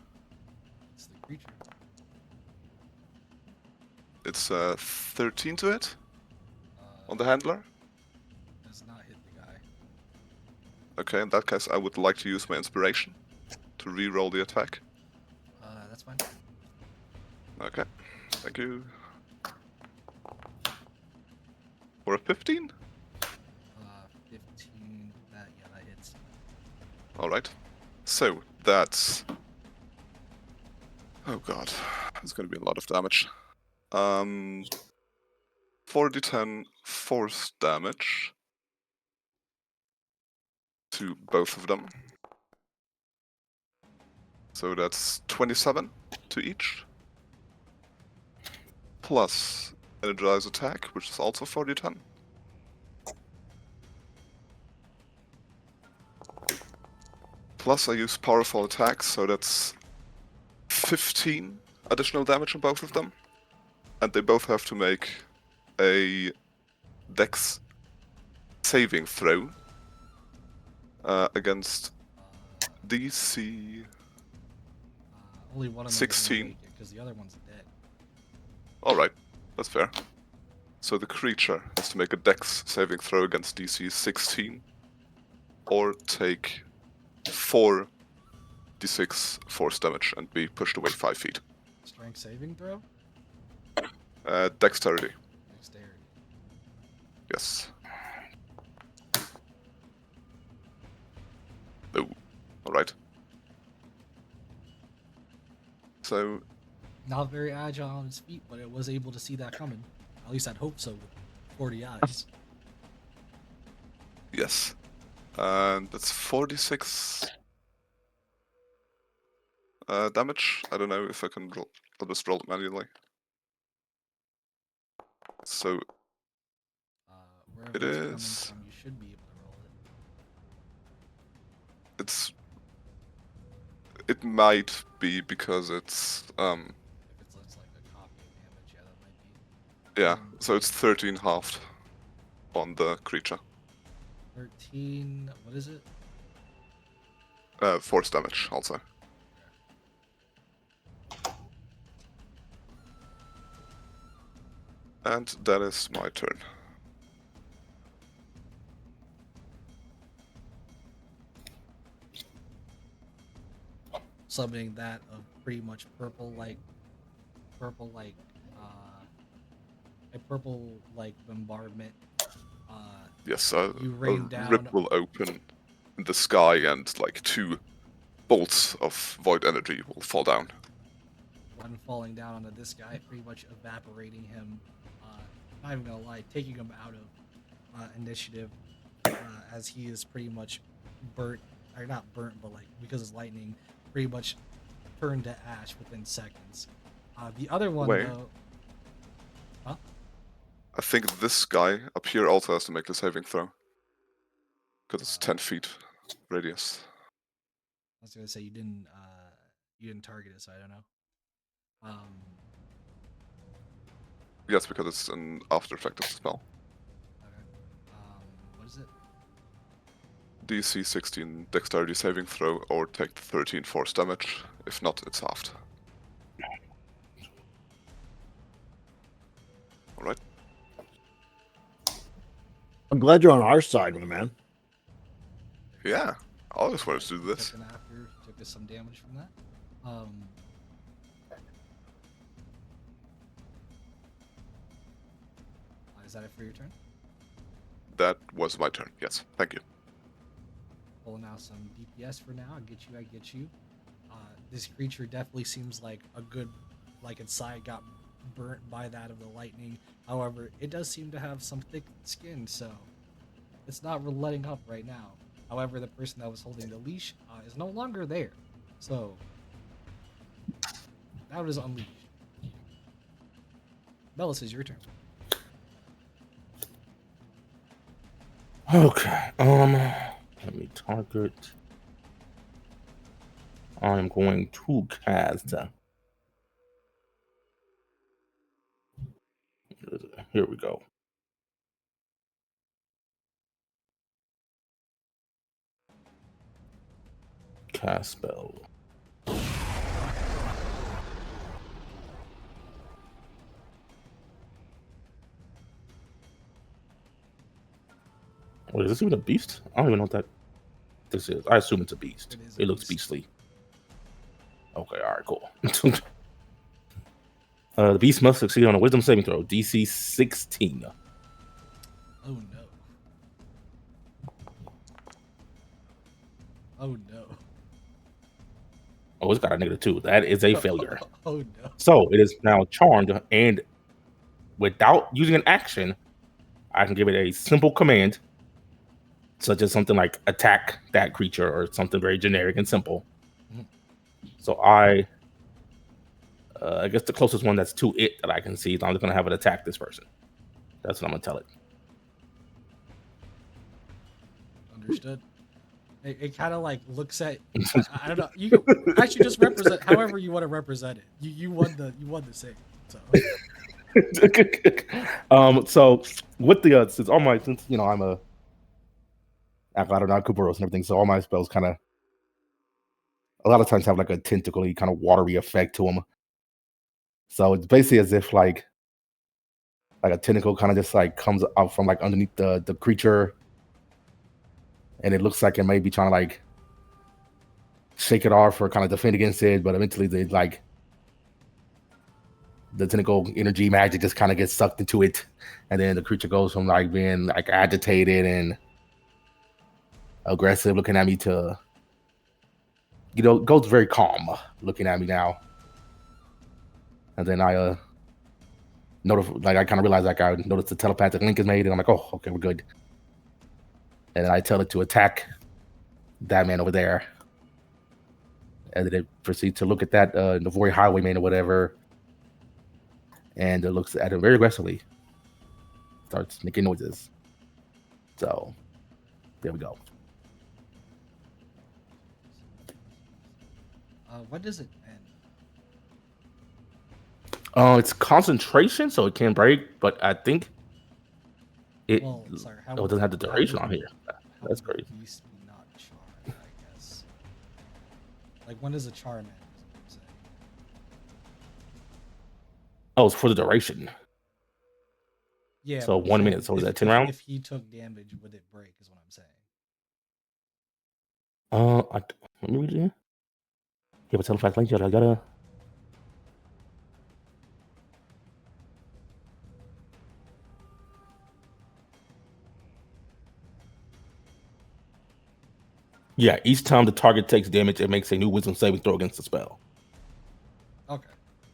It's the creature. It's 13 to hit? On the handler? Does not hit the guy. Okay, in that case I would like to use my inspiration to re-roll the attack. That's fine. Okay, thank you. For a 15? 15, that hits. Alright. So, that's... Oh god, it's gonna be a lot of damage. 4d10 force damage to both of them. So that's 27 to each. Plus Energize Attack, which is also 4d10. Plus I use Powerful Attack, so that's 15 additional damage on both of them. And they both have to make a Dex saving throw against DC Only one of them 16. because the other one's dead. Alright, that's fair. So the creature has to make a Dex saving throw against DC 16, or take 4d6 force damage and be pushed away 5 feet. Strength saving throw? Dexterity. Yes. Oh, alright. So, Not very agile on its feet, but it was able to see that coming. At least I'd hope so with 40 eyes. yes. And that's 46 damage. I don't know if I can roll. I'll just roll it manually. So, Wherever it it's coming is. from, you should be able to roll it. It might be because it's If it looks like a copy of damage, yeah, that might be. yeah. So it's 13 halved on the creature. 13. What is it? Force damage also. And that is my turn. Summoning that of pretty much purple like a purple like bombardment. Yes, You a rain down. rip will open in the sky and like 2 bolts of void energy will fall down. One falling down onto this guy, pretty much evaporating him. Not even gonna lie, taking him out of initiative, as he is pretty much burnt, or not burnt, but like because it's lightning, pretty much turned to ash within seconds. The other one Wait. though, huh? I think this guy up here also has to make the saving throw. Because it's 10 feet radius. I was gonna say you didn't target it, so I don't know. Yes, because it's an after effect of the spell. Okay. What is it? DC 16 dexterity saving throw or take 13 force damage. If not, it's halved. Alright. I'm glad you're on our side, my man. Yeah, I always wanted to do this. Took us some damage from that. Is that it for your turn? That was my turn, yes. Thank you. Pulling out some DPS for now. I get you. This creature definitely seems like a good, like its side got burnt by that of the lightning. However, it does seem to have some thick skin, so it's not letting up right now. However, the person that was holding the leash is no longer there, so now it is unleashed. Bellis, is your turn. Okay. Let me target. I'm going to cast. Here we go. Cast spell. Wait, is this even a beast? I don't even know what that this is. I assume it's a beast. It looks beastly. Okay, all right, cool. The beast must succeed on a wisdom saving throw, DC 16. Oh no. Oh no. Oh, it's got a -2. That is a failure. Oh no. So it is now charmed, and without using an action, I can give it a simple command, such as something like attack that creature or something very generic and simple. So I guess the closest one that's to it that I can see is I'm just going to have it attack this person. That's what I'm going to tell it. Understood. It kind of like looks at. I don't know. You can actually just represent however you want to represent it. You won the save. So. So with the since you know I'm a Acolyte not Kuboros and everything, so all my spells kind of a lot of times have like a tentacly kind of watery effect to them. So it's basically as if like a tentacle kind of just like comes out from like underneath the creature, and it looks like it may be trying to like shake it off or kind of defend against it, but eventually they like the tentacle energy magic just kind of gets sucked into it, and then the creature goes from like being like agitated and aggressive looking at me to, goes very calm looking at me now. And then I I kind of realized like I noticed the telepathic link is made, and I'm like, oh, okay, we're good. And then I tell it to attack that man over there. And then it proceeds to look at that Navori Highwayman or whatever, and it looks at him very aggressively. Starts making noises. So there we go. When does it end? It's concentration, so it can break, but I think it. Well, sorry, it doesn't have the duration on here. That's crazy. Beast be not charmed, I guess. Like, when does a charm end? Is what I'm saying. Oh, it's for the duration. Yeah. So 1 minute. So is that 10 rounds? If he took damage, would it break? Is what I'm saying. Let me read it. Yeah, but telepathic link. I gotta. Yeah, each time the target takes damage, it makes a new wisdom saving throw against the spell. Okay.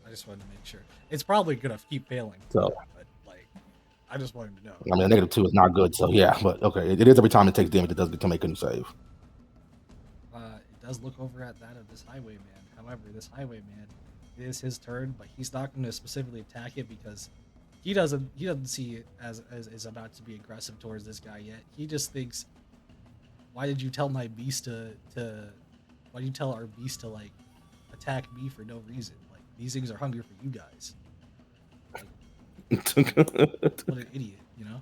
I just wanted to make sure. It's probably gonna keep failing. So, but like, I just wanted to know. I mean, a -2 is not good. So yeah, but okay, it is every time it takes damage, it does get to make a new save. It does look over at that of this Highwayman. However, this Highwayman, it is his turn, but he's not going to specifically attack it because he doesn't see it as about to be aggressive towards this guy yet. He just thinks, why did you tell my beast why did you tell our beast to like attack me for no reason? Like, these things are hungry for you guys. Like, what an idiot, you know?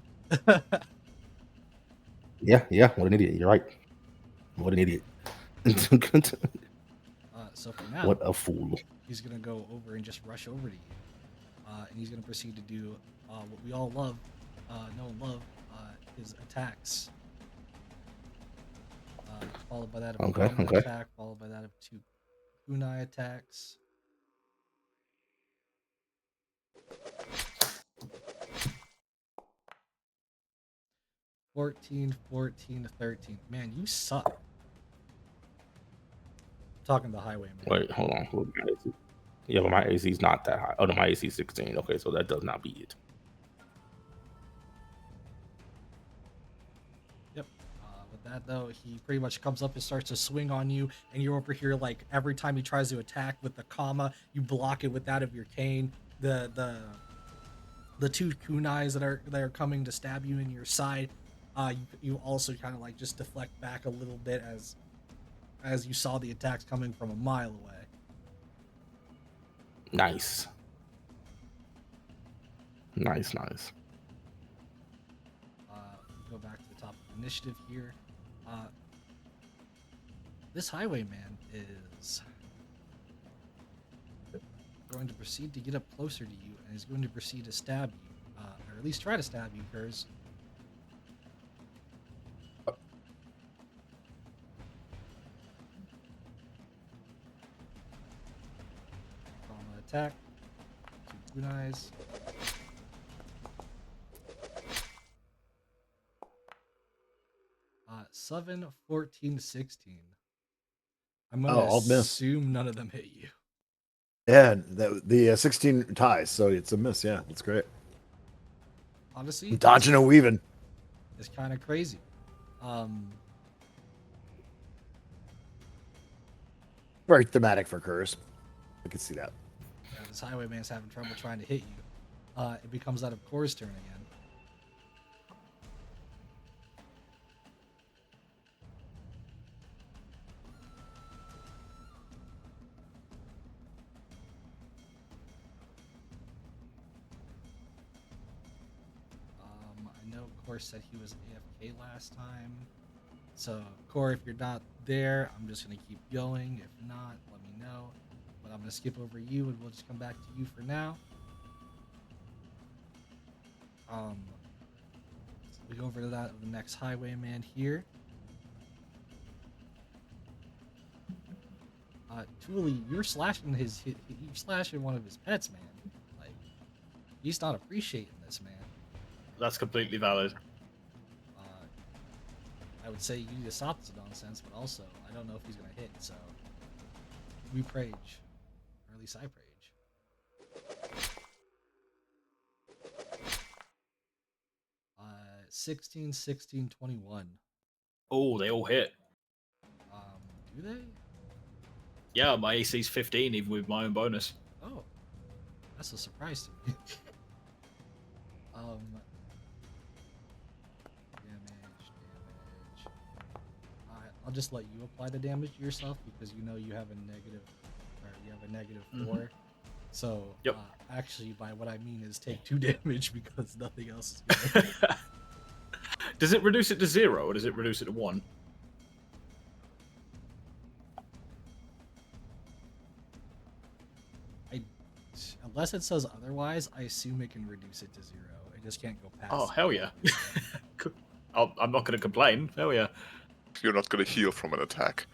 Yeah, what an idiot. You're right. What an idiot. So for now, what a fool. He's gonna go over and just rush over to you, and he's gonna proceed to do what we all love, know and love, his attacks. Followed by that of a normal attack, followed by that of 2 kunai attacks. $14, 14, 13. Man, you suck. Talking the Highwayman. Wait, hold on. Yeah, but my AC is not that high. Oh no, my AC is 16. Okay, so that does not beat it. Yep. With that though, he pretty much comes up and starts to swing on you, and you're over here like every time he tries to attack with the comma, you block it with that of your cane. The 2 kunais that are coming to stab you in your side, you also kind of like just deflect back a little bit as you saw the attacks coming from a mile away. Nice. Go back to the top of the initiative here. This Highwayman is going to proceed to get up closer to you and is going to proceed to stab you, or at least try to stab you, Kurz. Attack. 2 kunais. Uh, 7, 14, 16. I'm gonna assume none of them hit you. Yeah, the 16 ties, so it's a miss. Yeah, that's great. Honestly, dodging and weaving. It's kind of crazy. Very thematic for Curse. I can see that. Yeah, this Highwayman's having trouble trying to hit you. It becomes that of Core's turn again. I know Core said he was AFK last time. So, Core, if you're not there, I'm just going to keep going. If not, let me know. But I'm going to skip over you, and we'll just come back to you for now. We go over to that of the next Highwayman here. Tuli, you're slashing you're slashing one of his pets, man. Like, He's not appreciating this, man. That's completely valid. I would say you need to stop this nonsense, but also I don't know if he's gonna hit. So we prage, or at least I prage. 16, 16, 21. Oh, they all hit. Do they? Yeah, my AC's 15, even with my own bonus. Oh, that's a surprise to me. Damage. I'll just let you apply the damage to yourself because you know you have a negative, or you have a negative 4. So, Yep. Actually, by what I mean is take 2 damage because nothing else is good. Does it reduce it to 0 or does it reduce it to 1? Unless it says otherwise, I assume it can reduce it to 0. It just can't go past. Oh, hell yeah. I'm not going to complain. Hell yeah. You're not going to heal from an attack.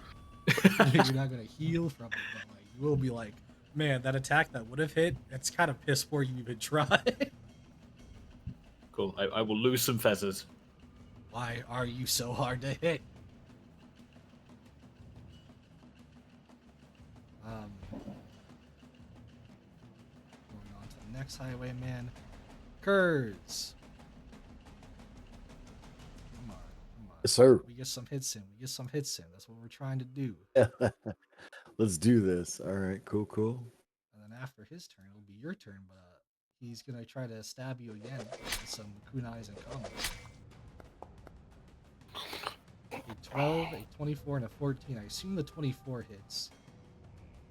You're not going to heal from it, but like, you will be like, man, that attack that would have hit, it's kind of piss poor you even tried. Cool. I will lose some feathers. Why are you so hard to hit? Going on to the next Highwayman. Kurz. Come on. Yes, sir. We get some hits in. That's what we're trying to do. Let's do this. All right, cool. And then after his turn, it'll be your turn, but he's going to try to stab you again with some kunais and combos. A 12, a 24, and a 14. I assume the 24 hits.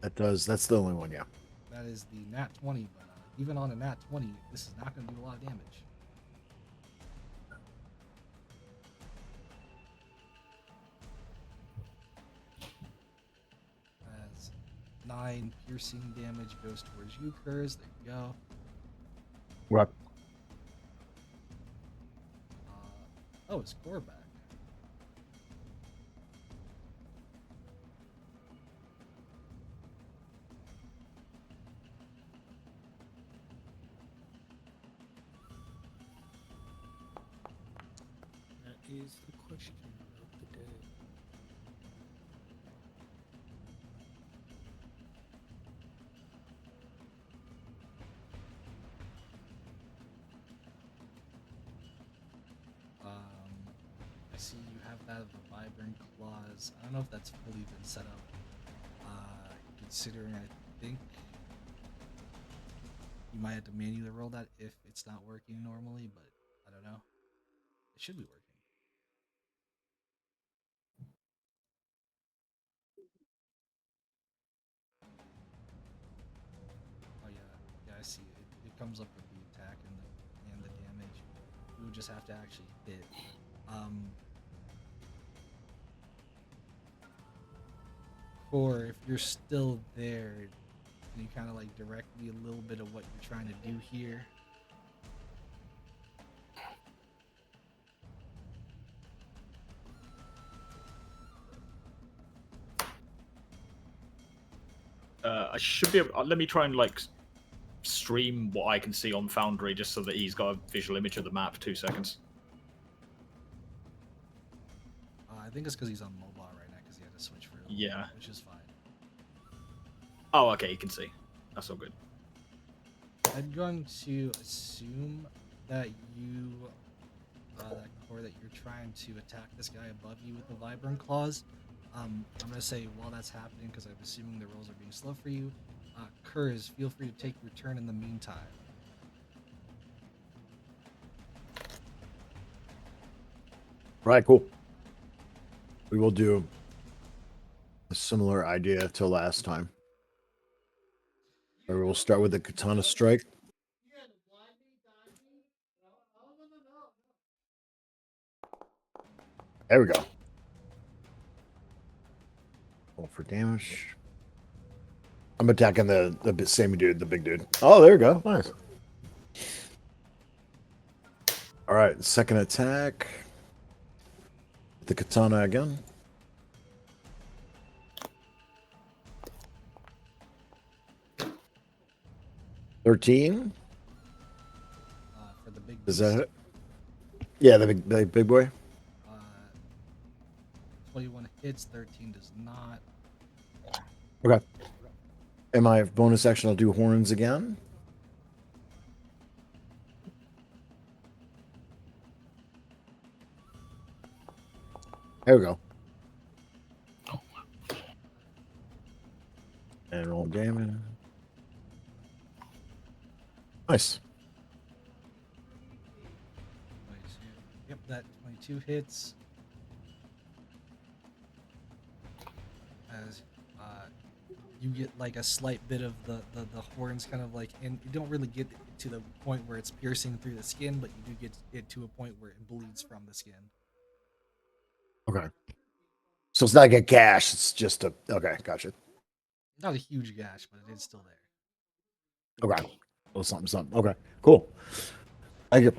That does. That's the only one, yeah. That is the nat 20, but even on a nat 20, this is not going to do a lot of damage. As 9 piercing damage goes towards you, Kurz. There you go. What? Oh, it's core back. That is the question of the day. I see you have that of the Vibrant Claws. I don't know if that's fully been set up. Considering I think you might have to manually roll that if it's not working normally, but I don't know. It should be working. Oh yeah, I see. It comes up with the attack and the damage. You would just have to actually hit. Or if you're still there, can you kind of like direct me a little bit of what you're trying to do here? I should be able... let me try and like stream what I can see on Foundry just so that he's got a visual image of the map. 2 seconds. I think it's because he's on mobile right now because he had to switch for Yeah. which is fine. Oh, okay, you can see. That's all good. I'm going to assume that you, that core that you're trying to attack this guy above you with the Vibrant Claws. I'm going to say while that's happening, because I'm assuming the rolls are being slow for you, Kurz, feel free to take your turn in the meantime. Right, cool. We will do a similar idea to last time. Or we'll start with the katana strike. There we go. Roll for damage. I'm attacking the same dude, the big dude. Oh, there we go. Nice. All right, second attack. The katana again. $13. Is that it? Yeah, the big boy. 21 hits, 13 does not. Okay. In my bonus action, I'll do horns again. There we go. And roll damage. Nice. 22. Yep, that 22 hits. As you get like a slight bit of the horns kind of like, and you don't really get to the point where it's piercing through the skin, but you do get it to a point where it bleeds from the skin. Okay. So it's not like a gash. It's just a. Okay, gotcha. Not a huge gash, but it is still there. Okay. A little something, something. Okay, cool. Thank you.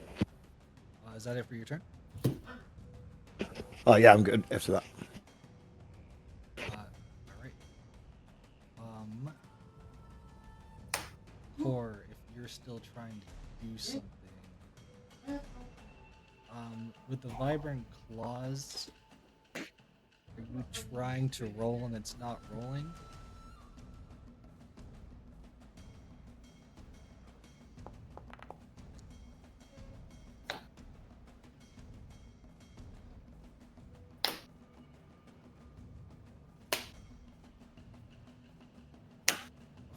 Is that it for your turn? Oh, yeah, I'm good after that. All right. Or if you're still trying to do something, with the vibrant claws, are you trying to roll and it's not rolling?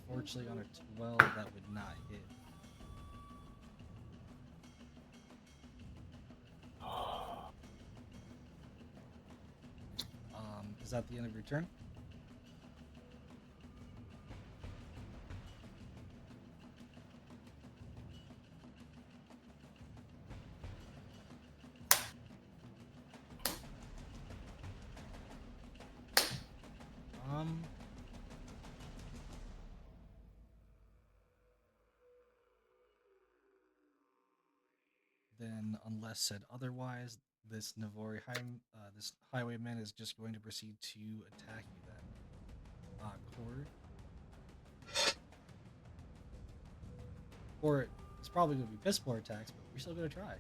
Unfortunately, on a 12, that would not hit. Is that the end of your turn? Then, unless said otherwise, this Navori this Highwayman is just going to proceed to attack you then. Cord. Or it's probably going to be piss poor attacks, but we're still going to try.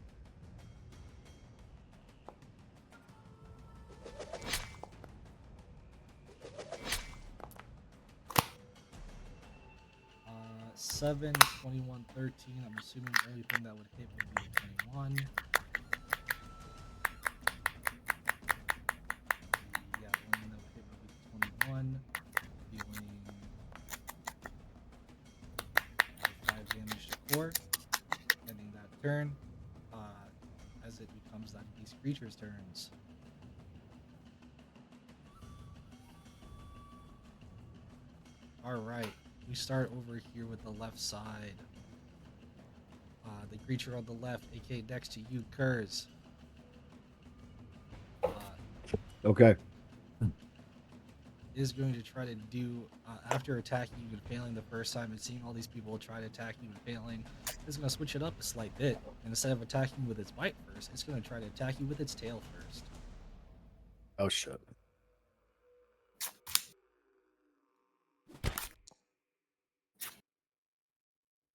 Uh, 7, 21, 13. I'm assuming the only thing that would hit would be a 21. Yeah, the only thing that would hit would be 21. Dealing 5 damage to core. Ending that turn. As it becomes that these creatures' turns. Alright, we start over here with the left side. The creature on the left, aka next to you, Kurz. Okay. Is going to try to do, after attacking you and failing the first time and seeing all these people try to attack you and failing, is going to switch it up a slight bit. And instead of attacking with its bite first, it's going to try to attack you with its tail first. Oh, shit.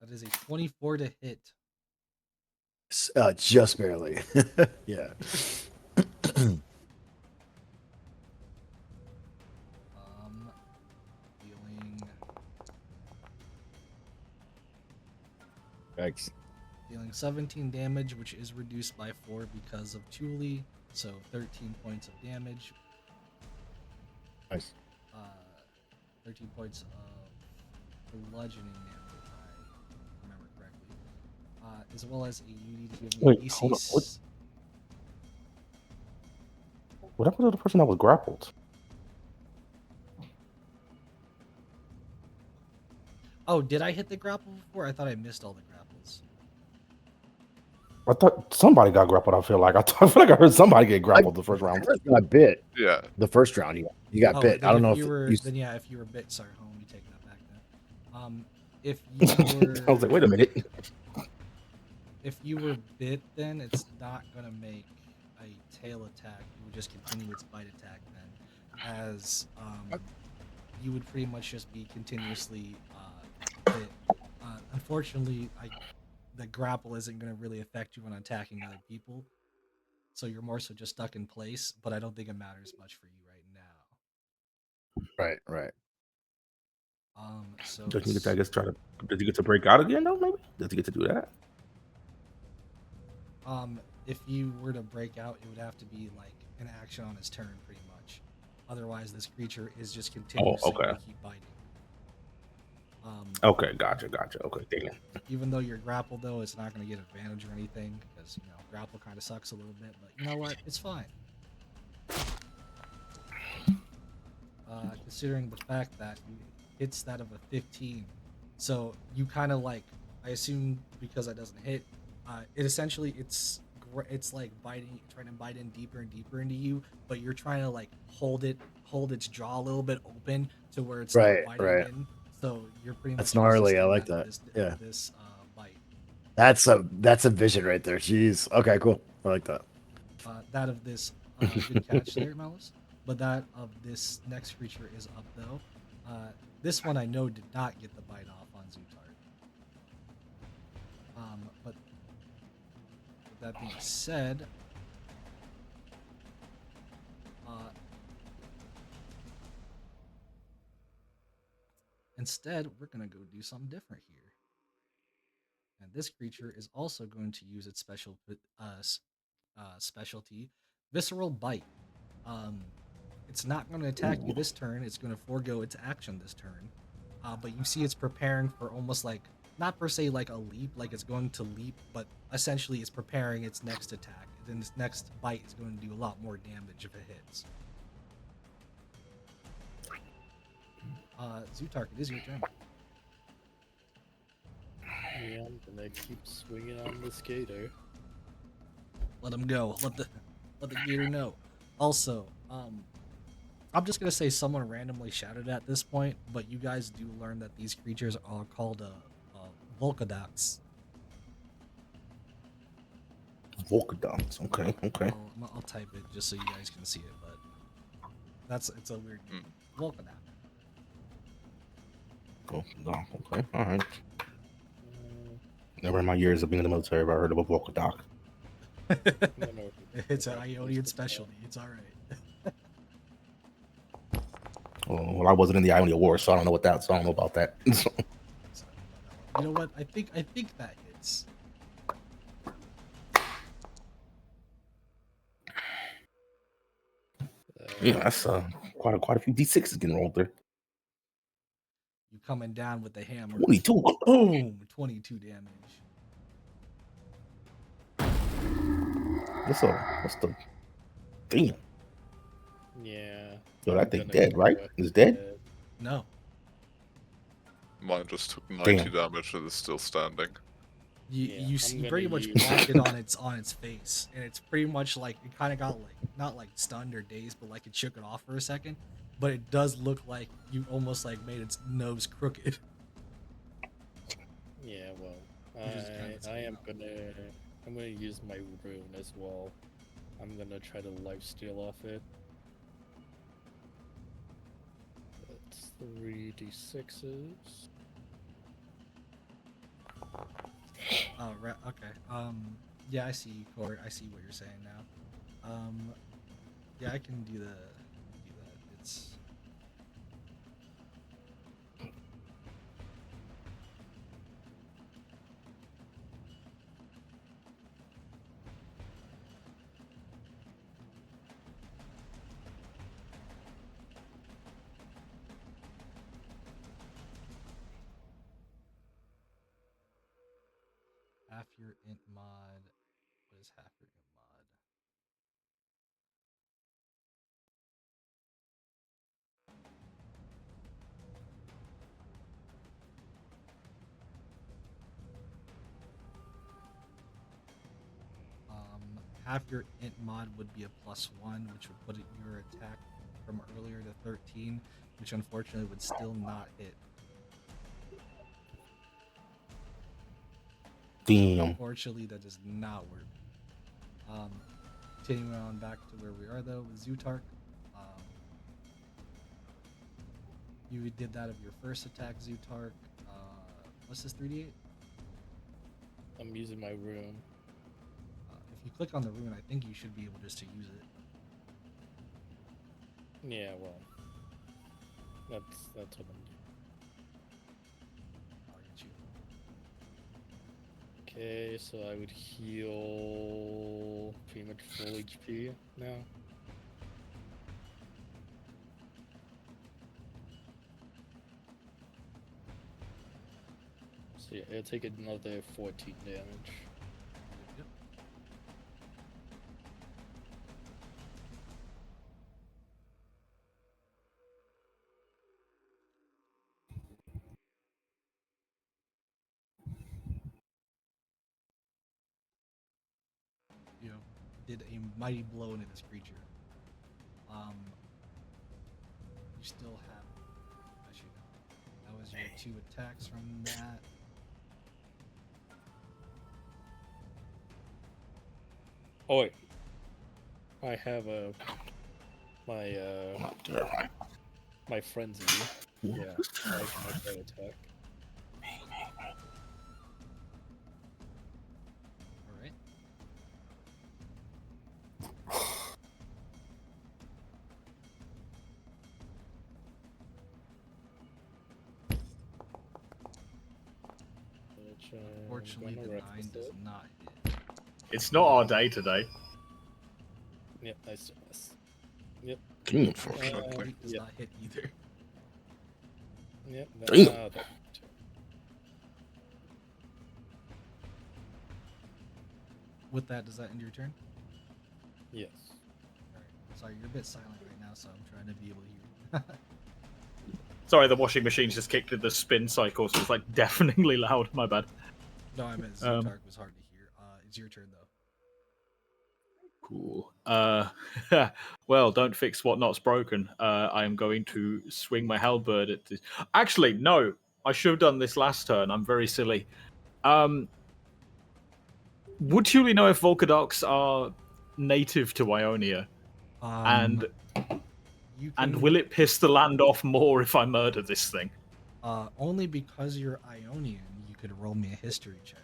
That is a 24 to hit. Just barely. Yeah. Dealing Thanks. Dealing 17 damage, which is reduced by 4 because of Thule, so 13 points of damage. Nice. 13 points of bludgeoning damage, if I remember correctly. As well as you need to give me Wait, AC. hold on. What happened to the person that was grappled? Oh, did I hit the grapple before? I thought I missed all the grapples. I thought somebody got grappled. I feel like I feel like I heard somebody get grappled the first round. Got bit. Yeah. The first round, you got bit. I don't know if you were. you... Then yeah, if you were bit, sorry, hold on, let me take that back then. If you were, I was like, wait a minute. If you were bit, then it's not gonna make a tail attack. You would just continue its bite attack then, as you would pretty much just be continuously bit. Unfortunately, the grapple isn't going to really affect you when attacking other people. So you're more so just stuck in place, but I don't think it matters much for you right now. Right. So Does he get to, I guess, does he get to break out again though? Maybe does he get to do that? if you were to break out, it would have to be like an action on his turn, pretty much. Otherwise, this creature is just continuously okay. going to keep biting. Okay, gotcha. Okay, dang it. Even though you're grappled, though, it's not going to get advantage or anything because grapple kind of sucks a little bit. But you know what? It's fine. Considering the fact that hits that of a 15, so you kind of like, I assume because that doesn't hit, it essentially it's like biting, trying to bite in deeper and deeper into you, but you're trying to like hold its jaw a little bit open to where it's not biting in. So you're pretty much that's gnarly. I resisting like that. Yeah, this bite. that's a vision right there. Jeez. Okay, cool. I like that. That of this good catch there, Malice. But that of this next creature is up though. This one I know did not get the bite off on Zutard. But with that being said, instead we're gonna go do something different here. And this creature is also going to use its specialty, Visceral Bite. It's not going to attack you this turn. It's going to forego its action this turn. But you see it's preparing for almost like, not per se like a leap, like it's going to leap, but essentially it's preparing its next attack. And then its next bite is going to do a lot more damage if it hits. Zutark, it is your turn. Yeah, I'm gonna keep swinging on this gator. Let him go. Let the gator know. Also, I'm just gonna say someone randomly shouted at this point, but you guys do learn that these creatures are called Volcadox. Volcadox. Okay. I'll type it just so you guys can see it, but it's a weird name. Volcadox. Okay. All right. Never in my years of being in the military have I heard of a Volcadoc. It's an Ionian specialty. It's all right. Well, I wasn't in the Ionian War, so I don't know so I don't know about that. You know what? I think that hits. Yeah, that's quite a few D6s getting rolled there. You coming down with the hammer. 22. Boom! 22 damage. What's the damn? Yeah. Yo, that thing dead, right? It's dead? No. Mine just took 90 damage and is still standing. You pretty much blocked it on its face, and it's pretty much like it kind of got like not like stunned or dazed, but like it shook it off for a second. But it does look like you almost like made its nose crooked. Yeah, well, I'm gonna use my rune as well. I'm gonna try to lifesteal off it. That's 3d6s. Oh, right. Okay. Yeah, I see you, Court. I see what you're saying now. Yeah, I can do that. It's half your int mod. What is half your int mod? Half your int mod would be a +1, which would put your attack from earlier to 13, which unfortunately would still not hit. Damn. Unfortunately, that does not work. Continuing on back to where we are though with Zutark. You did that of your first attack, Zutark. What's this 3d8? I'm using my rune. If you click on the rune, I think you should be able just to use it. Yeah, well, that's what I'm doing. I'll get you. Okay, so I would heal pretty much full HP now. So yeah, it'll take another 14 damage. Yep. You know, did a mighty blow into this creature. You still have, actually no, that was your 2 attacks from that. Oh wait, I have my frenzy. Yeah, I can make that attack. All right. Which, Unfortunately, gonna the 9 reference does it. not hit. It's not our day today. Yep, I still miss. Yep. Unfortunately. 8 does Yep. not hit either. Yep. Damn. That- With that, does that end your turn? yes. All right. Sorry, you're a bit silent right now, so I'm trying to be able to hear you. Sorry, the washing machine's just kicked in the spin cycle, so it's like deafeningly loud. My bad. No, I meant Zutark was hard to hear. It's your turn, though. Cool. Well, don't fix what not's broken. I am going to swing my halberd at this. Actually, no. I should have done this last turn. I'm very silly. Would Julie know if Volcadocs are native to Ionia? And you can, will it piss the land off more if I murder this thing? only because you're Ionian, you could roll me a history check.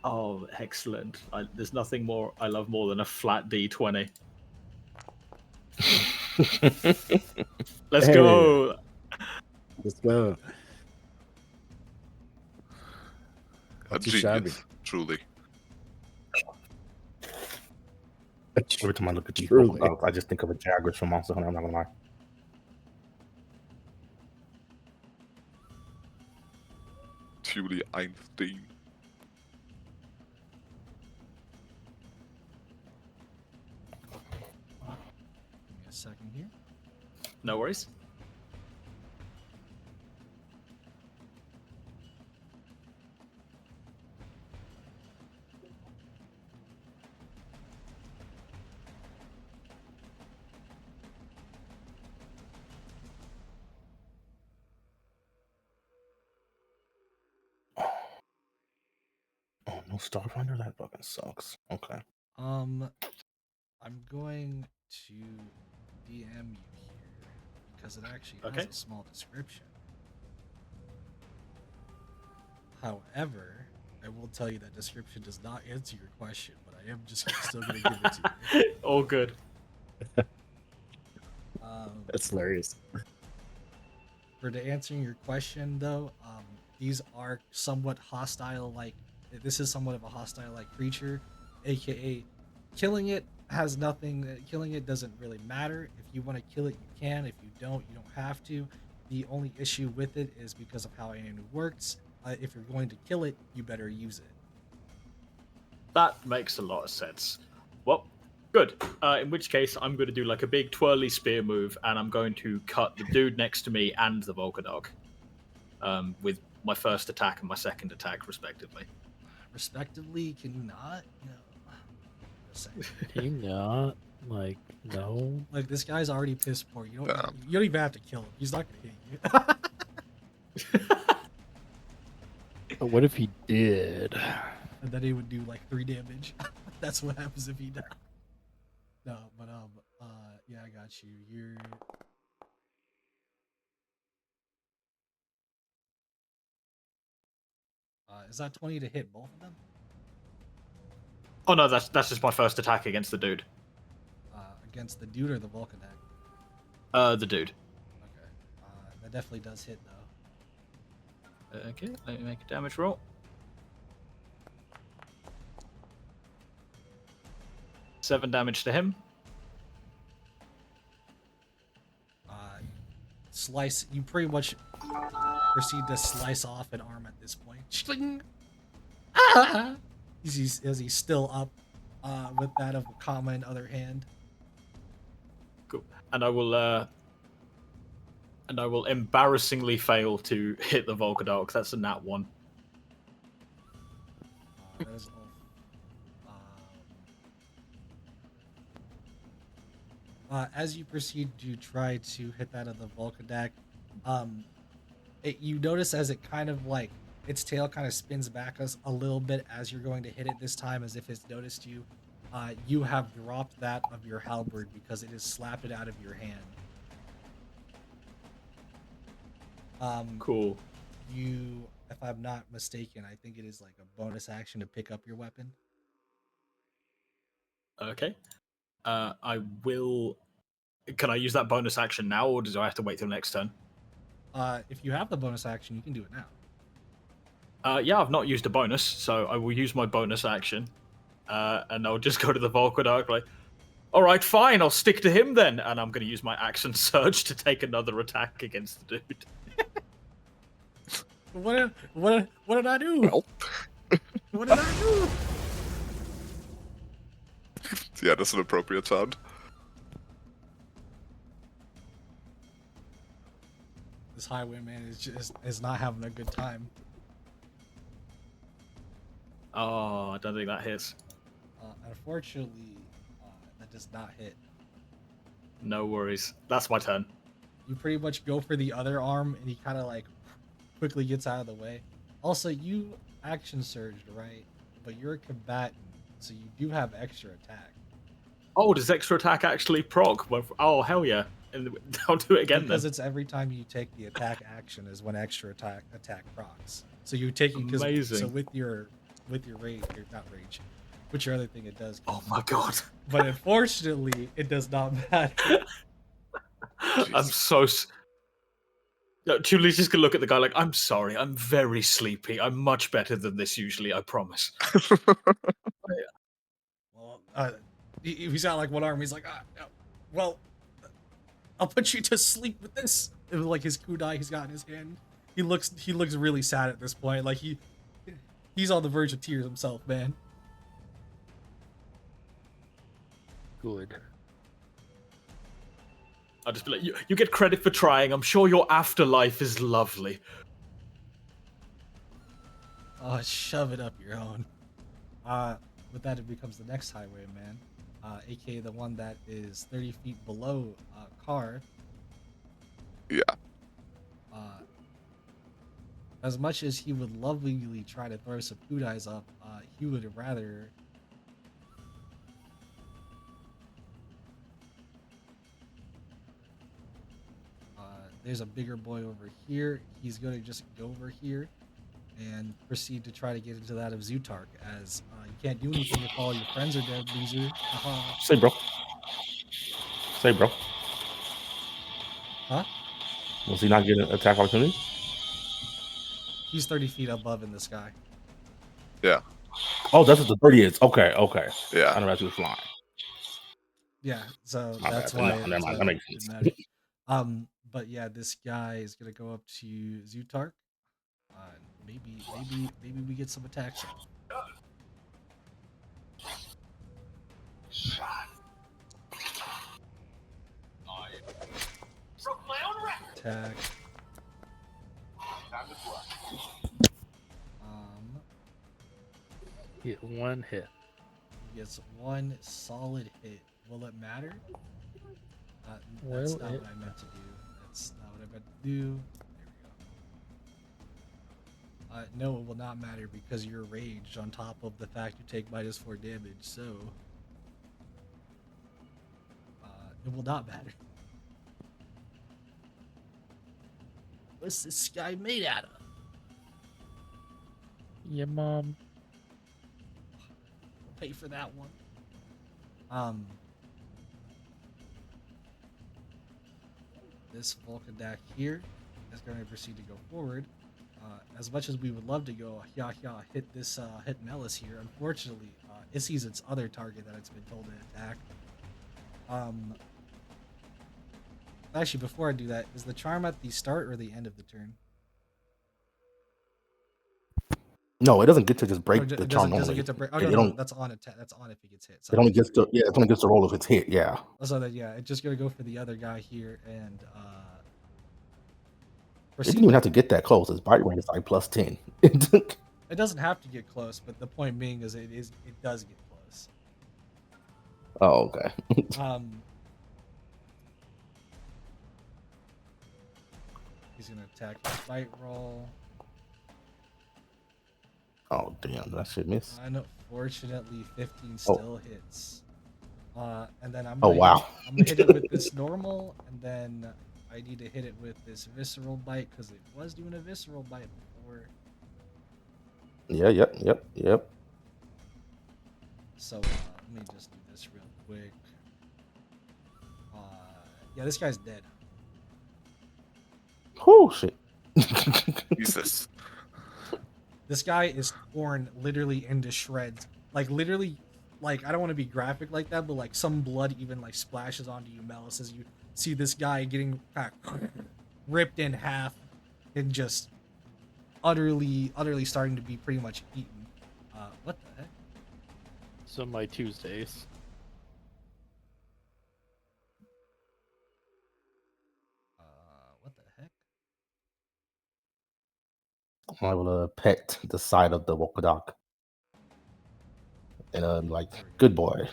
Oh, excellent. There's nothing more I love more than a flat D20. Let's Hey. go. Let's go. A Too shabby. genius, truly. Every time I look at these Truly. polka dots, I just think of a Jaguars from Monster Hunter. I'm not gonna lie. Truly Einstein. Give me a second here. No worries. Oh, no Starfinder? That fucking sucks. Okay. I'm going to DM you here because it actually has Okay. a small description. However, I will tell you that description does not answer your question, but I am just still going to give it to you. All good. That's hilarious. For to answering your question, though, these are somewhat hostile. Like this is somewhat of a hostile-like creature, aka killing it has nothing. Killing it doesn't really matter. If you want to kill it, you can. If you don't have to. The only issue with it is because of how it works. If you're going to kill it, you better use it. That makes a lot of sense. Well, good. In which case, I'm going to do like a big twirly spear move, and I'm going to cut the dude next to me and the Volcadog with my first attack and my second attack, respectively. Respectively, can you not? No. Just saying. Can you not? Like, no? Like this guy's already piss poor. You Damn. don't even have to kill him. He's not gonna hit you. But what if he did? And then he would do like 3 damage. That's what happens if he dies. No, but yeah, I got you. You're is that 20 to hit both of them? Oh no, that's just my first attack against the dude. Against the dude or the Volcanek? The dude. Okay. That definitely does hit, though. Okay, let me make a damage roll. 7 damage to him. Slice. You pretty much proceed to slice off an arm at this point. Shling! Ah! As he's still up with that of Kama in other hand. Cool. And I will embarrassingly fail to hit the Volcadar, because that's a nat 1. That is all. As you proceed to try to hit that of the Volcadak, you notice as it kind of like its tail kind of spins back a little bit as you're going to hit it this time, as if it's noticed you. You have dropped that of your halberd because it has slapped it out of your hand. Cool. You, if I'm not mistaken, I think it is like a bonus action to pick up your weapon. Okay. I will. Can I use that bonus action now, or do I have to wait till next turn? If you have the bonus action, you can do it now. Yeah, I've not used a bonus, so I will use my bonus action. And I'll just go to the Volcadark, like, alright, fine, I'll stick to him then. And I'm going to use my action surge to take another attack against the dude. What did I do? Well. What did I do? Yeah, that's an appropriate sound. This Highwayman is not having a good time. Oh, I don't think that hits. Unfortunately, that does not hit. No worries. That's my turn. You pretty much go for the other arm, and he kind of like quickly gets out of the way. Also, you action surged, right? But you're a combatant, so you do have extra attack. Oh, does extra attack actually proc? Oh, hell yeah. I'll do it again because then. it's every time you take the attack action is when extra attack procs. So you take it Amazing. So with your rage, or not rage, with your other thing it does. Oh my god. But unfortunately, it does not matter. I'm so. No, Julie's just gonna look at the guy like, I'm sorry, I'm very sleepy. I'm much better than this usually, I promise. Well, he's got like one arm. He's like, well, I'll put you to sleep with this. It was like his kunai he's got in his hand. He looks really sad at this point. Like he's on the verge of tears himself, man. Good. I'll just be like, you get credit for trying. I'm sure your afterlife is lovely. Oh, shove it up your own. With that, it becomes the next Highwayman, aka the one that is 30 feet below Car. Yeah. As much as he would lovingly try to throw some kudais up, he would rather. There's a bigger boy over here. He's going to just go over here and proceed to try to get into that of Zutark, as you can't do anything if all your friends are dead, loser. Say, bro. Say, bro. Huh? Was he not getting attack opportunity? He's 30 feet above in the sky. Yeah. Oh, that's what the 30 is. Okay. Yeah. I don't know if he was flying. Yeah, so My that's bad. why. No, never mind. That makes sense. But yeah, this guy is gonna go up to Zutark. Maybe we get some attacks. Attack. Get one hit. He gets one solid hit. Will it matter? That's Well, not what I meant to do. That's not what I meant to do. There we go. No, it will not matter because you're raged on top of the fact you take -4 damage, so it will not matter. What's this guy made out of? Your mom. pay for that one. This Volkadak here is going to proceed to go forward. As much as we would love to go hit this hit Melis here, unfortunately, it sees its other target that it's been told to attack. Actually, before I do that, is the charm at the start or the end of the turn? No, it doesn't get to just break Oh, the charm. doesn't get to break. Oh no, that's on attack. That's on if he gets hit. It only gets to it only gets to roll if it's hit. Yeah. So that it's just gonna go for the other guy here and It didn't even have to get that close. Its bite range is like +10. It doesn't have to get close, but the point being is it does get close. Oh, okay. He's gonna attack his bite roll. Oh damn, that shit miss. Unfortunately, 15 still hits. And then I'm gonna gonna hit it with this normal, and then I need to hit it with this visceral bite because it was doing a visceral bite before. Yeah, yep. So let me just do this real quick. Yeah, this guy's dead. Oh shit. Jesus. This guy is torn literally into shreds. Like literally, like I don't want to be graphic like that, but like some blood even like splashes onto you, Melis, as you see this guy getting ripped in half and just utterly starting to be pretty much eaten. What the heck? So my Tuesdays. What the heck? I will pet the side of the Wokadak. And like, good boy.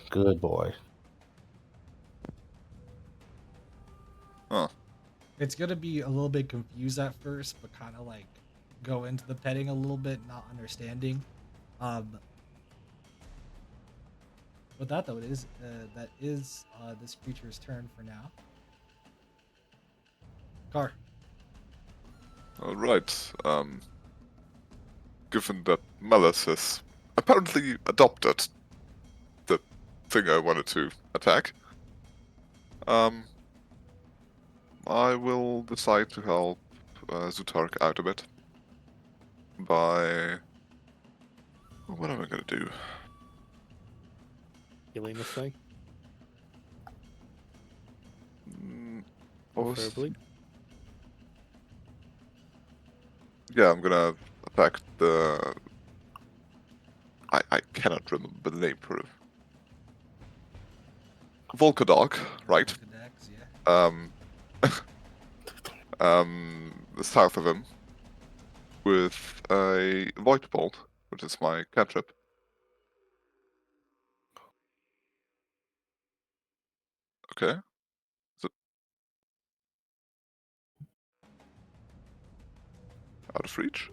Huh. It's gonna be a little bit confused at first, but kind of like go into the petting a little bit, not understanding. With that though, that is this creature's turn for now. Car. All right. Given that Melis has apparently adopted the thing I wanted to attack, I will decide to help Zutark out a bit by... What am I gonna do? Healing this thing? Preferably. Yeah, I'm gonna attack the... I cannot remember the name for it. Volkadog, right? Volkadags, yeah. The south of him with a Void Bolt, which is my cantrip. Okay. So... Out of reach?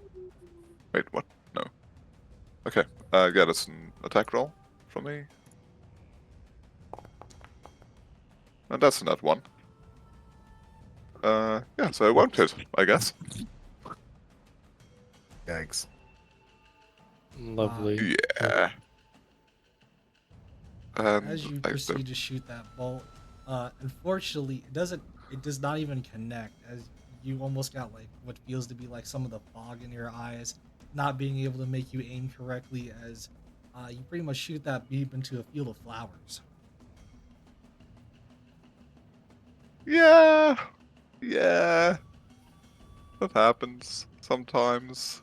Wait, what? No. Okay, yeah, that's an attack roll from me. And that's not one. Yeah, so I won't hit, I guess. Yikes. Lovely. Yeah. As you proceed to shoot that bolt, unfortunately, it does not even connect, as you almost got like what feels to be like some of the fog in your eyes, not being able to make you aim correctly, as you pretty much shoot that beep into a field of flowers. Yeah. That happens sometimes.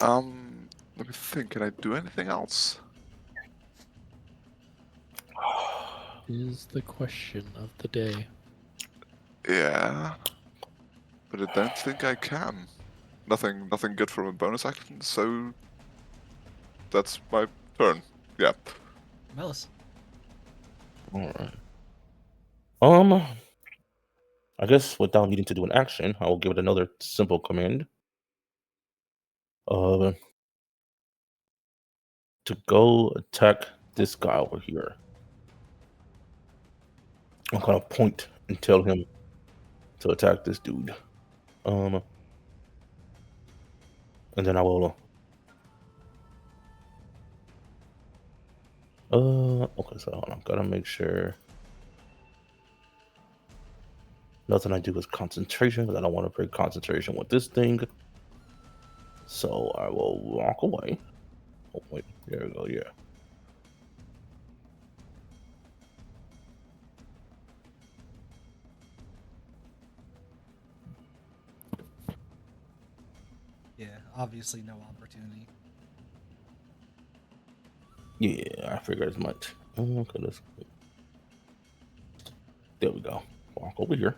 Let me think, can I do anything else? Is the question of the day. Yeah. But I don't think I can. Nothing good from a bonus action, so that's my turn. Yeah. Melis. Alright. I guess without needing to do an action, I will give it another simple command. To go attack this guy over here. I'm gonna point and tell him to attack this dude. And then I will Okay, so hold on. Gotta make sure nothing I do is concentration, because I don't want to break concentration with this thing. So I will walk away. Oh, wait. There we go. Yeah. Yeah, obviously no opportunity. Yeah, I figured as much. Okay, there we go. Walk over here.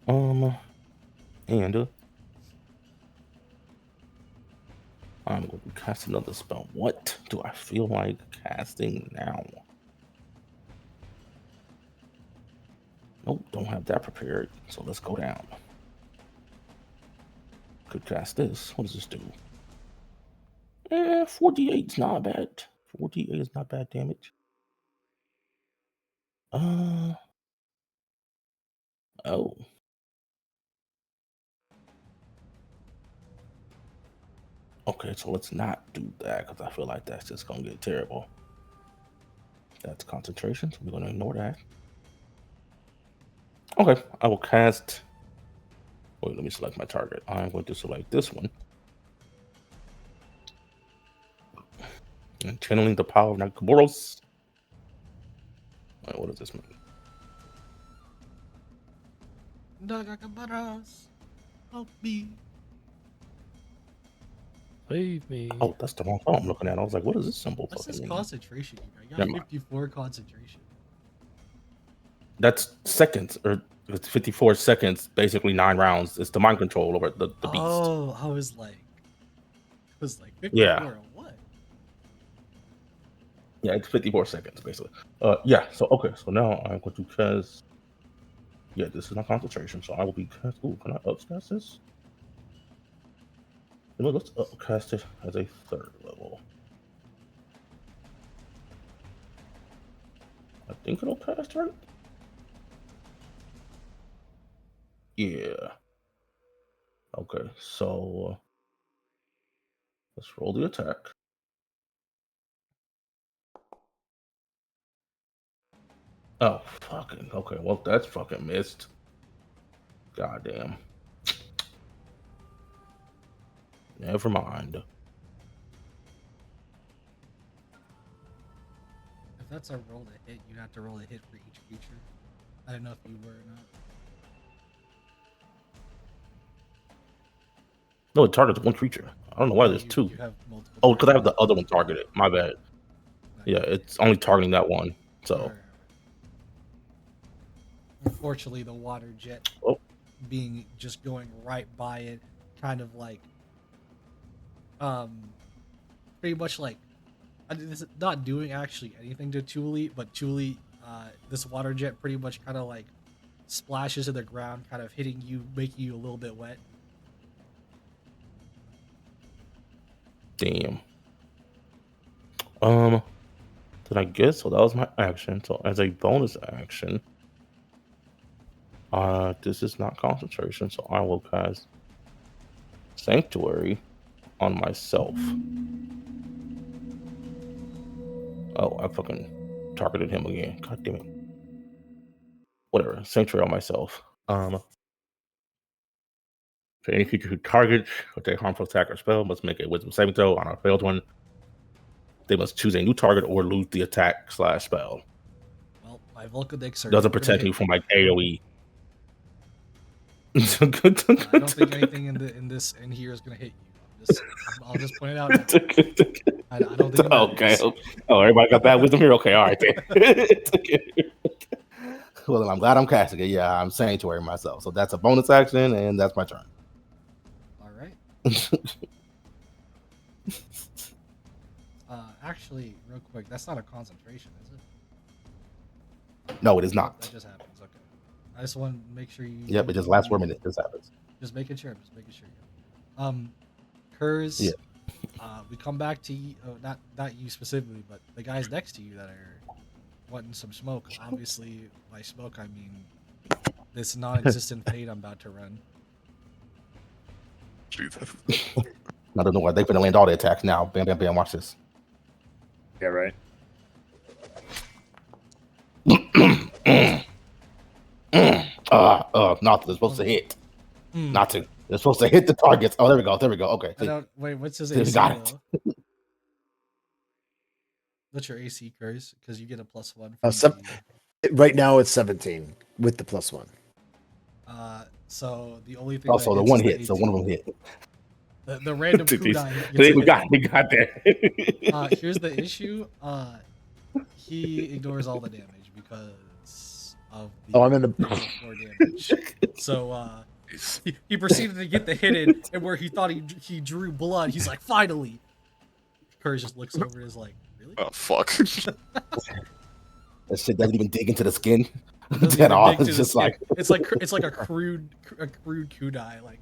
And I'm going to cast another spell. What do I feel like casting now? Nope, don't have that prepared. So let's go down. Could cast this. What does this do? 4d8 is not bad. 4d8 is not bad damage. Oh. Okay, so let's not do that because I feel like that's just gonna get terrible. That's concentration, so we're gonna ignore that. Okay, I will cast. Wait, let me select my target. I'm going to select this one. And channeling the power of Nakamuros. Wait, what does this mean? Nagakabaras, help me. Save me. Oh, that's the wrong phone I'm looking at. I was like, what is this symbol? What's this mean? concentration? I got Never mind. 54 concentration. That's seconds, or it's 54 seconds, basically 9 rounds. It's the mind control over the beast. Oh, I was like 54 Yeah. or what? Yeah, it's 54 seconds, basically. Yeah, so, okay, so now I'm going to cast... Yeah, this is my concentration, so I will be cast... Ooh, can I upcast this? You know, let's upcast it as a 3rd level. I think it'll cast, right? Yeah. Okay, so... let's roll the attack. Oh, fucking... Okay, well, that's fucking missed. Goddamn. Never mind. If that's a roll to hit, you have to roll a hit for each creature. I don't know if you were or not. No, it targets one creature. I don't know why there's 2. You have multiple. Oh, because I have the other one targeted. My bad. Yeah, it's only targeting that one. So. Right. Unfortunately, the water jet being just going right by it, kind of like, pretty much like, this is not doing actually anything to Thule, but Thule, this water jet pretty much kind of like splashes to the ground, kind of hitting you, making you a little bit wet. Damn. Did I guess? So that was my action. So as a bonus action, this is not concentration, so I will cast Sanctuary on myself. Oh, I fucking targeted him again. God damn it. Whatever. Sanctuary on myself. For any creature who targets with a harmful attack or spell must make a wisdom saving throw. On a failed one, they must choose a new target or lose the attack / spell. Well, my Volcanics are doesn't protect you from like AoE. I don't think anything in here is gonna hit you. I'll just point it out. I don't think. Okay. Oh, everybody got bad wisdom here. Okay, all right. Well, then I'm glad I'm casting it. Yeah, I'm Sanctuary myself, so that's a bonus action, and that's my turn. All right. Actually, real quick, that's not a concentration, is it? No, it is not. That just happens. Okay. I just want to make sure you. Yep, it just lasts for a minute. This happens. Just making sure. Kurz. Yeah. We come back to you, not you specifically, but the guys next to you that are wanting some smoke. Obviously, by smoke I mean this non-existent fade I'm about to run. Jesus. I don't know why they're gonna land all the attacks now. Bam, bam, bam. Watch this. Yeah, right. Not they're supposed to hit. Hmm. Not to. They're supposed to hit the targets. Oh, there we go. There we go. Okay. I don't. Wait, what's his See, we AC got it. though? What's your AC, Curse? Because you get a +1 from Right now it's 17 with the +1. So the only thing. Also, that the one hits hit. is So one of them hit. the random Jeez. kunai. We got there. Here's the issue. He ignores all the damage because of the Oh, I'm in the 4 damage. So he proceeded to get the hit in, and where he thought he drew blood, he's like, finally. Curse just looks over and is like, really? Oh fuck. That shit doesn't even dig into the skin Doesn't at even all. dig to It's the just skin. like it's like a crude kunai. Like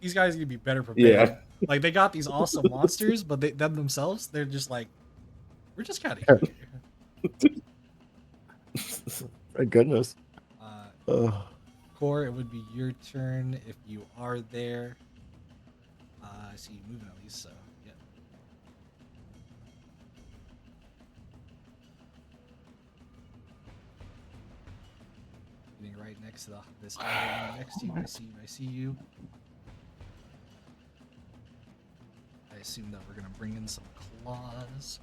these guys need to be better prepared. Yeah. Like they got these awesome monsters, but them themselves, they're just like, we're just kind of here. Thank goodness. Core, it would be your turn if you are there. I see you moving at least, so yeah. Getting right next to this highway next to you. I see you. I assume that we're gonna bring in some claws.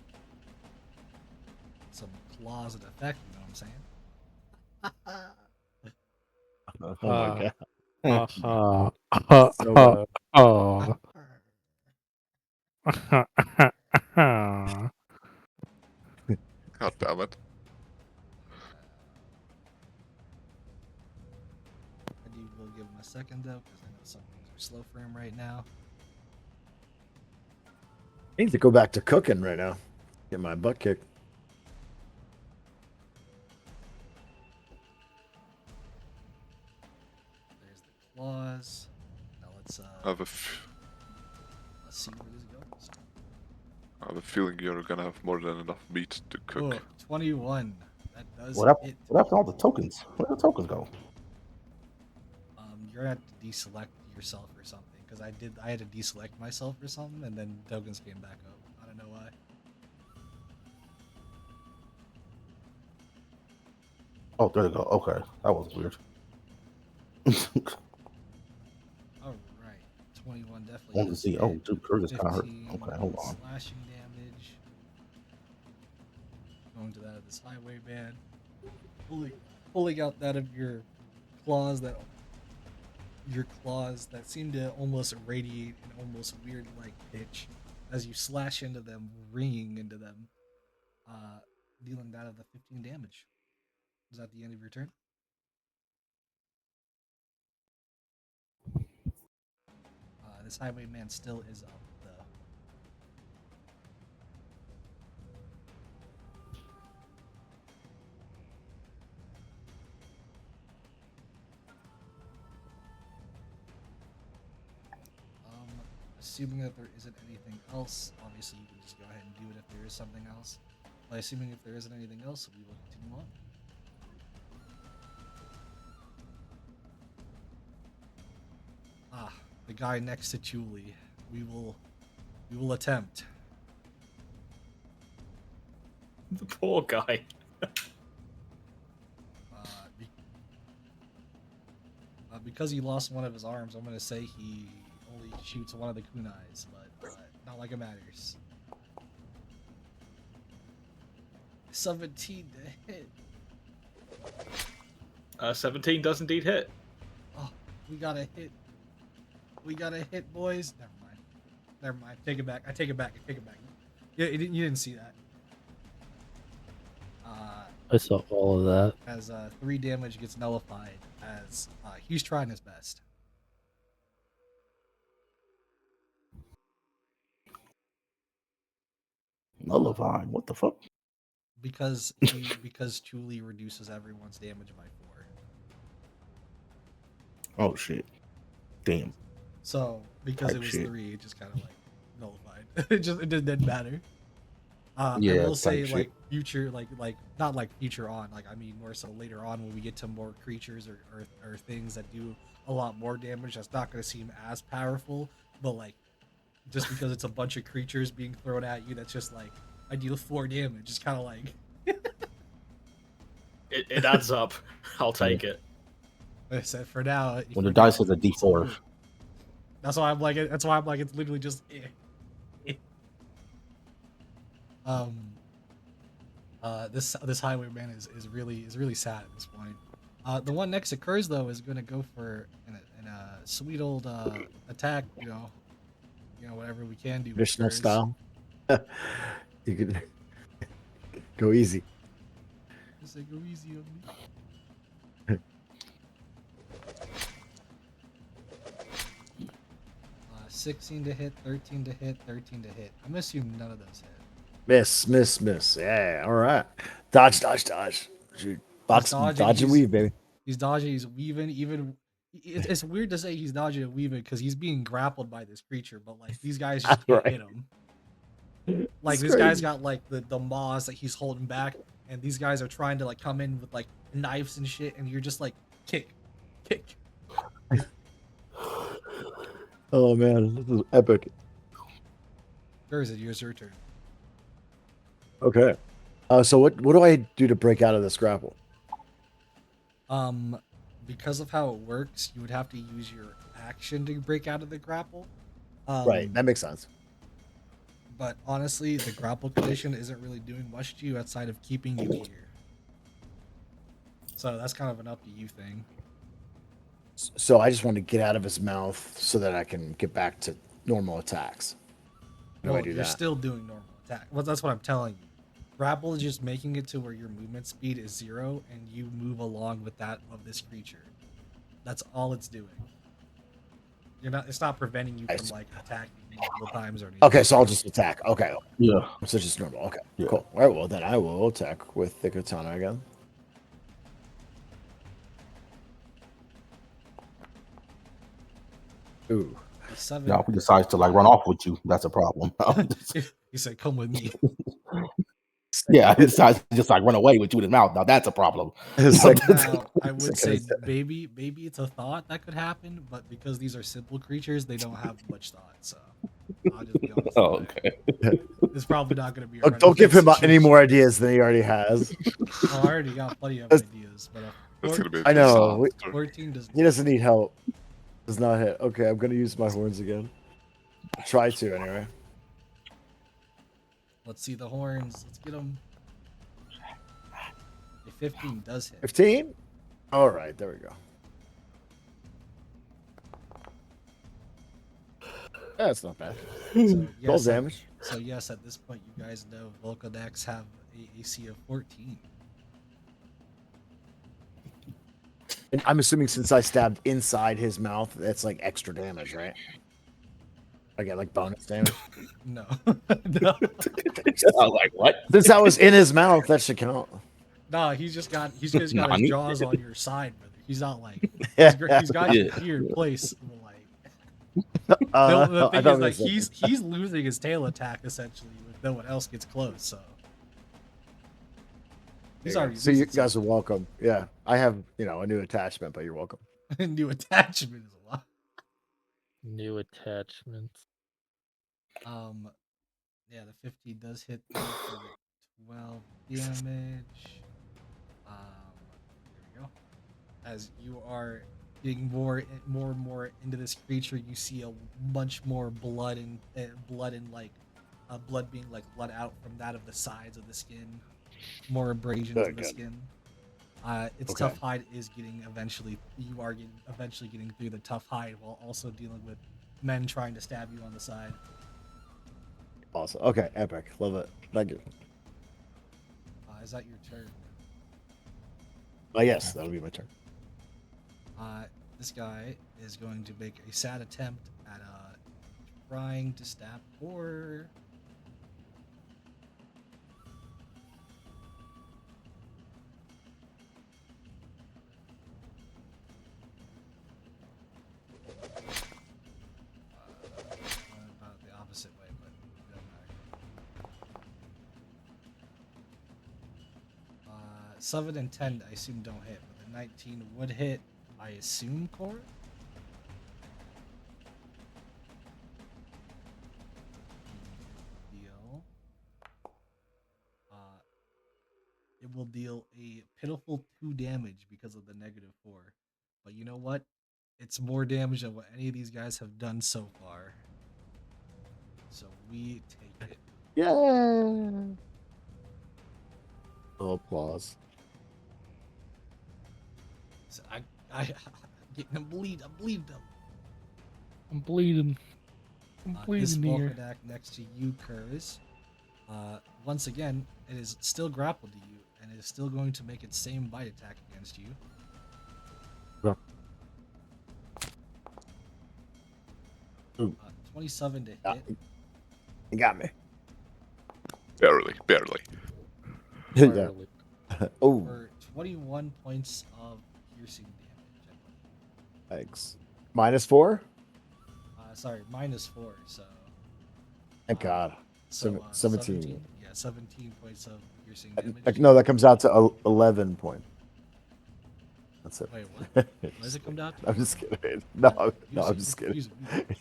Some claws in effect, you know what I'm saying? Oh my God. God damn it. We'll give him a second though, because I know some things are slow for him right now. I need to go back to cooking right now. Get my butt kicked. There's the claws. Now let's I have let's see where this goes. I have a feeling you're gonna have more than enough meat to cook. Oh, 21. That does what hit. happened to all the tokens? Where did the tokens go? You're gonna have to deselect yourself or something, because I had to deselect myself or something, and then tokens came back up. I don't know why. Oh, there we go. Okay, that was weird. All right, 21 definitely. Want to does see? hit. Oh, dude, Kurt is kind of hurt. 15 Okay, hold on. Slashing damage. Going to that of this highwayman. Pulling out that of your claws that seem to almost radiate an almost weird like pitch as you slash into them, ringing into them, dealing that of the 15 damage. Is that the end of your turn? This highwayman still is up though. Assuming that there isn't anything else, obviously you can just go ahead and do it if there is something else. But assuming if there isn't anything else, we will continue on. The guy next to Julie. We will attempt. The poor guy. Because he lost one of his arms, I'm gonna say he only shoots one of the kunais, but not like it matters. 17 to hit. 17 does indeed hit. Oh, we got a hit. We got a hit, boys. Never mind. Take it back. I take it back. Yeah, you didn't see that. I saw all of that. As 3 damage gets nullified, as he's trying his best. Nullified. What the fuck? Because Julie reduces everyone's damage by 4. Oh shit! Damn. So because Type it was shit. 3, it just kind of like nullified. it didn't matter. Yeah, I will say type like shit. future, like not like future on, like I mean more so later on when we get to more creatures or things that do a lot more damage. That's not going to seem as powerful, but like just because it's a bunch of creatures being thrown at you, that's just like I deal 4 damage. It's kind of like It adds up. I'll take it. Like I said, for now. When the for now, dice is a D4. That's why I'm like. That's why I'm like. It's literally just. This highwayman is really sad at this point. The one next to Kurz though is gonna go for a sweet old attack. You know whatever we can do. Traditional style. You could go easy. Just say go easy on me. 16 to hit, 13 to hit, 13 to hit. I'm gonna assume none of those hit. Miss. Yeah, all right. Dodge. Shoot. Box, dodge and weave, baby. He's dodging, he's weaving. Even it's weird to say he's dodging and weaving because he's being grappled by this creature, but like these guys just can't hit him. Like this guy's got like the maws that he's holding back, and these guys are trying to like come in with like knives and shit, and you're just like kick. Oh man, this is epic. Or is it your turn? Okay. So what do I do to break out of this grapple? Because of how it works, you would have to use your action to break out of the grapple. Right, that makes sense. But honestly, the grapple condition isn't really doing much to you outside of keeping you here. So that's kind of an up to you thing. So I just want to get out of his mouth so that I can get back to normal attacks. How do I do you're that? still doing normal attack. Well, that's what I'm telling you. Grapple is just making it to where your movement speed is 0 and you move along with that of this creature. That's all it's doing. It's not preventing you from like attacking multiple times or anything. Okay, so I'll just attack. Okay. Yeah. So just normal. Okay. Yeah. Cool. All right, well then I will attack with the katana again. Ooh. Now, if he decides to like run off with you, that's a problem. He said, "Come with me." Yeah, he decides to just like run away with you in his mouth. Now that's a problem. Now, I would say maybe it's a thought that could happen, but because these are simple creatures, they don't have much thought. So I'll just be honest. Okay. It's probably not going to be. Don't give him any more ideas than he already has. Oh, I already got plenty of ideas, but I know. 14 does. He doesn't need help. Does not hit. Okay, I'm gonna use my horns again. Try to anyway. Let's see the horns. Let's get them. A 15 does hit. 15? All right, there we go. That's not bad. So, Roll damage. So yes, at this point, you guys know Volcadex have a AC of 14. And I'm assuming since I stabbed inside his mouth, that's like extra damage, right? I get like bonus damage. No. No. I was like, what? Since I was in his mouth, that should count. No, he's just got his jaws on your side, brother. He's not like he's got you here in place. Like the thing is, like he's losing his tail attack essentially if no one else gets close. So he's already. So you guys are welcome. Yeah, I have a new attachment, but you're welcome. New attachment is a lot. New attachments. Yeah, the 50 does hit for 12 damage. There we go. As you are getting more and more into this creature, you see a bunch more blood and like blood being like blood out from that of the sides of the skin, more abrasions of the skin. Its tough hide is getting eventually getting through the tough hide while also dealing with men trying to stab you on the side. Awesome. Okay, epic. Love it. Thank you. Is that your turn? Yes, that'll be my turn. This guy is going to make a sad attempt at trying to stab or about the opposite way, but it doesn't matter. 7 and 10, I assume don't hit, but the 19 would hit. I assume core. Deal. It will deal a pitiful 2 damage because of the -4. But you know what? It's more damage than what any of these guys have done so far. So we take it. Yeah. Oh, applause. So I'm getting him bleed. I'm bleeding him. I'm bleeding. I'm This bleeding here. Volkadak next to you, Curvis. Once again, it is still grappled to you, and it is still going to make its same bite attack against you. Yeah. Ooh. 27 to Yeah, hit. you got me. Barely. Yeah. Barely. Oh, For 21 points of piercing damage, I believe. thanks. -4? Sorry, -4. So. Thank God. So 17. Yeah, 17 points of piercing damage. No, that comes out to 11 points. That's it. Wait, what? What does it come down to? I'm just kidding. No, I'm just kidding. Use it.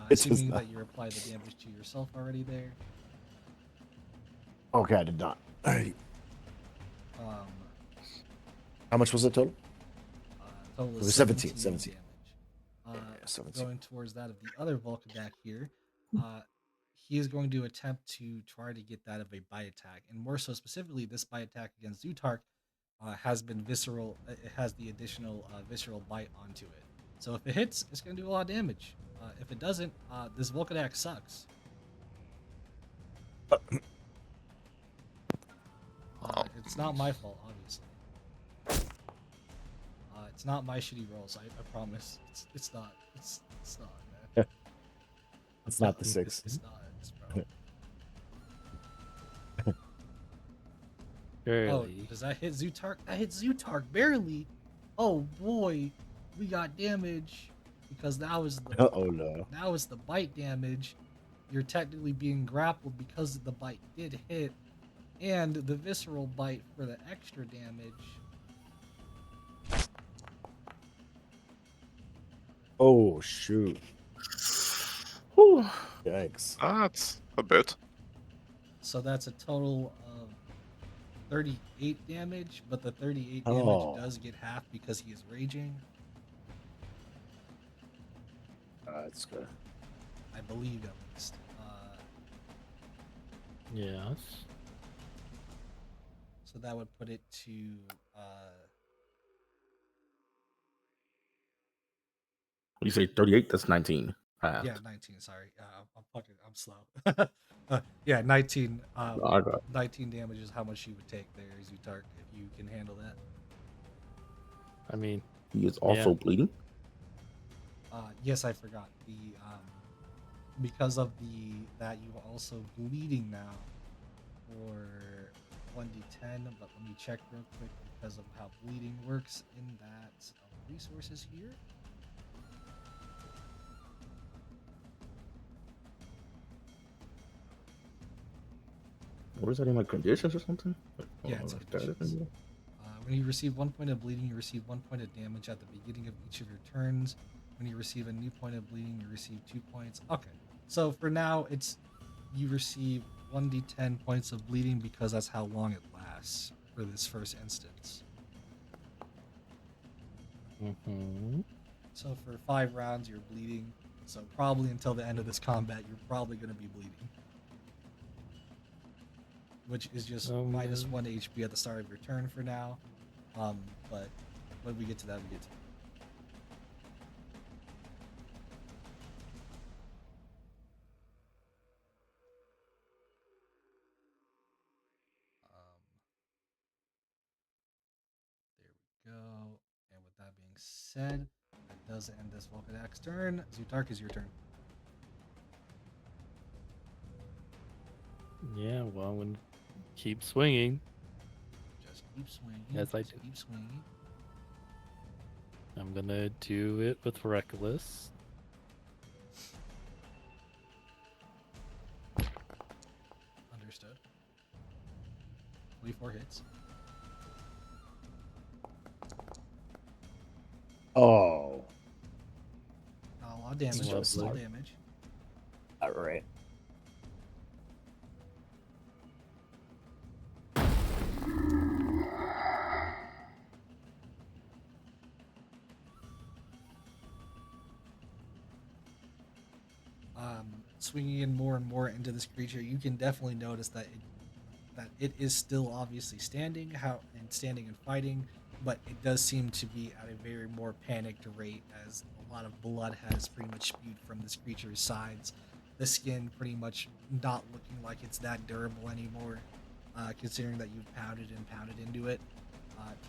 It's just Assuming not. that you applied the damage to yourself already there. Okay, I did not. Um, How much was it total? Total It is was 17 17. damage. 17. Going towards that of the other Volkadak here, he is going to attempt to try to get that of a bite attack, and more so specifically, this bite attack against Zutark has been visceral. It has the additional visceral bite onto it. So if it hits, it's going to do a lot of damage. If it doesn't, this Volkadak sucks. It's not my fault, obviously. It's not my shitty rolls. I promise. It's not. It's not, man. It's not the 6. It's not. It's bro. Barely. Oh, does that hit Zutark? That hit Zutark barely. Oh boy, we got damage because that was the. Oh no. That was the bite damage. You're technically being grappled because the bite did hit, and the visceral bite for the extra damage. Oh shoot. Whew. Yikes. That's a bit. So that's a total of 38 damage, but the 38 Oh. damage does get half because he is raging. That's good. I believe at least. Yes. So that would put it to You say 38? That's 19. yeah, 19. Sorry, I'm slow. Yeah, 19. I got 19 damage is how much you would take there, Zutark, if you can handle that. I mean, He is also bleeding. Yes, I forgot the because of that you are also bleeding now for 1d10. But let me check real quick because of how bleeding works in that resources here. What is that in my conditions or something? Yeah, it's conditions. When you receive 1 point of bleeding, you receive 1 point of damage at the beginning of each of your turns. When you receive a new point of bleeding, you receive 2 points. Okay, so for now, it's you receive 1d10 points of bleeding because that's how long it lasts for this first instance. mm-hmm. So for 5 rounds, you're bleeding. So probably until the end of this combat, you're probably going to be bleeding. Which is just minus 1 HP at the start of your turn for now. But when we get to that, we get to that. There we go. And with that being said, that does end this Volkadak's turn. Zutark, is your turn. Yeah, well, I'm gonna keep swinging. Just keep swinging. Yes, I just do. Keep swinging. I'm gonna do it with Reckless. Understood. 24 hits. Oh. A lot of damage. Lovely. Slow damage. All right. swinging in more and more into this creature, you can definitely notice that it is still obviously standing and fighting, but it does seem to be at a very more panicked rate as a lot of blood has pretty much spewed from this creature's sides. The skin pretty much not looking like it's that durable anymore, considering that you've pounded and pounded into it.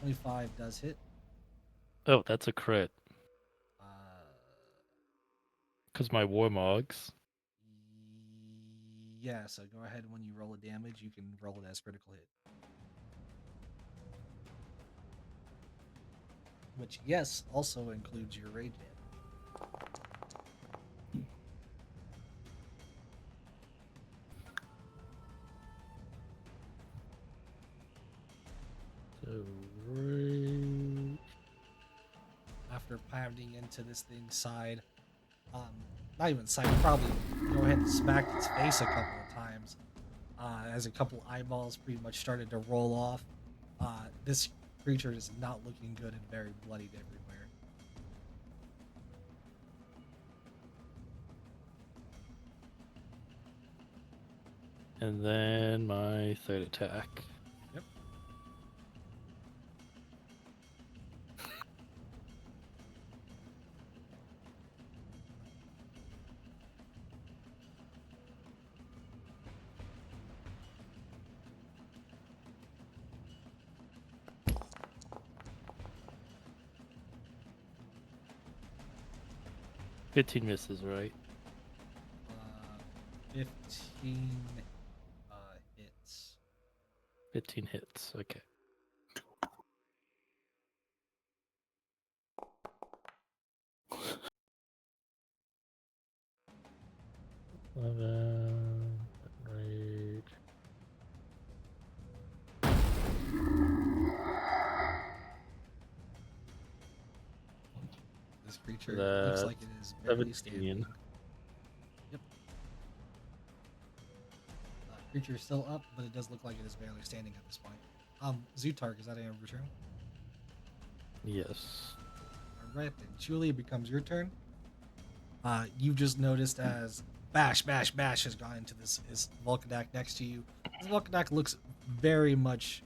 25 does hit. Oh, that's a crit. Uh, Because my Warmogs. yeah, so go ahead when you roll a damage, you can roll it as critical hit. Which, yes, also includes your rage damage. So, rage. After pounding into this thing's side, not even side, probably go ahead and smack its face a couple of times, as a couple eyeballs pretty much started to roll off. This creature is not looking good and very bloodied everywhere. And then my third attack. Yep. — 15 misses, right? 15 hits. 15 hits, okay. Rage. This creature looks like it is barely standing. Yep. Creature is still up, but it does look like it is barely standing at this point. Zutark, is that a return? Yes. Alright then, Julie, it becomes your turn. You've just noticed as Bash has gone into this Volkadak next to you. This Volkadak looks very much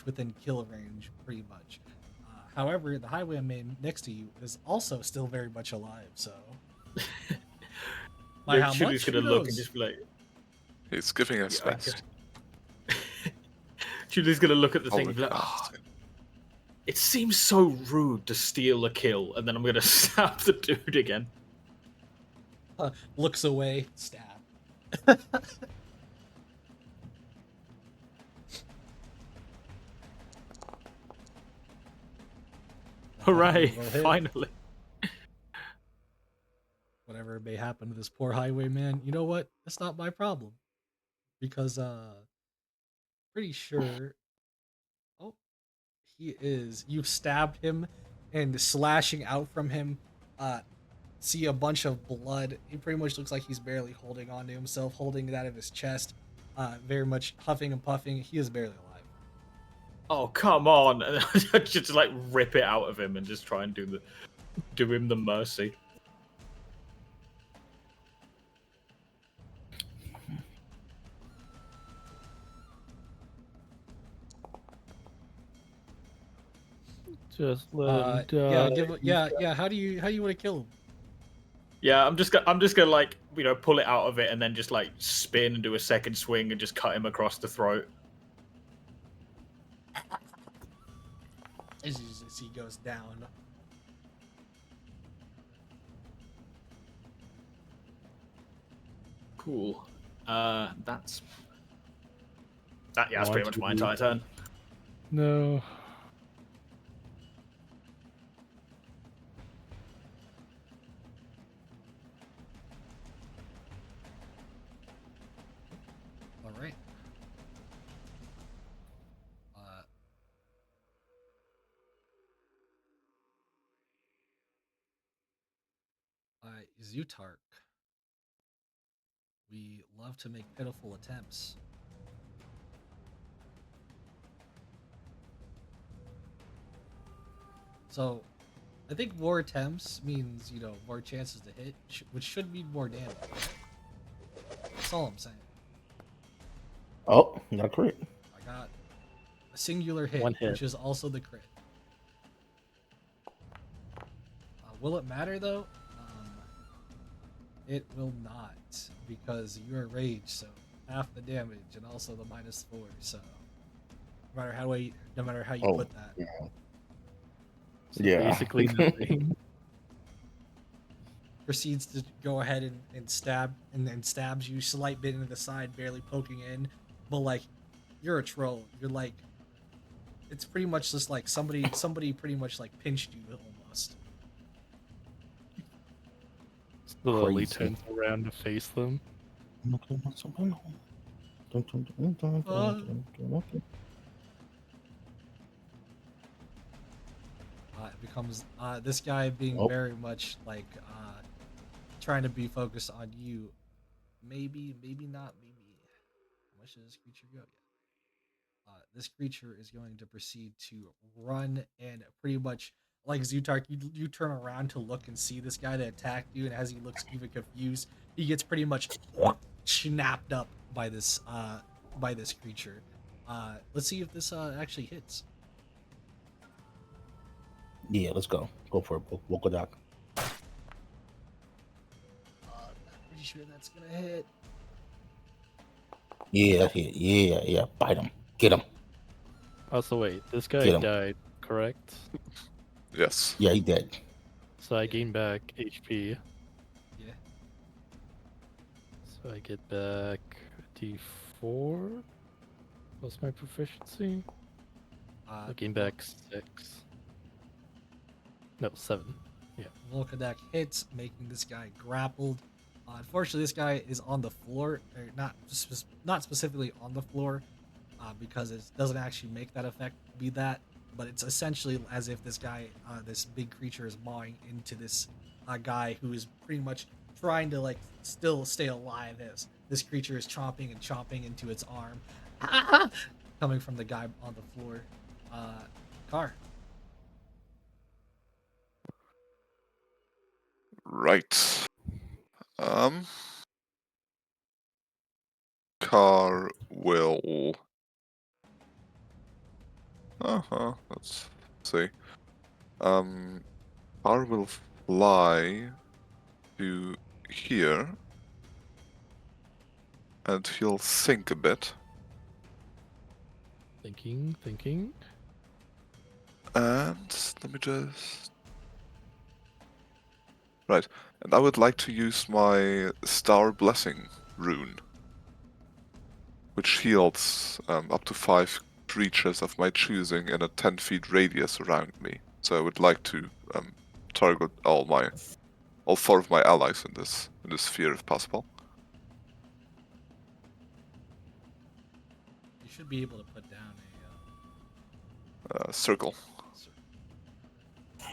within kill range, pretty much. However, the Highwayman next to you is also still very much alive, so... By how Chili's much? gonna Who look knows? and just be like... He's giving us Yeah, best. Chili's gonna look at the thing Oh, and be like, God. "Ah, it seems so rude to steal a kill," and then I'm gonna stab the dude again. Looks away, stab. Hooray, Roll hit. finally. Whatever may happen to this poor Highwayman, you know what? That's not my problem. Because, pretty sure... Oh, he is. You've stabbed him, and slashing out from him, see a bunch of blood. He pretty much looks like he's barely holding on to himself, holding it out of his chest, very much huffing and puffing. He is barely alive. Oh, come on. And I just like rip it out of him and just try and do him the mercy. Just let him die. Yeah. How do you want to kill him? Yeah, I'm just gonna like, pull it out of it and then just like spin and do a second swing and just cut him across the throat. As he goes down. Cool. That's pretty much my Want to entire turn. No. All right. Zutark. We love to make pitiful attempts. So, I think more attempts means, more chances to hit, which should mean more damage. That's all I'm saying. Oh, you got a crit. I got a singular hit, One hit. which is also the crit. Will it matter though? It will not, because you're raged, so half the damage and also the -4. So no matter how you Oh, put that. yeah. So Yeah. basically nothing. Proceeds to go ahead and stab, and then stabs you slight bit into the side, barely poking in. But like, you're a troll. You're like, it's pretty much just like somebody pretty much like pinched you almost. Slowly Crazy. turns around to face them. It becomes this guy being Oh. very much like trying to be focused on you. Maybe not. Maybe how much does this creature go? Yeah. This creature is going to proceed to run and pretty much like Zutark. You turn around to look and see this guy that attacked you, and as he looks even confused, he gets pretty much snapped up by this creature. Let's see if this actually hits. Yeah, let's go. Go for it, Vocal Doc. Pretty sure that's gonna hit. Yeah, that's it. Yeah. Bite him. Get him. Also, wait, this guy Get him. died, correct? Yes. Yeah, he dead. So I gain back HP. Yeah. So I get back D4 plus my proficiency. I gain back 6. No, 7. Yeah. Volkadak hits, making this guy grappled. Unfortunately, this guy is on the floor, or not specifically on the floor, because it doesn't actually make that effect be that. But it's essentially as if this guy, this big creature, is mawing into this guy who is pretty much trying to like still stay alive. As this creature is chomping into its arm, coming from the guy on the floor. Car. Right. Car will. Let's see. Car will fly to here, and he'll sink a bit. Thinking. And let me just. Right, and I would like to use my Star Blessing rune, which shields up to 5 creatures of my choosing in a 10 feet radius around me. So I would like to target all 4 of my allies in this sphere if possible. You should be able to put down Circle. a.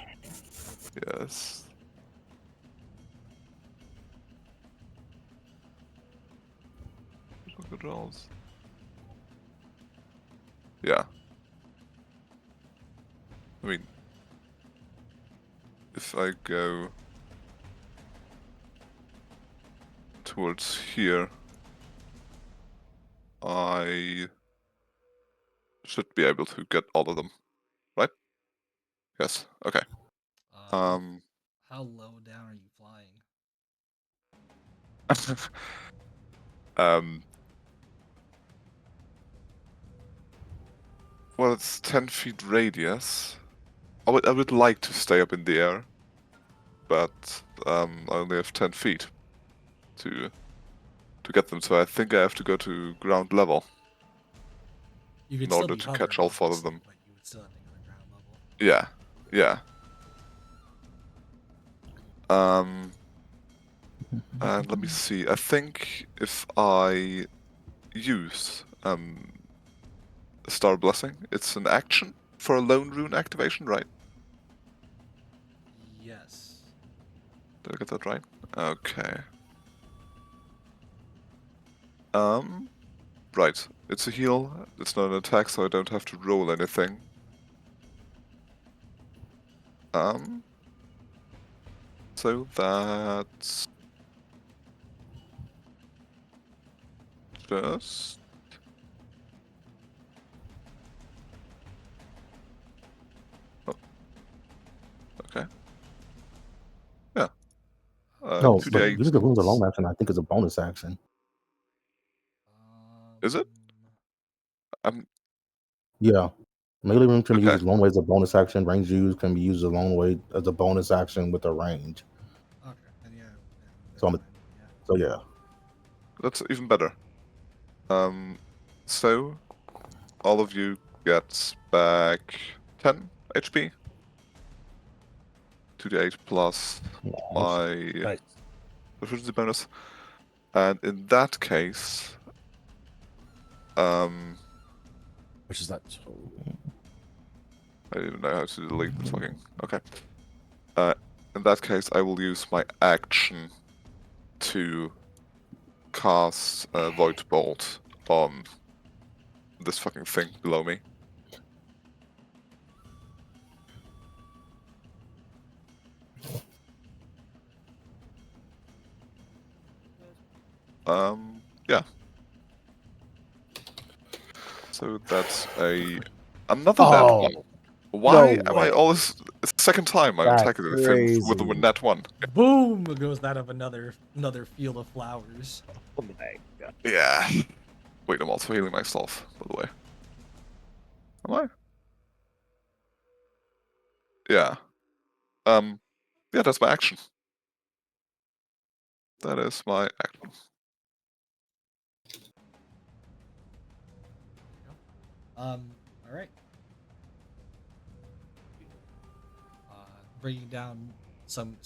Yes. Look at rolls. Yeah. I mean, if I go towards here, I should be able to get all of them, right? Yes. Okay. How low down are you flying? Well, it's 10 feet radius. I would like to stay up in the air, but I only have 10 feet to get them. So I think I have to go to ground level You could in still order be to hovering, catch all 4 of obviously, them. but you would still have to go to ground level. Yeah. And let me see. I think if I use Star Blessing, it's an action for a lone rune activation, right? Yes. Did I get that right? Okay. Right. It's a heal. It's not an attack, so I don't have to roll anything. So that's just okay. Yeah. No, but 2d8. using the runes alone action, I think, is a bonus action. Is it? I'm Yeah. Melee rune can be used okay. as long way as a bonus action. Range use can be used as long way as a bonus action with a range. Okay, then yeah, that's So, fine. Yeah. so yeah. That's even better. So all of you get back 10 HP. 2d8 plus my Nice. proficiency bonus. And in that case, Which is that? I don't even know how to delete this fucking. Okay. In that case, I will use my action to cast a Void Bolt on this fucking thing below me. Yeah. So that's another net Oh, one. Why no am I way. always? It's the second time I'm That's attacking this thing with a crazy. net one. Boom goes that of another field of flowers. Oh my god. Yeah. Wait, I'm also healing myself, by the way. Am I? Yeah. Yeah, that's my action. That is my action. All right. Bringing down some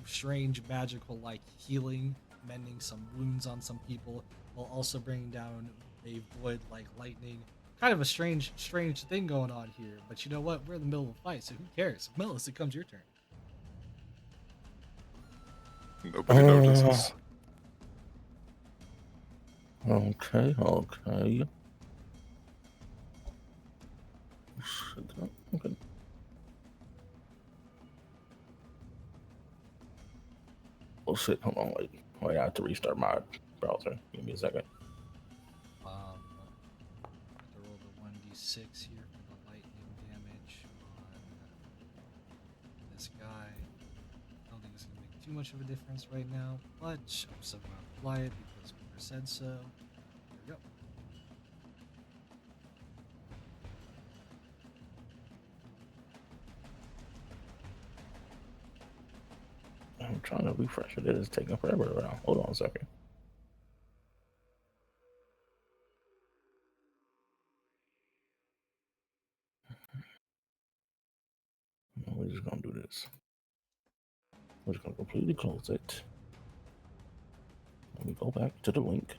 strange magical like healing, mending some wounds on some people, while also bringing down a void like lightning. Kind of a strange thing going on here. But you know what? We're in the middle of a fight, so who cares? Melis, it comes your turn. Nobody notices. Okay. Okay. Oh shit! Hold on, wait! I have to restart my browser. Give me a second. I have to roll the 1d6 here for the lightning damage on this guy. I don't think it's gonna make too much of a difference right now, but I'm still gonna apply it because Cooper said so. There we go. I'm trying to refresh it. It is taking forever around. Hold on a second. We're just gonna do this. We're just gonna completely close it. Let me go back to the link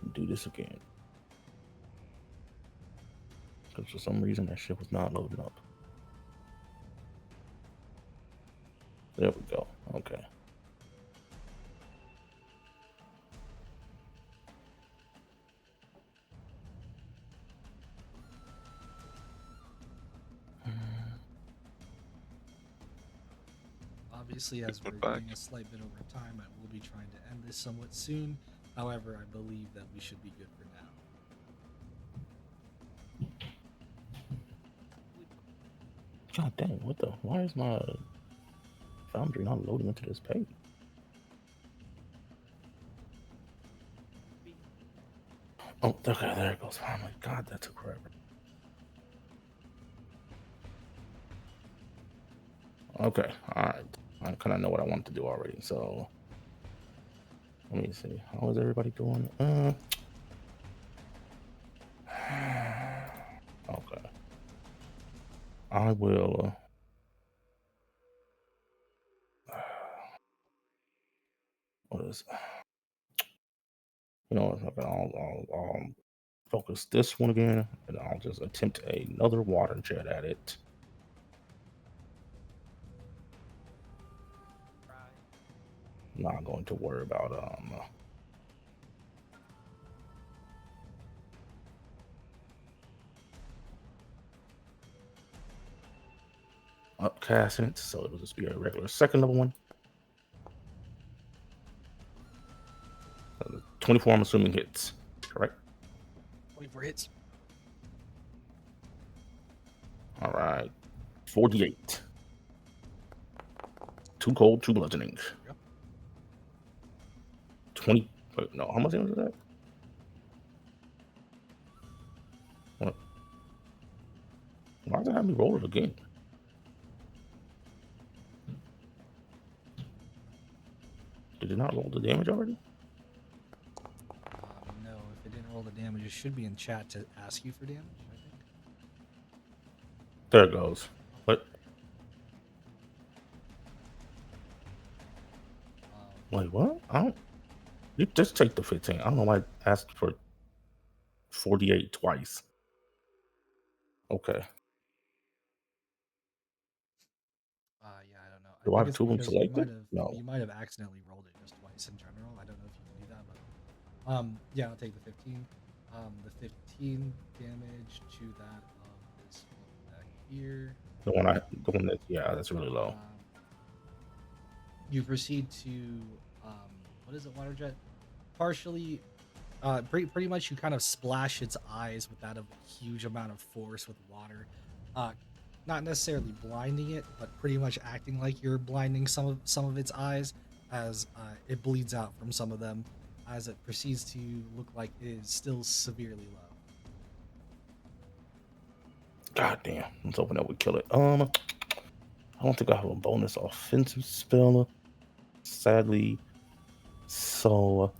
and do this again. Because for some reason that shit was not loading up. There we go. Okay. Obviously, as we're getting a slight bit over time, I will be trying to end this somewhat soon. However, I believe that we should be good for now. God dang, what the? Why is my Foundry not loading into this page? Oh, okay, there it goes. Oh my god, that took forever. Okay, alright. I kind of know what I want to do already, so let me see. How is everybody doing? Okay. I will. What is? You know, I'll focus this one again, and I'll just attempt another water jet at it. Not going to worry about upcasting it, so it'll just be a regular second level one. 24, I'm assuming hits, correct? 24 hits. All right, 48. 2 cold, 2 bludgeoning. Yep. 20. Wait, no, how much damage is that? What? Why does it have me roll it again? Did it not roll the damage already? No, if it didn't roll the damage, it should be in chat to ask you for damage, I think. There it goes. What? Wait, what? I don't. You just take the 15. I don't know why I asked for 48 twice. Okay. Yeah, I don't know. Do I have it's two of them because selected? No. You might have accidentally rolled it just twice in general. I don't know if you can do that, but yeah, I'll take the 15. The 15 damage to that is back here. The one that, yeah, that's really low. You proceed to what is it, water jet? Partially, pretty much you kind of splash its eyes with that of a huge amount of force with water. Not necessarily blinding it, but pretty much acting like you're blinding some of its eyes as it bleeds out from some of them as it proceeds to look like it is still severely low. God damn. I was hoping that would kill it. I don't think I have a bonus offensive spell. Sadly. So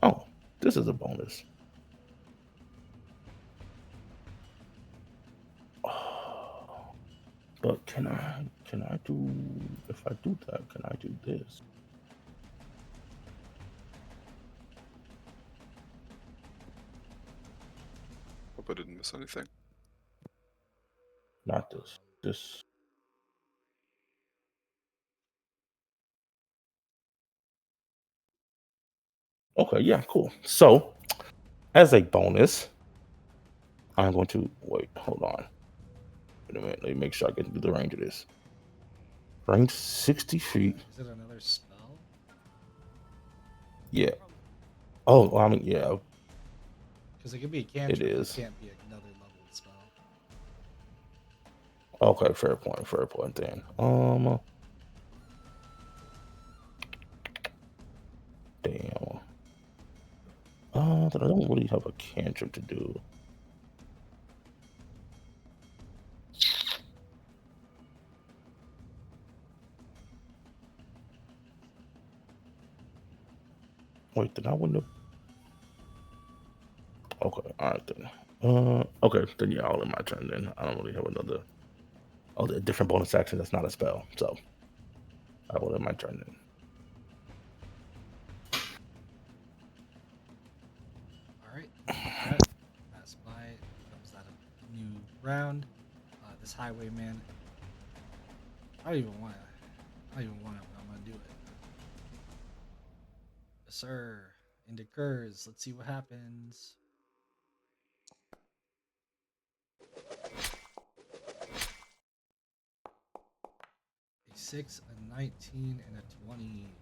oh, this is a bonus. But can I do, if I do that, can I do this? Hope I didn't miss anything. Not this. This. Okay, yeah, cool. So, as a bonus, I'm going to wait. Hold on. Wait a minute. Let me make sure I get into the range of this. Range 60 feet. Is it another spell? Yeah. Oh, well, I mean, yeah. Because it could be a cantrip. It is. It can't be another level spell. Okay, fair point. Fair point then. Damn. That I don't really have a cantrip to do. Wait, did I win the? Okay, all right then. Okay, then yeah, I'll end my turn then. I don't really have another. Oh, the different bonus action that's not a spell, so I will end my turn then. All right. Pass by. Comes out a new round. This highwayman. I don't even want it, but I'm gonna do it. Yes, sir. Into Kurz. Let's see what happens. A 6, a 19, and a 20.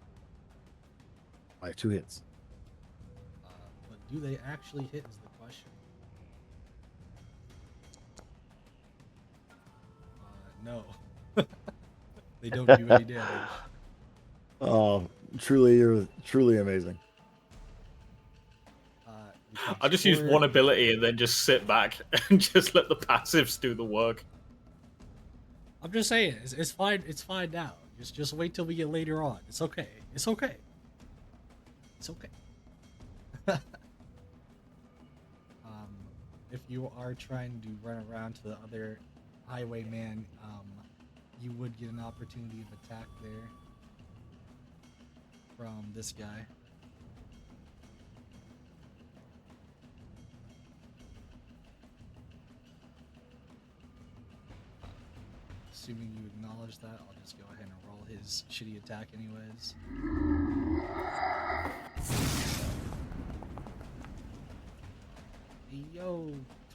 I have 2 hits. But do they actually hit is the question. No. They don't do any damage. Oh, you're truly amazing. I just use one ability and then just sit back and just let the passives do the work. I'm just saying, it's fine. It's fine now. Just wait till we get later on. It's okay. It's okay. It's okay. If you are trying to run around to the other highwayman, you would get an opportunity of attack there from this guy. Assuming you acknowledge that, I'll just go ahead and roll his shitty attack anyways. go.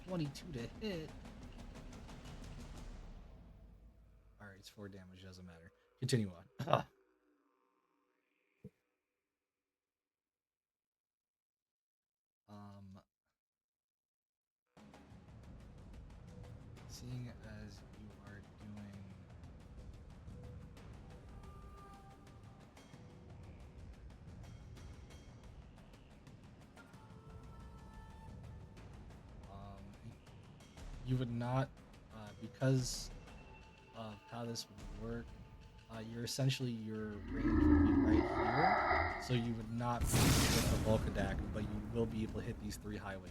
22 to hit. Alright, it's 4 damage, doesn't matter. Continue on. Seeing as you are doing you would not because of how this would work, your range would be right here, so you would not be able to hit the Volkadak, but you will be able to hit these 3 Highwaymen.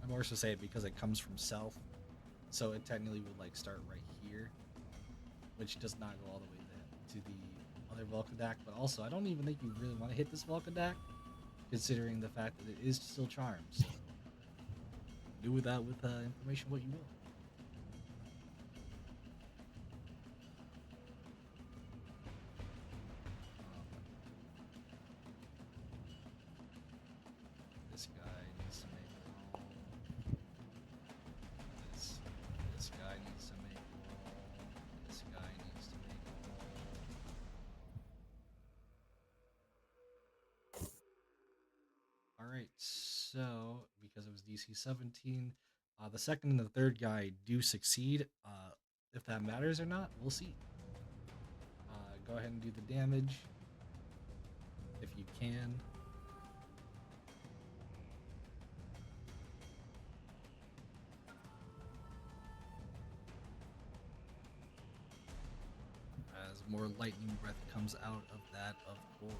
I'm more so say it because it comes from south, so it technically would like start right here, which does not go all the way to the other Volkadak. But also, I don't even think you really want to hit this Volkadak, considering the fact that it is still charmed. So do with that information what you will. This guy needs to make a roll. This guy needs to make a roll. This guy needs to make a roll. Alright, so because it was DC 17, the second and the third guy do succeed. If that matters or not, we'll see. Go ahead and do the damage if you can. As more lightning breath comes out of that of Cord.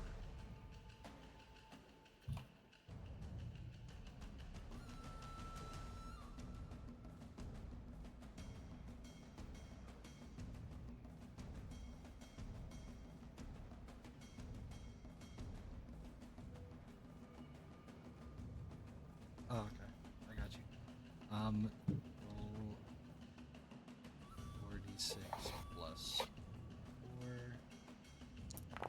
Oh, okay. I got you. Roll 4d6 plus 4.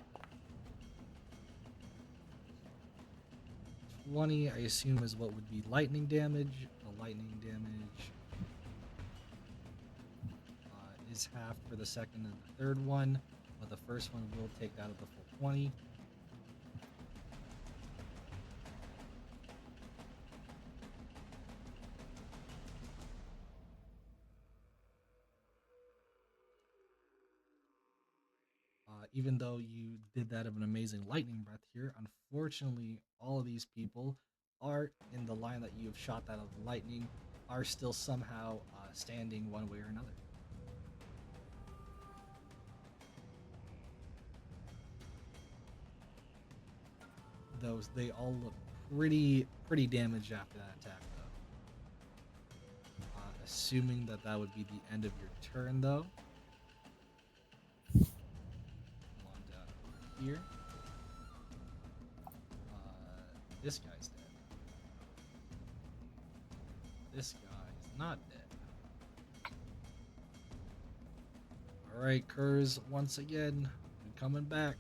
20, I assume, is what would be lightning damage. The lightning damage is half for the second and the third one, but the first one will take out of the full 20. Even though you did that of an amazing lightning breath here, unfortunately, all of these people are in the line that you have shot that of lightning are still somehow standing one way or another. Those they all look pretty damaged after that attack, though. Assuming that would be the end of your turn, though. Here. This guy's dead. This guy is not dead. Alright, Kurz, once again, I'm coming back.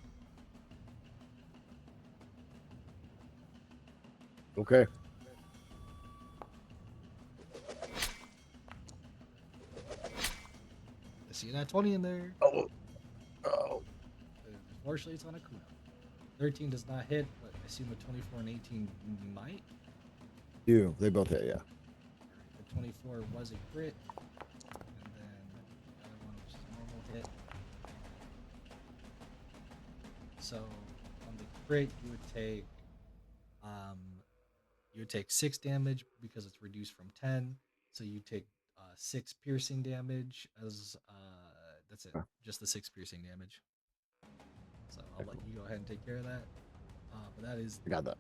Okay. I see that 20 in there. Oh. Unfortunately, it's on a cooldown. 13 does not hit, but I assume a 24 and 18 might. They both hit, yeah. The 24 was a crit, and then the other one was just a normal hit. So on the crit, you would take 6 damage because it's reduced from 10. So you take 6 piercing damage as that's it, just the 6 piercing damage. So I'll let you go ahead and take care of that. But that is I got that.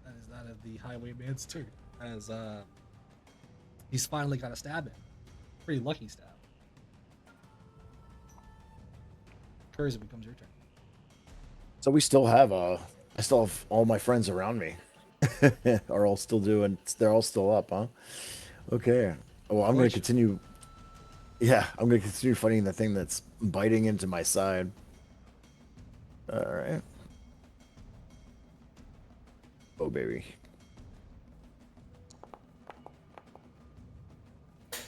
That is that of the Highwayman's turn. As he's finally got a stab in. Pretty lucky stab. Kurz, it becomes your turn. So we still have I still have all my friends around me. Are all still doing they're all still up, huh? Okay. Well, I'm gonna continue. Yeah, I'm gonna continue fighting the thing that's biting into my side. All right. go, baby.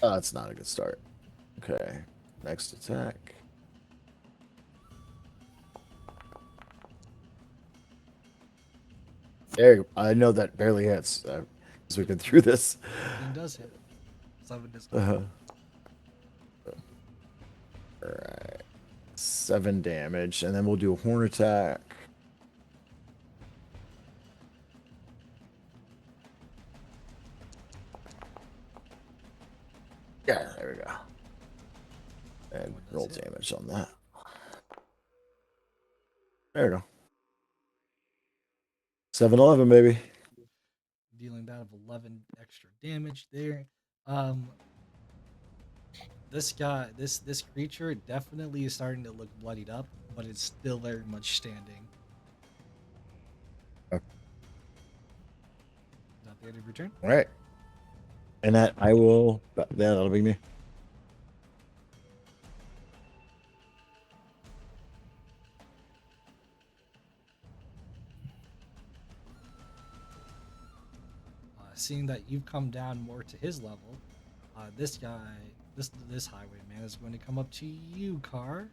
Oh, that's not a good start. Okay. Next attack. There you go. I know that barely hits. Because we've been through this. 15 does hit. 7 does. Alright. 7 damage. And then we'll do a horn attack. Yeah, there we go. And roll damage on that. There we go. 7-11, baby. Dealing that of 11 extra damage there. This guy, this creature definitely is starting to look bloodied up, but it's still very much standing. Okay. Is that the end of your turn? All right. And that I will. Yeah, that'll be me. Seeing that you've come down more to his level, this guy, this highwayman is going to come up to you, Car.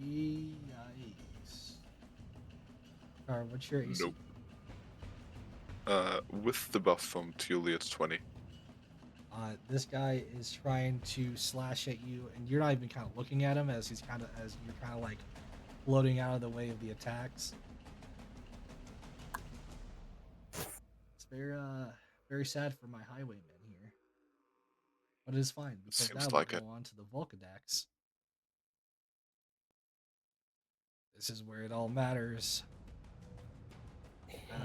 Yikes. Car, what's your AC? Nope. With the buff from Thule, it's 20. This guy is trying to slash at you, and you're not even kind of looking at him as you're kind of like floating out of the way of the attacks. It's very sad for my highwaymen here, but it is fine because Seems now like we'll it. go on to the Volcadax. This is where it all matters,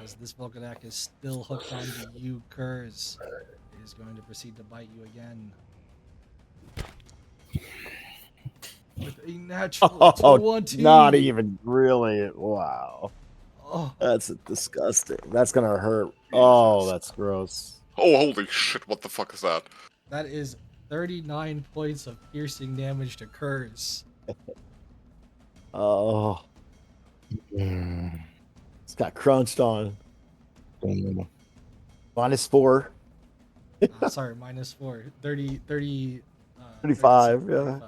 as this Volcadax is still hooked onto you, Kurz. It is going to proceed to bite you again. With a natural 20. Not even really. Wow. Oh, That's disgusting. That's gonna hurt. Oh, that's gross. Oh, holy shit, what the fuck is that? that is 39 points of piercing damage to Kurz. Oh, Mm, it's got crunched on. damn. -4. Sorry, -4. 30, 35, 36, yeah.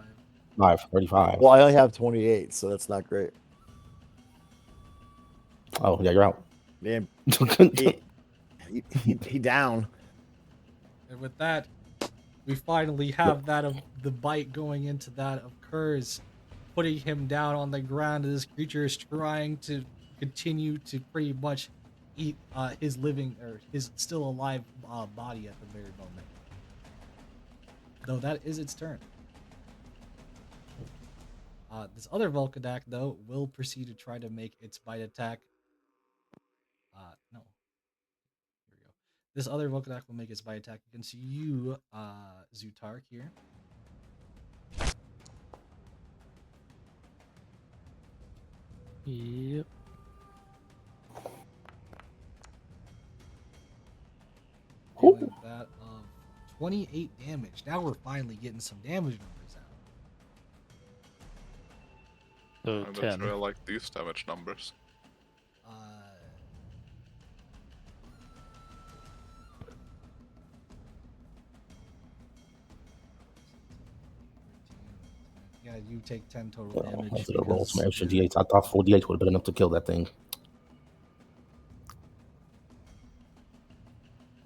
35. Well, I only have 28, so that's not great. Oh, yeah, you're out. Man, he down. And with that, we finally have that of the bite going into that of Kurz, putting him down on the ground. This creature is trying to continue to pretty much eat his living or his still alive body at the very moment. Though that is its turn. This other Volcadak, though, will proceed to try to make its bite attack. No. Here we go. This other Volcadak will make its bite attack against you, Zutark, here. Yep. Dealing that of 28 damage. Now we're finally getting some damage numbers out. So I'm 10. not sure I like these damage numbers. Yeah, you take 10 total Oh, damage. I should have rolled some because extra you're- D8s. I thought 4 D8s would have been enough to kill that thing.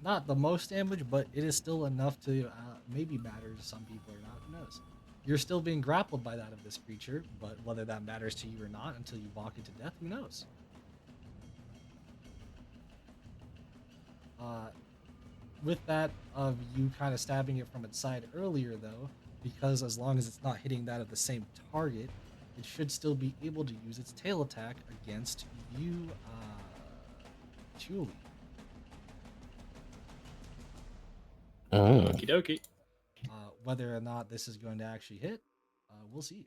Not the most damage, but it is still enough to maybe matter to some people or not. Who knows? You're still being grappled by that of this creature, but whether that matters to you or not until you walk it to death, who knows? With that of you kind of stabbing it from its side earlier, though, because as long as it's not hitting that of the same target, it should still be able to use its tail attack against you, Julie. Okie dokie. Whether or not this is going to actually hit, we'll see.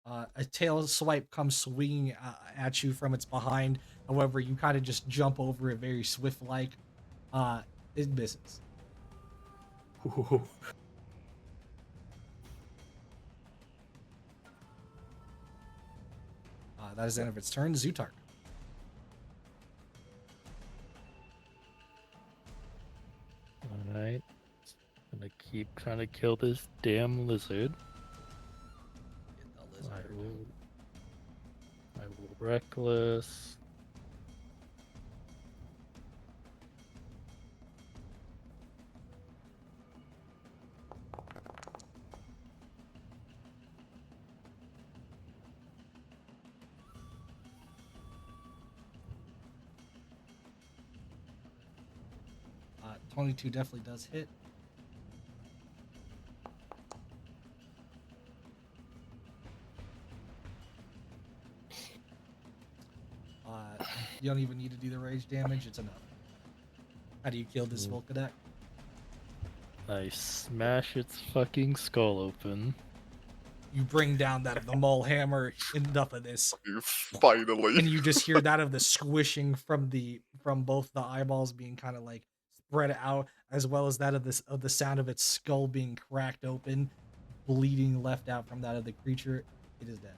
A tail swipe comes swinging at you from its behind. However, you kind of just jump over it very swift like. It misses. Ooh. That is the end of its turn. Zutark. Alright. Gonna keep trying to kill this damn lizard. Get the lizard. I will reckless. Uh, 22 definitely does hit. You don't even need to do the rage damage. It's enough. How do you kill this Volkadak? I smash its fucking skull open. You bring down that of the mole hammer. Enough of this. Finally. And you just hear that of the squishing from both the eyeballs being kind of like spread out, as well as that of the sound of its skull being cracked open, bleeding left out from that of the creature. It is dead.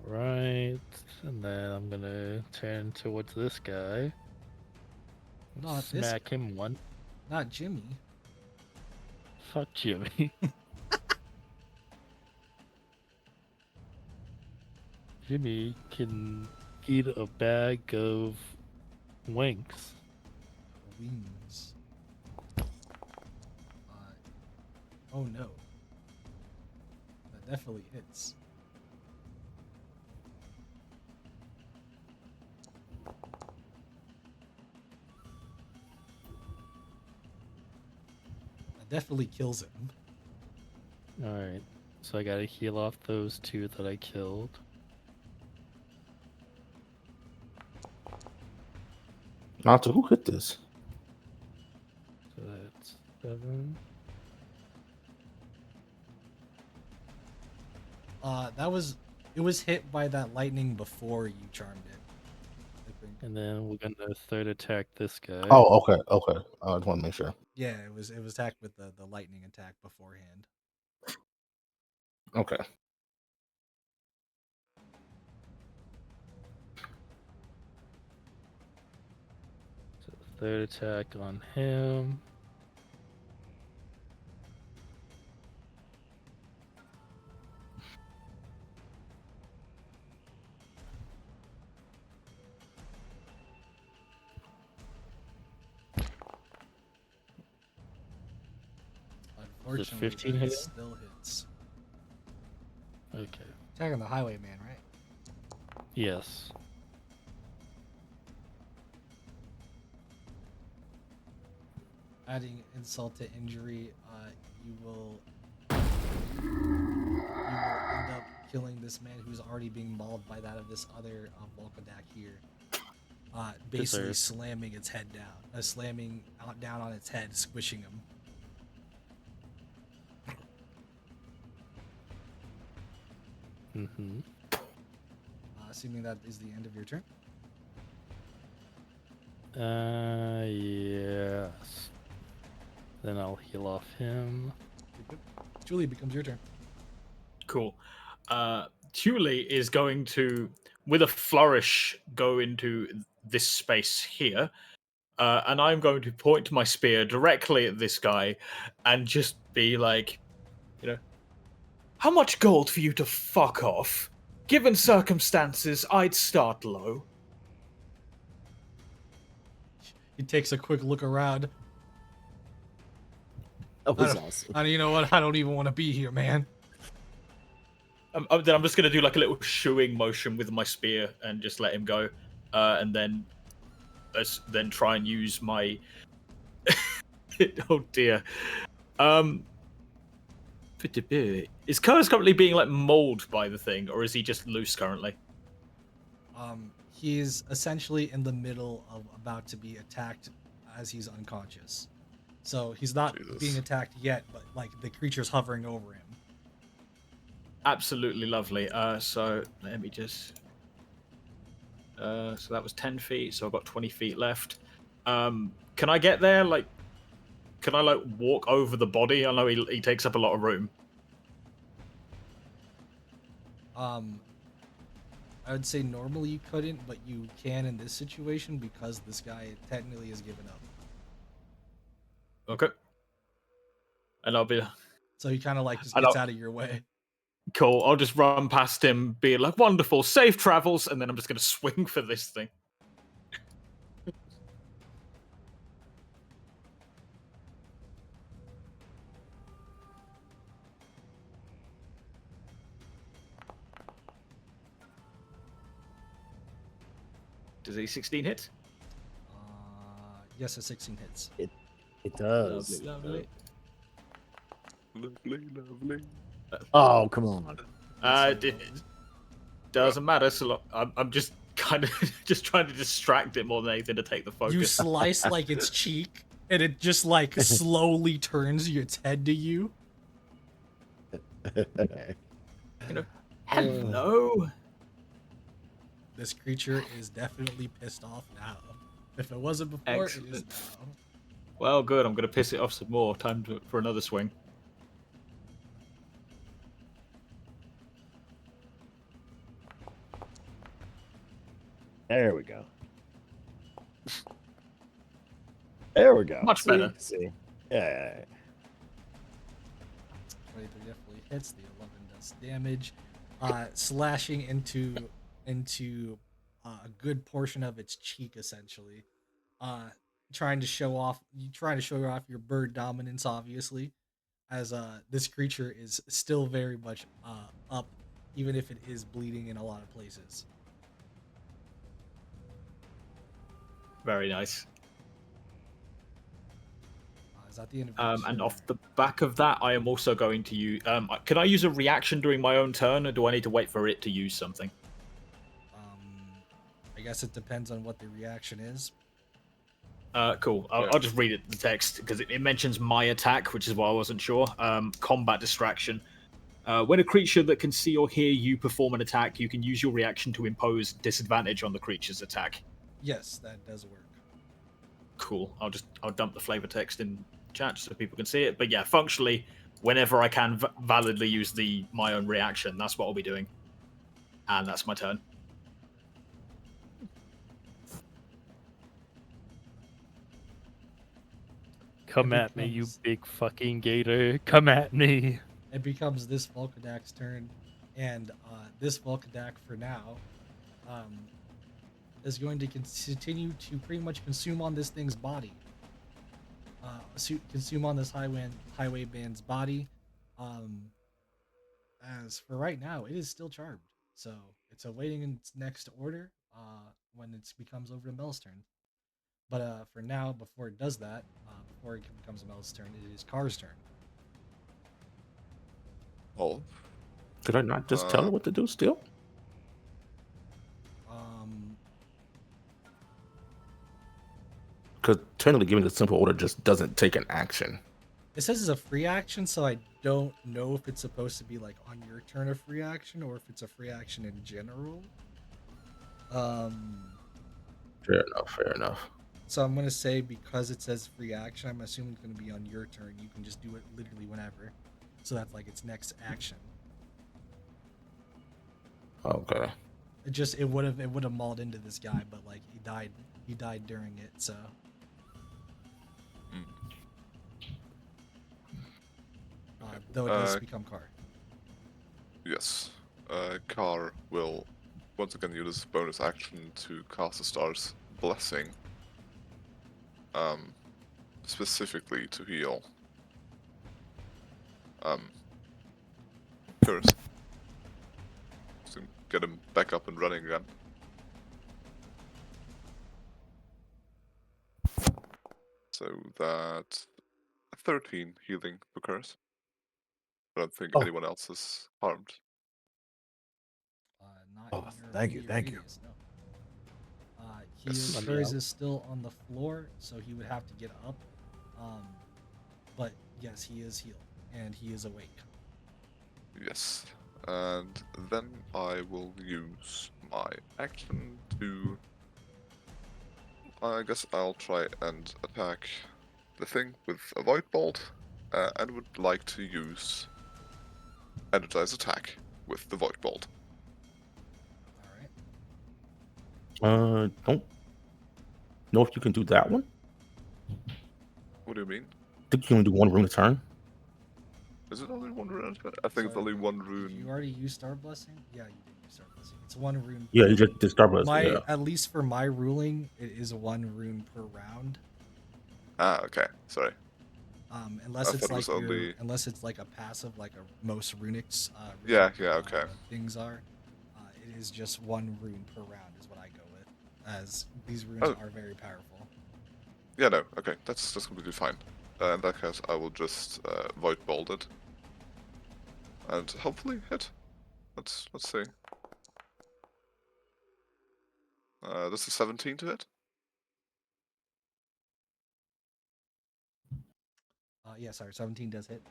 Alright. And then I'm gonna turn towards this guy. Not this Smack him one. Not Jimmy. Fuck Jimmy. Jimmy can eat a bag of wings. Wings. Oh no. That definitely hits. That definitely kills him. Alright. So I gotta heal off those two that I killed. Not who hit this? So that's 7. It was hit by that lightning before you charmed it, I think. And then we're gonna third attack this guy. Oh, okay, okay. I just want to make sure. Yeah, it was attacked with the lightning attack beforehand. Okay. So third attack on him. Unfortunately, 15 that hit? still hits. Okay. Attacking the Highwayman, right? Yes. Adding insult to injury, you will end up killing this man who's already being mauled by that of this other Volkadak here. Basically Deserved. slamming its head down, slamming down on its head, squishing him. Mm-hmm. Assuming that is the end of your turn. Yes. Then I'll heal off him. Julie, becomes your turn. Cool. Julie is going to, with a flourish, go into this space here. And I'm going to point my spear directly at this guy and just be like, how much gold for you to fuck off? Given circumstances, I'd start low. He takes a quick look around. That was awesome. You know what? I don't even want to be here, man. Then I'm just going to do like a little shooing motion with my spear and just let him go. And then try and use my... oh dear. Is Curtis currently being like mauled by the thing, or is he just loose currently? He's essentially in the middle of about to be attacked as he's unconscious. So he's not Jesus. being attacked yet, but like the creature's hovering over him. Absolutely lovely. So let me just. So that was 10 feet. So I've got 20 feet left. Can I get there? Like, can I like walk over the body? I know he takes up a lot of room. I would say normally you couldn't, but you can in this situation because this guy technically has given up. Okay. And I'll be So he kind of like just gets out of your way. cool. I'll just run past him, be like, "Wonderful, safe travels," and then I'm just gonna swing for this thing. Does a 16 hit? Yes, a 16 hits. It does. Lovely. Lovely. Oh, come on. It doesn't matter. So I'm just kind of just trying to distract it more than anything to take the focus. You slice like its cheek, and it just like slowly turns its head to you. Hello. This creature is definitely pissed off now. If it wasn't before, it is now. Well, good. I'm going to piss it off some more. Time for another swing. There we go. There we go. Much better. See? Yeah. 23 definitely hits. The 11 does damage, slashing into a good portion of its cheek, essentially. Trying to show off your bird dominance, obviously, as this creature is still very much up, even if it is bleeding in a lot of places. Very nice. Is that the end of and off the back of that, I am also going to use. Can I use a reaction during my own turn, or do I need to wait for it to use something? I guess it depends on what the reaction is. Cool. I'll just read the text because it mentions my attack, which is why I wasn't sure. Combat distraction. When a creature that can see or hear you perform an attack, you can use your reaction to impose disadvantage on the creature's attack. Yes, that does work. Cool. I'll dump the flavor text in chat so people can see it. But yeah, functionally, whenever I can validly use my own reaction, that's what I'll be doing. And that's my turn. Come at me, you big fucking gator. Come at me. It becomes this Volkadak's turn, and this Volkadak, for now, is going to continue to pretty much consume on this thing's body. Consume on this highwayman's body. As for right now, it is still charmed, so it's awaiting its next order when it becomes over to Mel's turn. But for now, before it does that, before it becomes Mel's turn, it is Car's turn. Oh. Did I not just tell her what to do still? Because technically giving a simple order just doesn't take an action. It says it's a free action, so I don't know if it's supposed to be like on your turn a free action or if it's a free action in general. Fair enough. So I'm going to say because it says free action, I'm assuming it's going to be on your turn. You can just do it literally whenever. So that's like its next action. Okay. It would have mauled into this guy, but like he died during it, so. Though it does become Car. Yes. Car will once again use his bonus action to cast a star's blessing. Specifically to heal. Curse. To get him back up and running again. So that 13 healing for Curse. I don't think anyone else is harmed. Thank you. Radius, no. Curse is still on the floor, so he would have to get up. but yes, he is healed and he is awake. Yes. And then I will use my action to... I guess I'll try and attack the thing with a Void Bolt, and would like to use Energize Attack with the Void Bolt. All right. Don't know if you can do that one. What do you mean? I think you can only do one rune a turn. Is it only one rune? I think it's only one rune. You already used Star Blessing? Yeah, you did use Star Blessing. It's one rune. Yeah, you just did Star Blessing. Yeah. At least for my ruling, it is one rune per round. Ah, okay. Sorry. Unless it's like unless it's like a passive, like a most runics. Okay. Things are. It is just one rune per round is what I go with, as these runes are very powerful. Yeah, no. Okay, that's completely fine. In that case, I will just Void Bolt it, and hopefully hit. Let's see. This is 17 to hit. Yeah, sorry, 17 does hit.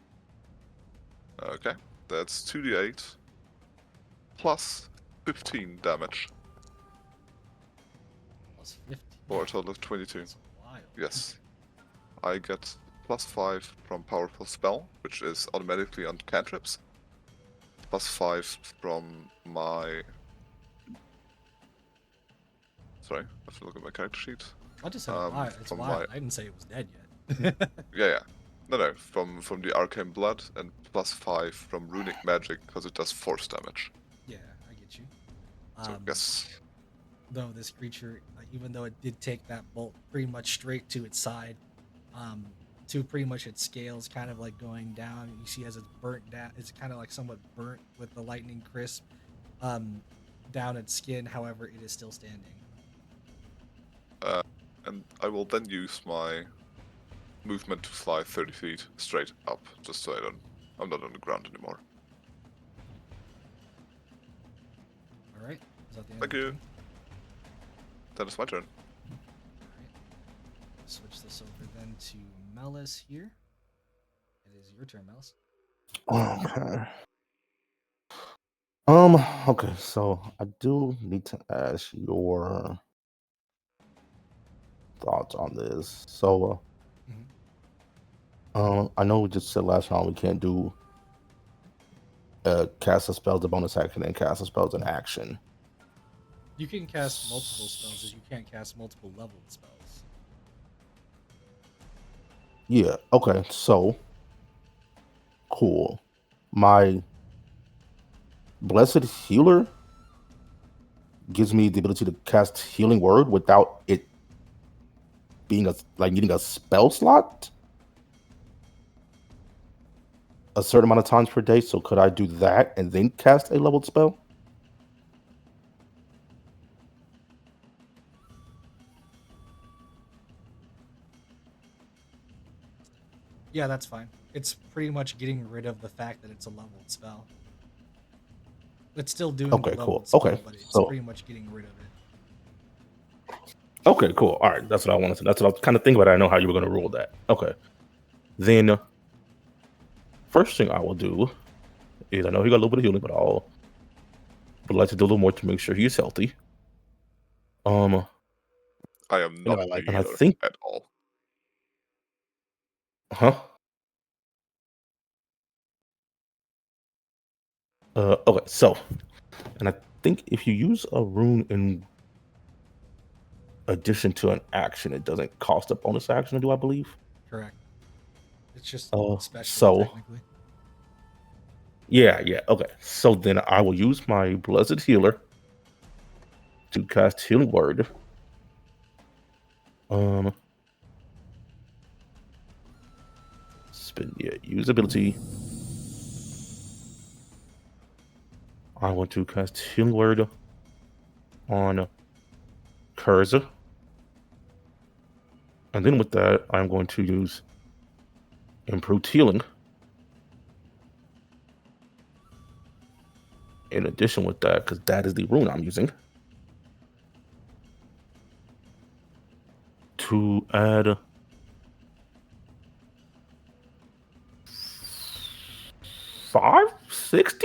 Okay, that's 2d8 plus 15 damage. Plus 15. For a total of 22. That's wild. Yes. I get plus 5 from Powerful Spell, which is automatically on cantrips. Plus 5 from my... Sorry, I have to look at my character sheet. I just said it's wild. I didn't say it was dead yet. Yeah. No, from the Arcane Blood, and plus 5 from Runic Magic, because it does force damage. Yeah, I get you. So, yes. Though this creature, even though it did take that bolt pretty much straight to its side, to pretty much its scales kind of like going down, you see as it's burnt down, it's kind of like somewhat burnt with the lightning crisp down its skin. However, it is still standing. And I will then use my movement to fly 30 feet straight up, just so I'm not on the ground anymore. All right. Is that the end? Thank you. That is my turn. All right. Switch this over then to Melis here. It is your turn, Melis. Okay, so I do need to ask your thoughts on this. So, I know we just said last round we can't do cast a spell as a bonus action and cast a spell as an action. You can cast multiple spells, but you can't cast multiple leveled spells. Yeah, okay, so cool. My Blessed Healer gives me the ability to cast Healing Word without it being needing a spell slot a certain amount of times per day. So could I do that and then cast a leveled spell? Yeah, that's fine. It's pretty much getting rid of the fact that it's a leveled spell. It's still doing the leveled spell, but it's pretty much getting rid of it. Okay, cool. All right, that's what I wanted to. That's what I was kind of thinking about. I know how you were going to rule that. Okay, then first thing I will do is I know he got a little bit of healing, but would like to do a little more to make sure he is healthy. I am not a healer at all. Huh? Okay, so, and I think if you use a rune in addition to an action, it doesn't cost a bonus action, do I believe? Correct. It's just special, so, technically. Yeah, okay. So then I will use my Blessed Healer to cast Healing Word. Use ability. I want to cast Healing Word on Curza. And then with that, I'm going to use Improved Healing. In addition with that, because that is the rune I'm using, to add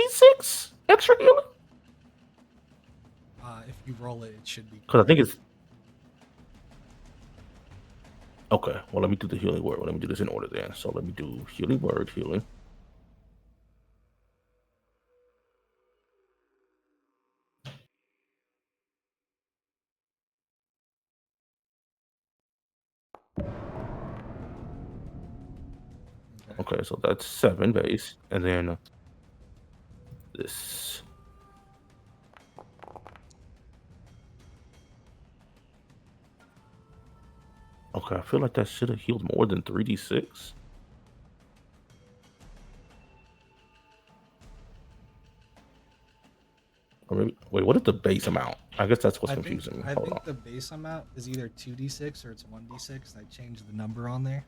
3d6 extra healing? If you roll it, it should be. Because I think it's. Okay, well, let me do the healing word. Well, let me do this in order then. So let me do healing word, healing. Okay, so that's 7 base. And then this. Okay, I feel like that should have healed more than 3d6. Or maybe, wait, what is the base amount? I guess that's what's confusing me. I Hold think on. the base amount is either 2d6 or it's 1d6. I changed the number on there.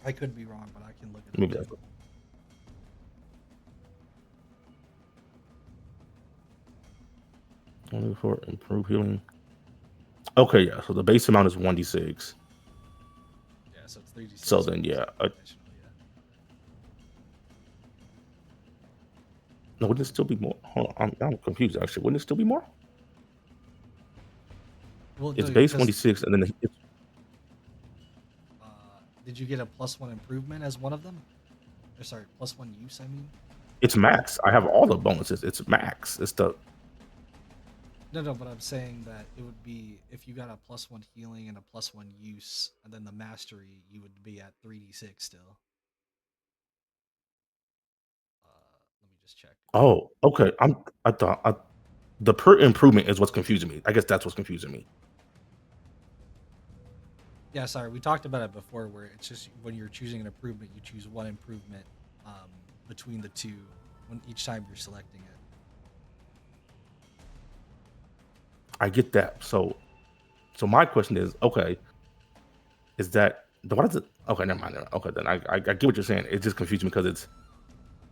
I could be wrong, but I can look at it. Maybe that's only for improved healing. Okay, yeah. So the base amount is 1d6. Yeah, so it's 3d6. So then, yeah. No, wouldn't it still be more? Hold on, I'm confused actually. Wouldn't it still be more? Well, It's no, base because, 1d6, and then it's, did you get a +1 improvement as one of them? Or sorry, +1 use, I mean? it's max. I have all the bonuses. It's max. It's the. No, but I'm saying that it would be if you got a +1 healing and a +1 use, and then the mastery, you would be at 3d6 still. Let me just check. Oh, okay. I thought the per improvement is what's confusing me. I guess that's what's confusing me. Yeah, sorry, we talked about it before, where it's just when you're choosing an improvement, you choose one improvement between the two when each time you're selecting it. I get that. So my question is, okay, is that what is it? Okay, never mind. Okay, then I get what you're saying. It just confused me because it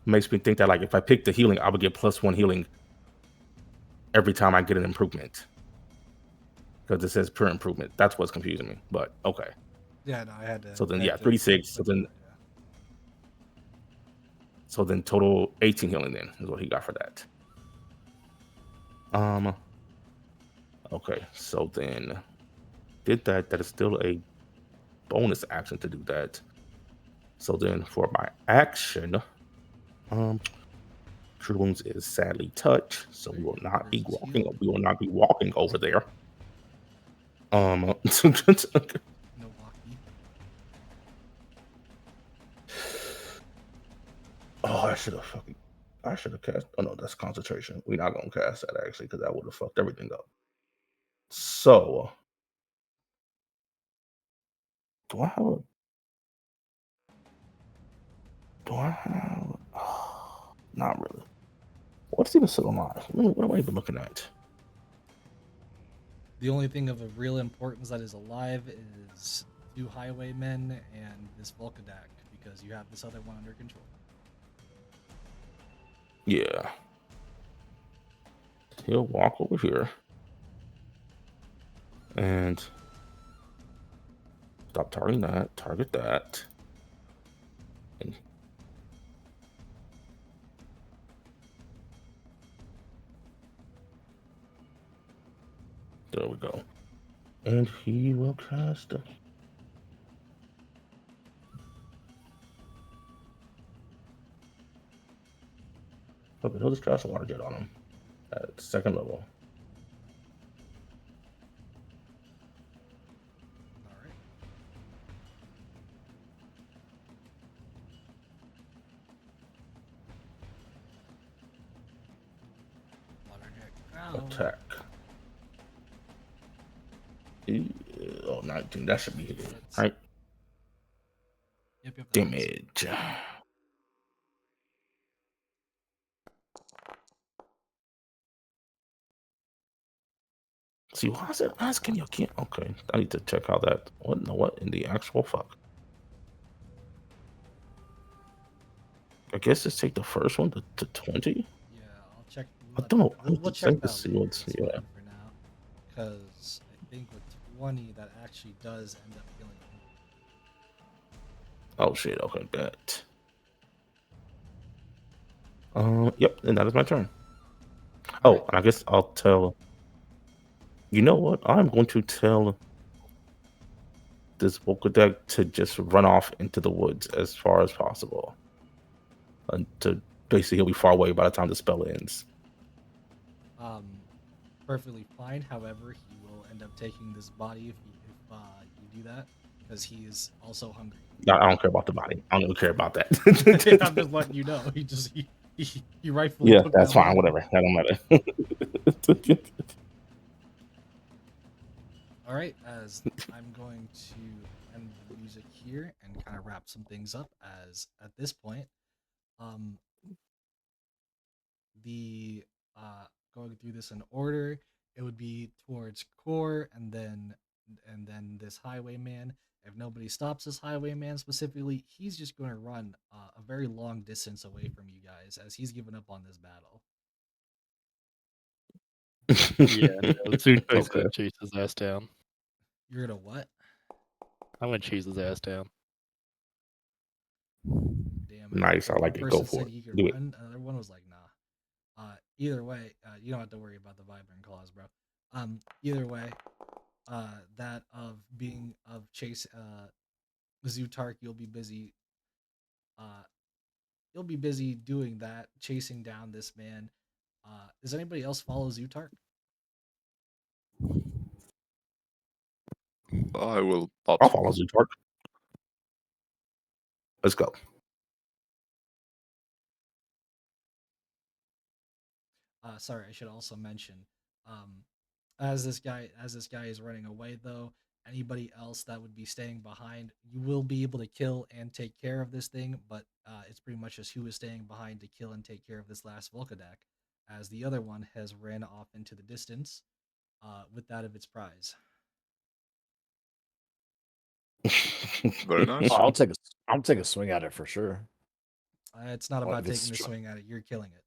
makes me think that like if I pick the healing, I would get +1 healing every time I get an improvement because it says per improvement. That's what's confusing me. But okay. Yeah, no, I had to. So then, I had yeah, to 36. So look then, at it, yeah. so then total 18 healing then is what he got for that. Okay, so then did that. That is still a bonus action to do that. So then for my action, True Wounds is sadly touch, so we will not be walking. We will not be walking over there. No walkie. Oh, I should have cast. Oh no, that's concentration. We're not gonna cast that actually because that would have fucked everything up. So, do I have? Oh, not really. What's even still alive? What am I even looking at? The only thing of a real importance that is alive is 2 Highwaymen and this Volkadak, because you have this other one under control. Yeah. He'll walk over here. And stop targeting that. Target that. And there we go. And he will cast. Okay, he'll just cast a water jet on him at 2nd level. Alright. Water jet ground. Attack. Oh, 19. That should be it. Right? Yep. Damage. See, why is it asking you again? Okay, I need to check how that. What in the actual fuck? I guess let's take the first one to 20. Yeah, I'll check. I don't know. We'll check that see later. what's It's yeah. fine for now, because I think with 20 that actually does end up killing him. Oh shit. Okay, bet. Yep, and that is my turn. All Oh, right. and I guess I'll tell. You know what? I'm going to tell this Volkadek to just run off into the woods as far as possible. And to basically, he'll be far away by the time the spell ends. Um, perfectly fine. However, he will end up taking this body if you do that because he is also hungry. I don't care about the body. I don't even care about I'm that. just letting you know. He rightfully Yeah, took that's that fine. body. Whatever. That don't matter. All right, as I'm going to end the music here and kind of wrap some things up. As at this point, um, the going through this in order, it would be towards core and then this highwayman. If nobody stops this highwayman specifically, he's just going to run a very long distance away from you guys as he's given up on this battle. Yeah, no, Zuto's Okay. gonna chase his ass down. You're gonna what? I'm gonna chase his ass down. Damn it! Nice. I One like it. Go person for said it. he could Do it. run, another one was like, nah. Either way, you don't have to worry about the vibrant claws, bro. Either way, that of being of chase, Zutark, uh, you'll be busy doing that, chasing down this man. Does anybody else follow Zutark? I will I'll not. follow Zutark. Let's go. Sorry, I should also mention, um, as this guy is running away though, anybody else that would be staying behind, you will be able to kill and take care of this thing, but it's pretty much just who is staying behind to kill and take care of this last Volkadak, as the other one has ran off into the distance with that of its prize. Very Oh, nice. I'll take a swing at it for sure. It's not Well, about if it's taking the swing at it; you're killing it.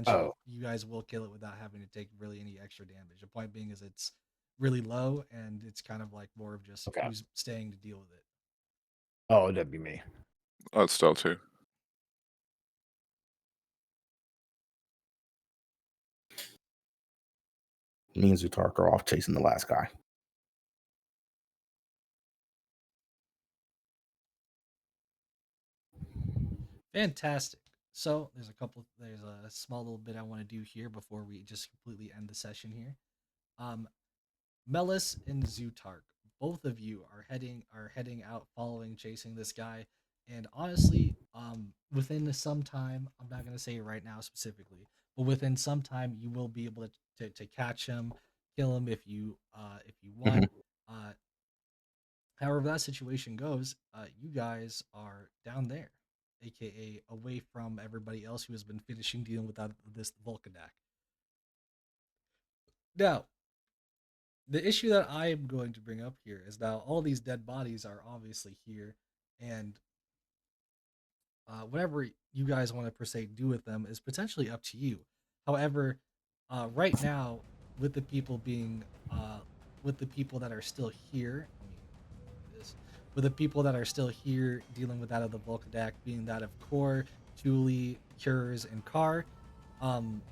oh, You guys will kill it without having to take really any extra damage. The point being is it's really low and it's kind of like more of just okay. who's staying to deal with it. Oh, that'd be me. I'll still too. Me and Zutark are off chasing the last guy. Fantastic. So there's a small little bit I want to do here before we just completely end the session here. Um, Melis and Zutark, both of you are heading out following chasing this guy. And honestly, within some time, I'm not gonna say right now specifically, but within some time you will be able to catch him, kill him if you want. Mhm. Uh, However that situation goes, you guys are down there, aka away from everybody else who has been finishing dealing with this Volkadak. Now, the issue that I am going to bring up here is now all these dead bodies are obviously here, and whatever you guys want to per se do with them is potentially up to you. However, right now, with the people being, with the people that are still here, let me do this. With the people that are still here dealing with that of the Volkadak, being that of Core, Julie, Cures, and Car, um,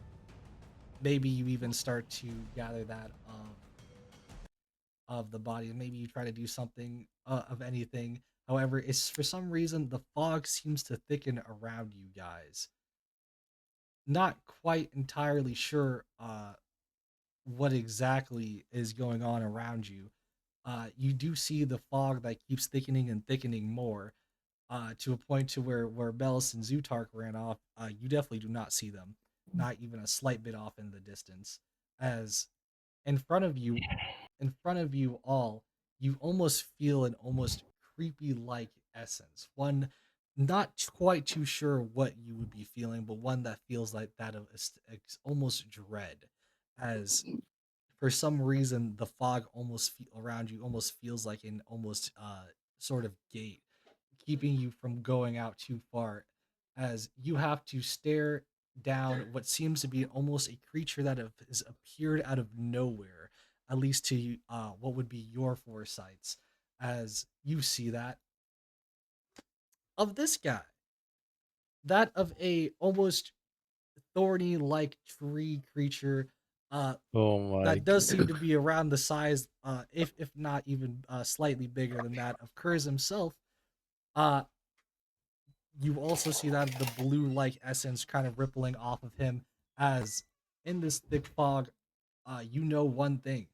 maybe you even start to gather that of the body, and maybe you try to do something of anything. However, it's for some reason the fog seems to thicken around you guys. Not quite entirely sure what exactly is going on around you. You do see the fog that keeps thickening and thickening more to a point to where Bellis and Zutark ran off. You definitely do not see them, not even a slight bit off in the distance. As in front of you, in front of you all, you almost feel an almost creepy like essence. One not quite too sure what you would be feeling, but one that feels like that of almost dread, as for some reason the fog around you almost feels like an almost sort of gate keeping you from going out too far, as you have to stare down what seems to be almost a creature that has appeared out of nowhere, at least to what would be your foresights, as you see that of this guy. that of a almost thorny like tree creature Oh my that does god. seem to be around the size, if not even slightly bigger than that of Kurz himself. Uh, you also see that the blue-like essence kind of rippling off of him as in this thick fog, you know one thing.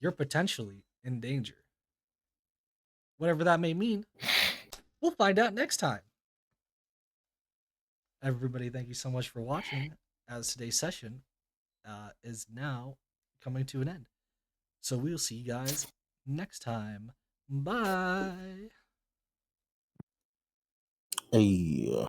You're potentially in danger. Whatever that may mean, we'll find out next time. Everybody, thank you so much for watching as today's session is now coming to an end. So we'll see you guys next time. Bye. Hey.